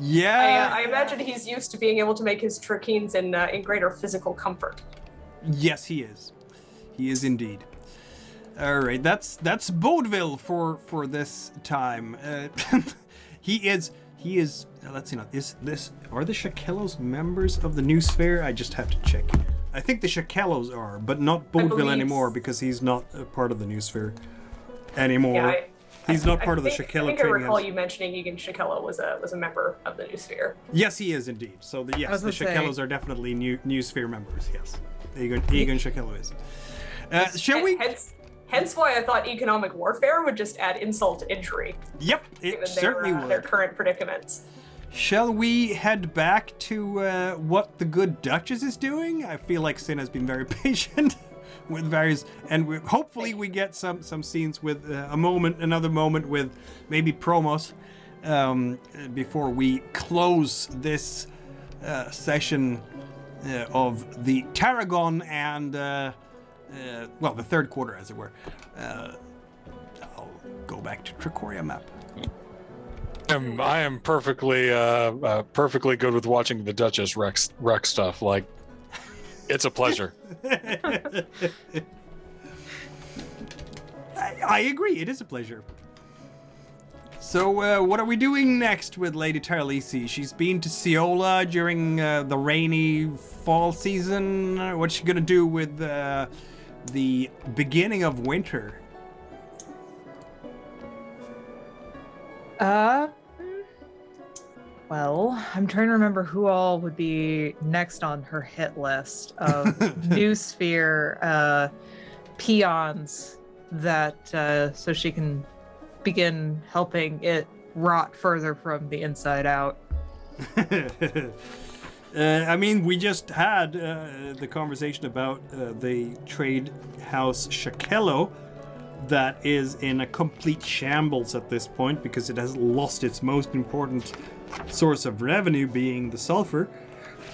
Yeah. I imagine he's used to being able to make his traquines in greater physical comfort. Yes, he is. He is indeed. All right, that's Bodeville for this time. He is. Let's see. Are the Shakellos members of the New Sphere? I just have to check. I think the Shakellos are, but not Bodeville anymore because he's not a part of the New Sphere anymore. Yeah, he's not part of the Shakello trading. trading I recall house. You mentioning Egan Shakello was a member of the New Sphere. Yes, he is indeed. So the Shakellos are definitely New Sphere members. Yes, Egan Shakello is. Shall we? Hence why I thought economic warfare would just add insult to injury. Yep, it certainly would. Their current predicaments. Shall we head back to what the good Duchess is doing? I feel like Sin has been very patient with various, and hopefully we get some scenes with another moment with maybe promos before we close this session of the Tarragon and, well, the third quarter, as it were. I'll go back to Tricoria map. I am perfectly good with watching the Duchess wreck stuff. Like, it's a pleasure. I agree, it is a pleasure. So, what are we doing next with Lady Taralese? She's been to Ceola during the rainy fall season. What's she gonna do with the beginning of winter? Well, I'm trying to remember who all would be next on her hit list of New Sphere peons that so she can begin helping it rot further from the inside out. I mean, we just had the conversation about the trade house Shakello that is in a complete shambles at this point because it has lost its most important source of revenue, being the sulfur.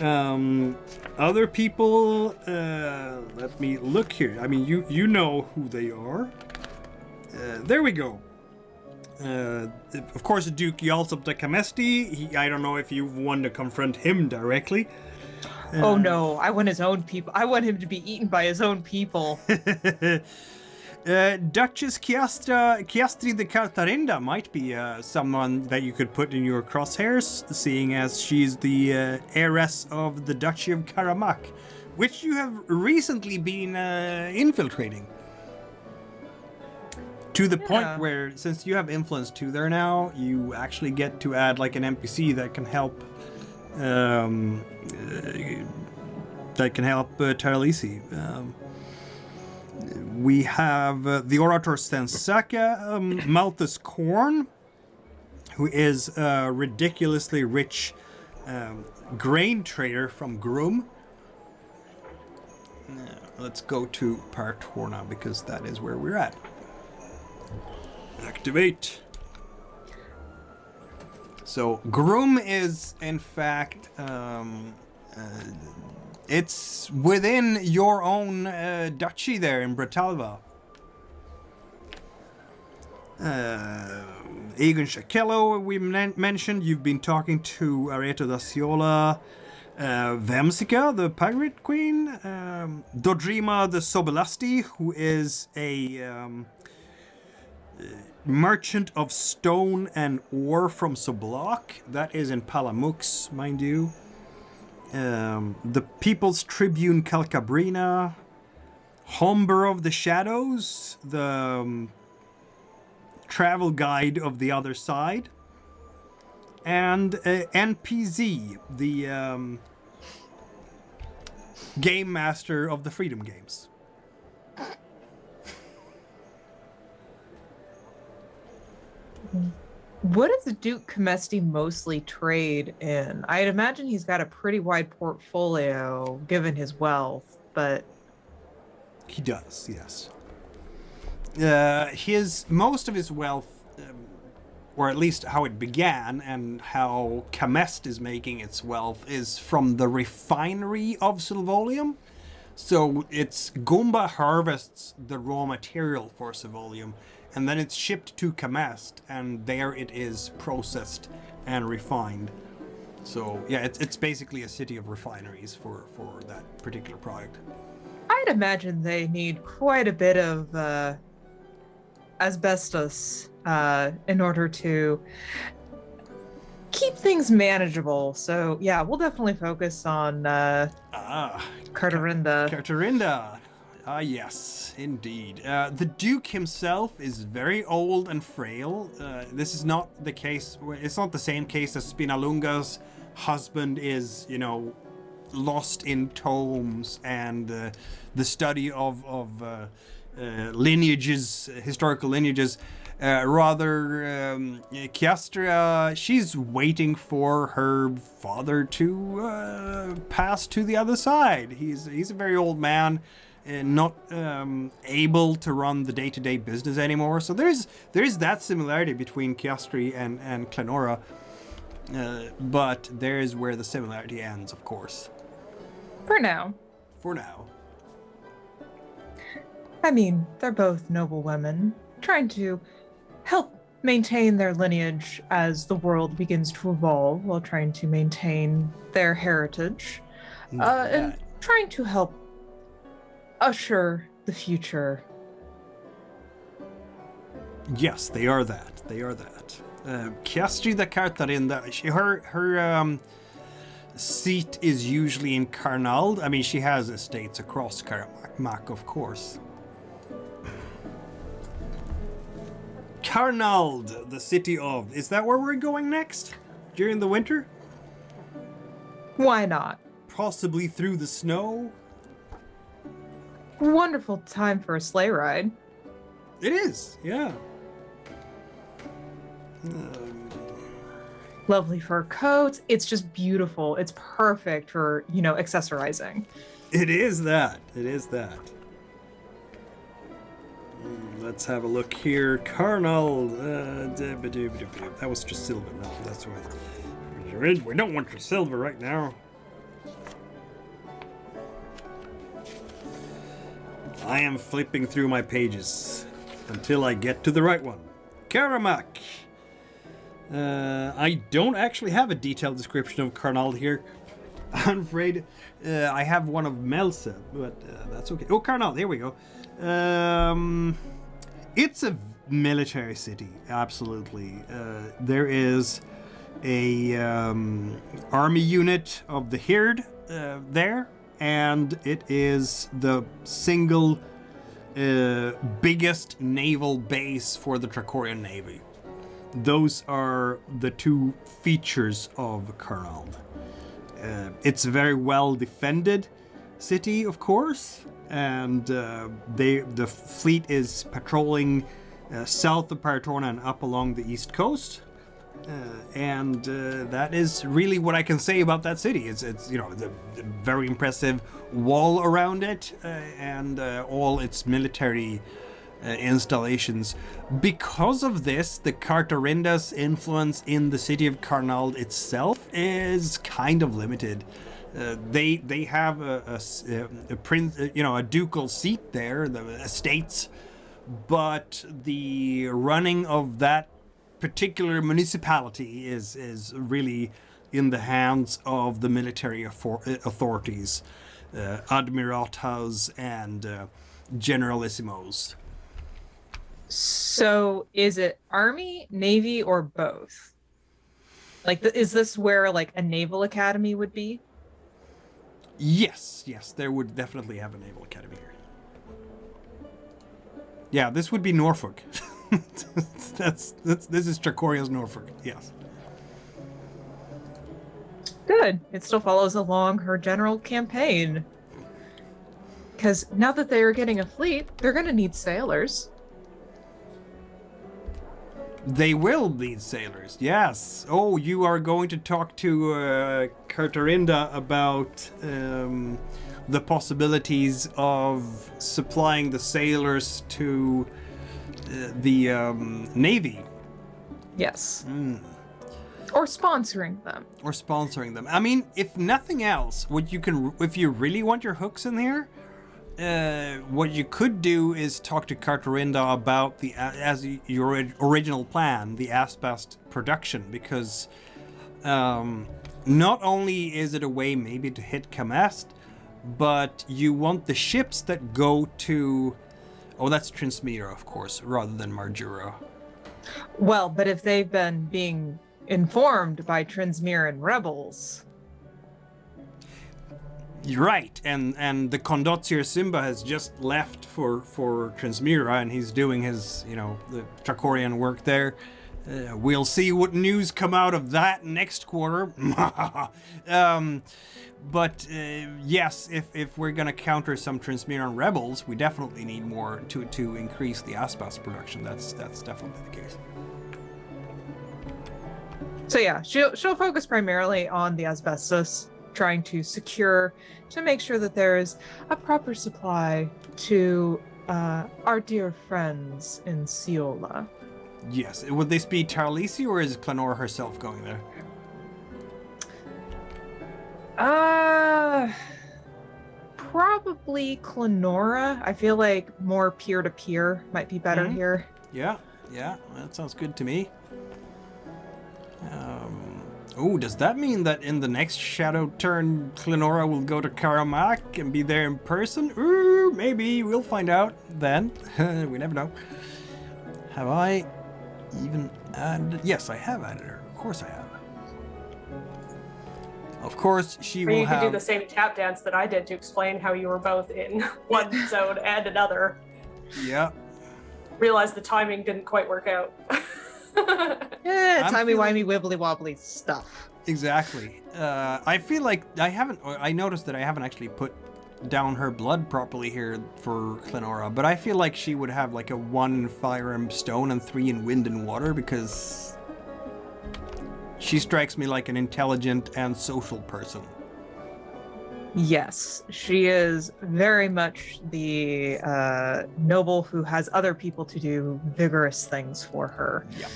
Other people, let me look here. I mean, you know who they are. There we go. Of course, Duke Jalsop de Camesti. I don't know if you want to confront him directly. Oh no, I want his own people. I want him to be eaten by his own people. Duchess Chiastri de Cartarinda might be someone that you could put in your crosshairs, seeing as she's the heiress of the Duchy of Karamak, which you have recently been infiltrating. To the point where, since you have influence 2 there now, you actually get to add like an NPC that can help Taralese. We have the Orator Sensaka, Malthus Korn, who is a ridiculously rich grain trader from Grum. Let's go to Paratorna because that is where we're at. Activate. So Grum is in fact it's within your own duchy there in Bratalva. Egon Shakello, we mentioned. You've been talking to Areto da Sciola, Vemsica, the pirate queen, Dodrima the Sobelasti, who is a merchant of stone and ore from Soblok. That is in Palamux, mind you. The People's Tribune Calcabrina, Homber of the Shadows, the travel guide of the other side, and NPZ, the game master of the Freedom Games. What does Duke Klamender mostly trade in? I'd imagine he's got a pretty wide portfolio given his wealth, but he does, yes. Most of his wealth, or at least how it began and how Kamest is making its wealth, is from the refinery of Silvolium. So it's Gomba harvests the raw material for Silvolium, and then it's shipped to Kamest, and there it is processed and refined. So yeah, it's basically a city of refineries for that particular product. I'd imagine they need quite a bit of asbestos in order to keep things manageable. So yeah, we'll definitely focus on Cartarinda. Cartarinda. Yes, indeed. The Duke himself is very old and frail. This is not the case. It's not the same case as Spinalunga's husband is, lost in tomes and the study of lineages, historical lineages. Chiastria, she's waiting for her father to pass to the other side. He's a very old man. Not able to run the day-to-day business anymore. So there is that similarity between Chiastri and Klenora, but there is where the similarity ends, of course. For now. For now. I mean, they're both noble women, trying to help maintain their lineage as the world begins to evolve while trying to maintain their heritage, and trying to help usher the future. Yes, they are that. They are that. Kjastri Kartarinda, her seat is usually in Karnald. I mean, she has estates across Karamak, of course. Karnald, the city of... Is that where we're going next? During the winter? Why not? Possibly through the snow? Wonderful time for a sleigh ride. It is, yeah. Lovely fur coats. It's just beautiful. It's perfect for, accessorizing. It is that. It is that. Let's have a look here. Carnal. That was just silver. No, that's right. We don't want your silver right now. I am flipping through my pages until I get to the right one. Karamak. I don't actually have a detailed description of Karnal here. I'm afraid I have one of Melsa, but that's okay. Oh, Karnal, here we go. It's a military city, absolutely. There is a army unit of the Hird there, and it is the single biggest naval base for the Tracorian Navy. Those are the two features of Karnal. It's a very well defended city, of course, and the fleet is patrolling south of Paratorna and up along the east coast. And that is really what I can say about that city. It's the very impressive wall around it and all its military installations. Because of this, the Cartarinda's influence in the city of Karnal itself is kind of limited. They have a ducal seat there, the estates, but the running of that particular municipality is really in the hands of the military authorities, admiratas and generalissimos. So is it Army, Navy, or both? Is this where a naval academy would be? Yes, there would definitely have a naval academy here. Yeah, this would be Norfolk. This is Tracoria's Norfolk, yes. Good. It still follows along her general campaign. Because now that they are getting a fleet, they're going to need sailors. They will need sailors, yes. Oh, you are going to talk to Cartarinda about the possibilities of supplying the sailors to the Navy. Yes. Or sponsoring them. I mean, if nothing else, if you really want your hooks in here, what you could do is talk to Cartarinda about your original plan, the asbest production, because not only is it a way maybe to hit Kamest, but you want the ships that go to... Oh, that's Trinsmira, of course, rather than Marjura. Well, but if they've been being informed by Trinsmiran rebels... You're right, and the Condotier Simba has just left for Trinsmira, and he's doing his, the Tracorian work there. We'll see what news come out of that next quarter. But yes, if we're gonna counter some Trinsmiran rebels, we definitely need more to increase the asbestos production. That's definitely the case. So yeah, she'll focus primarily on the asbestos, trying to make sure that there is a proper supply to our dear friends in Ciola. Yes. Would this be Taralese, or is Klenora herself going there? Probably Klenora. I feel like more peer-to-peer might be better here. Yeah, that sounds good to me. Oh, does that mean that in the next shadow turn, Klenora will go to Karamak and be there in person? Ooh, maybe. We'll find out then. We never know. Have I even added... Yes, I have added her. Of course I have. Of course, she Or will you could have... do the same tap dance that I did to explain how you were both in one zone and another. Yeah. Realized the timing didn't quite work out. Yeah, I'm timey-wimey, wibbly-wobbly stuff. Exactly. I feel like I noticed that I haven't actually put down her blood properly here for Klenora, but I feel like she would have like a 1 in fire and stone and 3 in wind and water, because she strikes me like an intelligent and social person. Yes, she is very much the noble who has other people to do vigorous things for her. Yeah.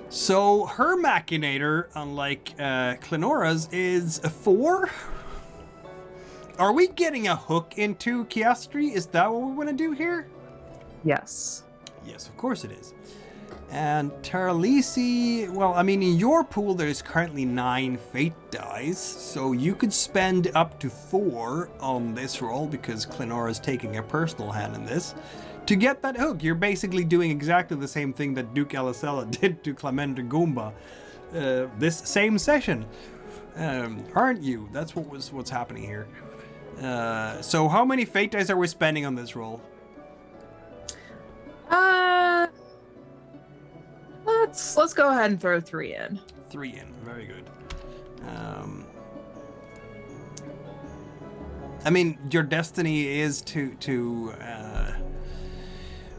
So her machinator, unlike Klenora's, is a 4. Are we getting a hook into Chiastri? Is that what we want to do here? Yes. Yes, of course it is. And Taralese, well, I mean, in your pool there is currently 9 fate dice, so you could spend up to 4 on this roll, because Klenora is taking a personal hand in this, to get that hook. You're basically doing exactly the same thing that Duke Allesella did to Klamender Gomba this same session, aren't you? That's what's happening here. So how many fate dice are we spending on this roll? Let's go ahead and throw 3 in. 3 in, very good. I mean, your destiny is to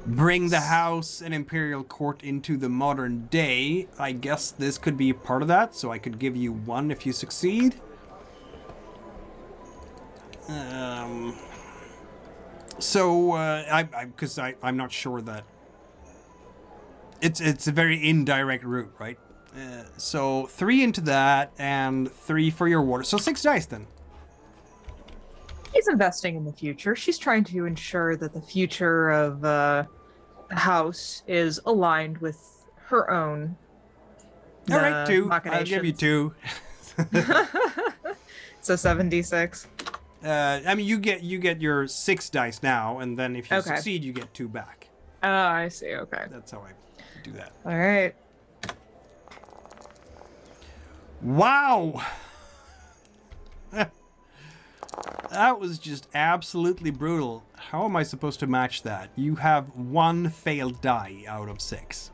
bring the house and imperial court into the modern day. I guess this could be part of that, so I could give you 1 if you succeed. Because I'm not sure that it's a very indirect route, right? So 3 into that and 3 for your water. So 6 dice then. She's investing in the future. She's trying to ensure that the future of the house is aligned with her own. All right, 2. I'll give you 2. So 7d6. I mean, you get your 6 dice now, and then if you Okay. succeed, you get 2 back. Oh, I see. Okay. That's how I do that. All right. Wow! That was just absolutely brutal. How am I supposed to match that? You have 1 failed die out of 6.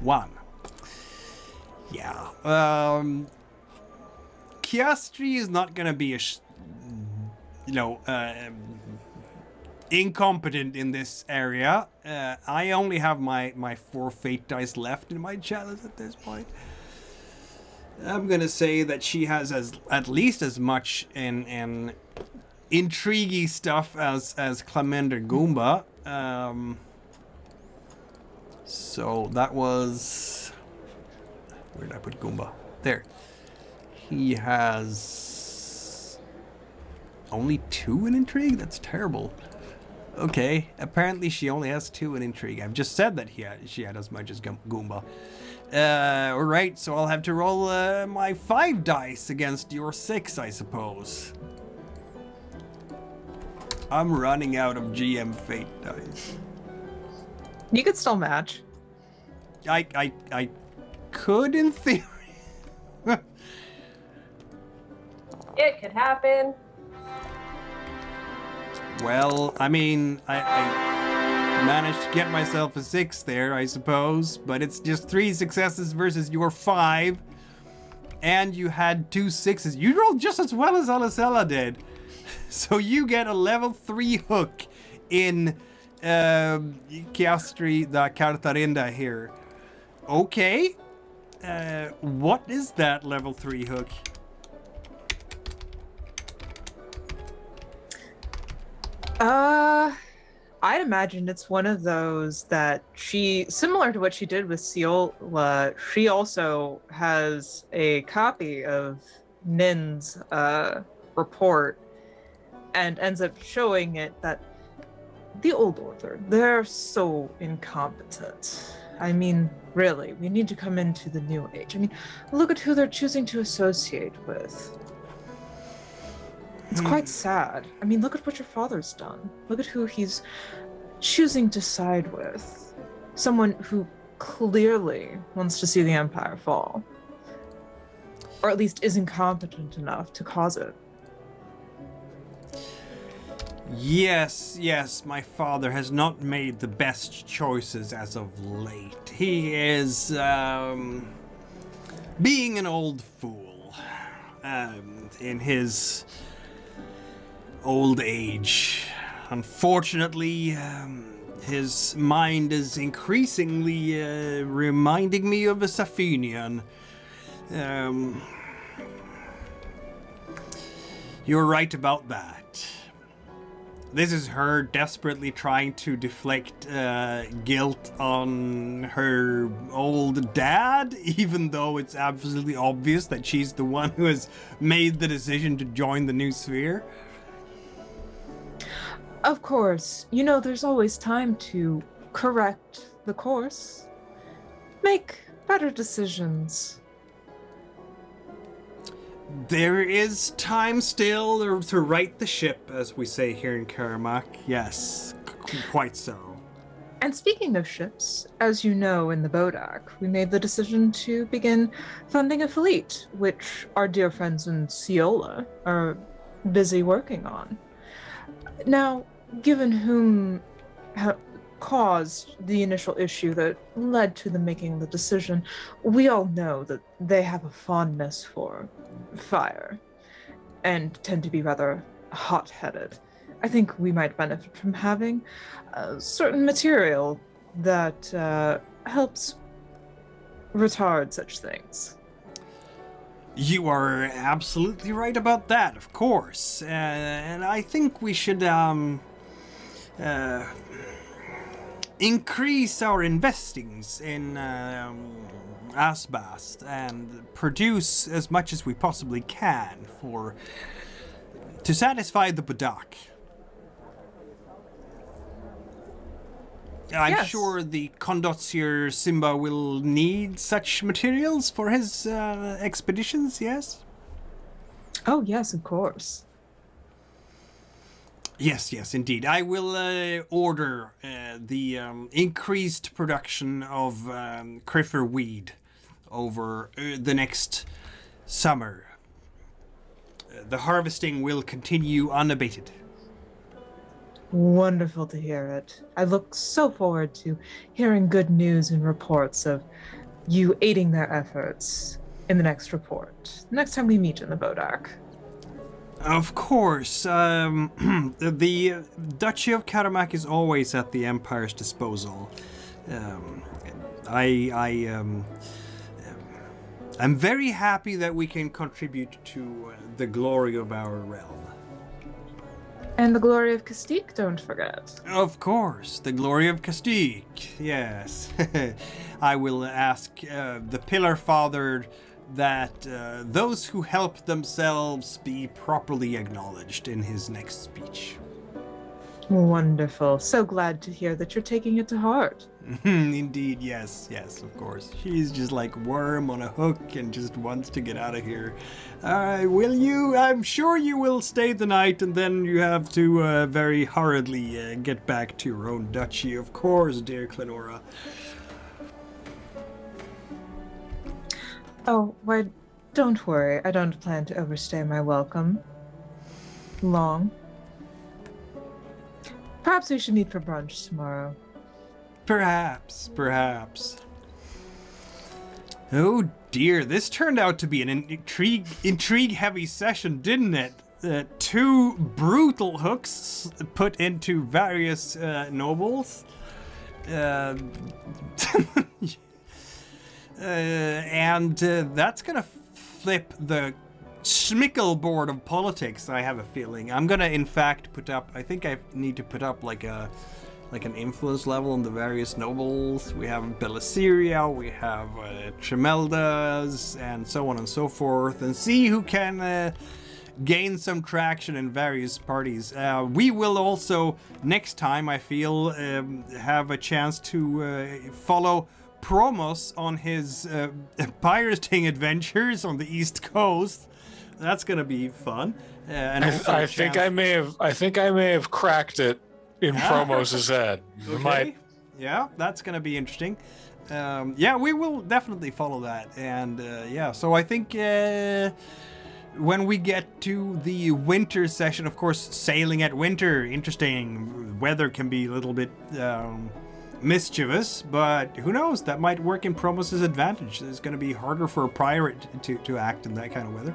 1. Yeah. Chiastri is not gonna be incompetent in this area. I only have my 4 fate dice left in my challenge at this point. I'm gonna say that she has at least as much in intriguey stuff as Klamender Gomba. So that was... Where did I put Gomba? There. He has only 2 in intrigue? That's terrible. Okay, apparently she only has 2 in intrigue. I've just said that she had as much as Gomba. Alright, so I'll have to roll my 5 dice against your 6, I suppose. I'm running out of GM fate dice. You could still match. I could in theory. It could happen. Well, I mean, I managed to get myself a 6 there, I suppose, but it's just 3 successes versus your 5, and you had 2 6s. You rolled just as well as Allesella did, so you get a level 3 hook in Chiastri da Cartarinda here. Okay, what is that level 3 hook? I'd imagine it's one of those that she, similar to what she did with Ciola, she also has a copy of Nin's report and ends up showing it that the old order, they're so incompetent. I mean, really, we need to come into the new age. I mean, look at who they're choosing to associate with. It's quite sad. I mean, look at what your father's done. Look at who he's choosing to side with. Someone who clearly wants to see the Empire fall. Or at least is incompetent enough to cause it. Yes, my father has not made the best choices as of late. He is, being an old fool, in his old age. Unfortunately, his mind is increasingly, reminding me of a Safinian. You're right about that. This is her desperately trying to deflect guilt on her old dad, even though it's absolutely obvious that she's the one who has made the decision to join the new sphere. Of course, you know, there's always time to correct the course, make better decisions. There is time still to right the ship, as we say here in Karamak. Yes, quite so. And speaking of ships, as you know, in the Bodak, we made the decision to begin funding a fleet, which our dear friends in Ciola are busy working on. Now, given whom caused the initial issue that led to them making the decision, we all know that they have a fondness for fire and tend to be rather hot-headed. I think we might benefit from having a certain material that helps retard such things. You are absolutely right about that, of course. And I think we should increase our investings in Asbast and produce as much as we possibly can to satisfy the Badak. I'm Yes. sure the Condotsier Simba will need such materials for his expeditions, yes? Oh, yes, of course. Yes, indeed. I will order the increased production of Criffer weed over the next summer. The harvesting will continue unabated. Wonderful to hear it. I look so forward to hearing good news and reports of you aiding their efforts in the next report, next time we meet in the Bodak. Of course, the Duchy of Karamak is always at the Empire's disposal. I'm very happy that we can contribute to the glory of our realm. And the glory of Castique, don't forget. Of course, the glory of Castique, yes. I will ask the Pillar Father that those who help themselves be properly acknowledged in his next speech. Wonderful. So glad to hear that you're taking it to heart. Indeed, yes, of course. She's just like worm on a hook and just wants to get out of here. Will you? I'm sure you will stay the night and then you have to very hurriedly get back to your own duchy, of course, dear Klenora. Oh, why, don't worry. I don't plan to overstay my welcome. Long. Perhaps we should meet for brunch tomorrow. Perhaps. Oh dear, this turned out to be an intrigue-heavy session, didn't it? Two brutal hooks put into various nobles. And that's gonna flip the schmickle board of politics, I have a feeling. I'm gonna, in fact, put up, I think I need to put up like an influence level on the various nobles. We have Belasiria, we have Tremeldas, and so on and so forth, and see who can gain some traction in various parties. We will also, next time, I feel, have a chance to follow Promos on his pirating adventures on the East Coast. That's gonna be fun. And also I think I may have cracked it in Promos' head. Okay. Yeah, that's gonna be interesting. Yeah, we will definitely follow that. And yeah, so I think when we get to the winter session, of course, sailing at winter, interesting. Weather can be a little bit mischievous, but who knows? That might work in Promos' advantage. It's going to be harder for a pirate to act in that kind of weather.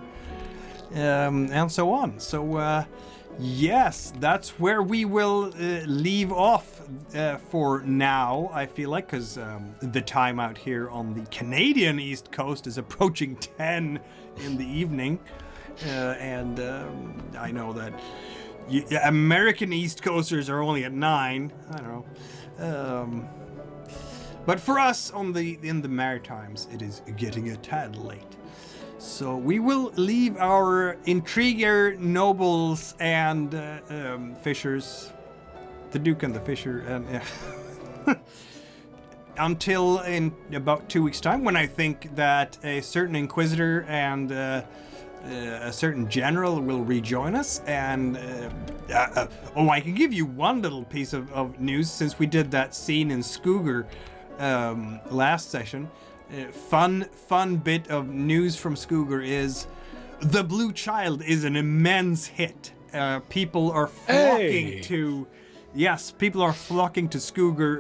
And so on. So, yes, that's where we will leave off for now, I feel like, because the time out here on the Canadian East Coast is approaching 10 in the evening. And I know that American East Coasters are only at 9. I don't know. But for us in the Maritimes, it is getting a tad late. So we will leave our intriguer nobles and fishers, the Duke and the Fisher, and until in about 2 weeks' time, when I think that a certain Inquisitor and a certain general will rejoin us. And I can give you one little piece of news, since we did that scene in Skooger last session. Fun bit of news from Skooger is The Blue Child is an immense hit. People are flocking to Skooger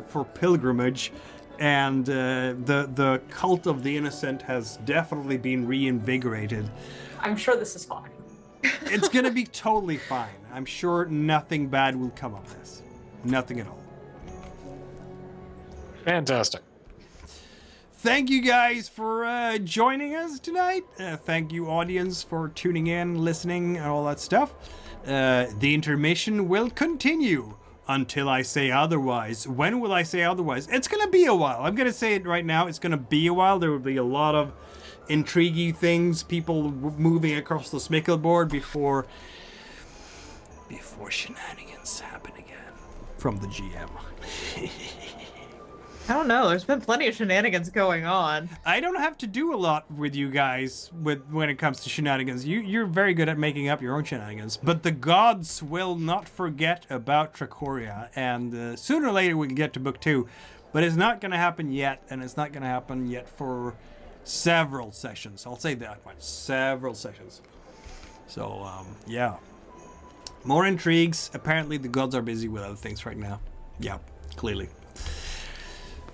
for pilgrimage, and the cult of the innocent has definitely been reinvigorated. I'm sure this is fine. It's gonna be totally fine. I'm sure nothing bad will come of this. Nothing at all. Fantastic. Thank you guys for joining us tonight. Thank you, audience, for tuning in, listening, and all that stuff. The intermission will continue until I say otherwise. When will I say otherwise? It's gonna be a while. I'm gonna say it right now. It's gonna be a while. There will be a lot of intriguey things, people moving across the Smickle board before shenanigans happen again from the GM. I don't know. There's been plenty of shenanigans going on. I don't have to do a lot with you guys when it comes to shenanigans. You're very good at making up your own shenanigans. But the gods will not forget about Tracoria. And sooner or later we can get to book 2. But it's not going to happen yet. And it's not going to happen yet for several sessions. I'll say that much. Several sessions. So, yeah. More intrigues. Apparently the gods are busy with other things right now. Yeah, clearly.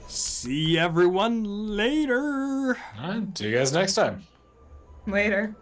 See everyone later. All right, see you guys next time. Later.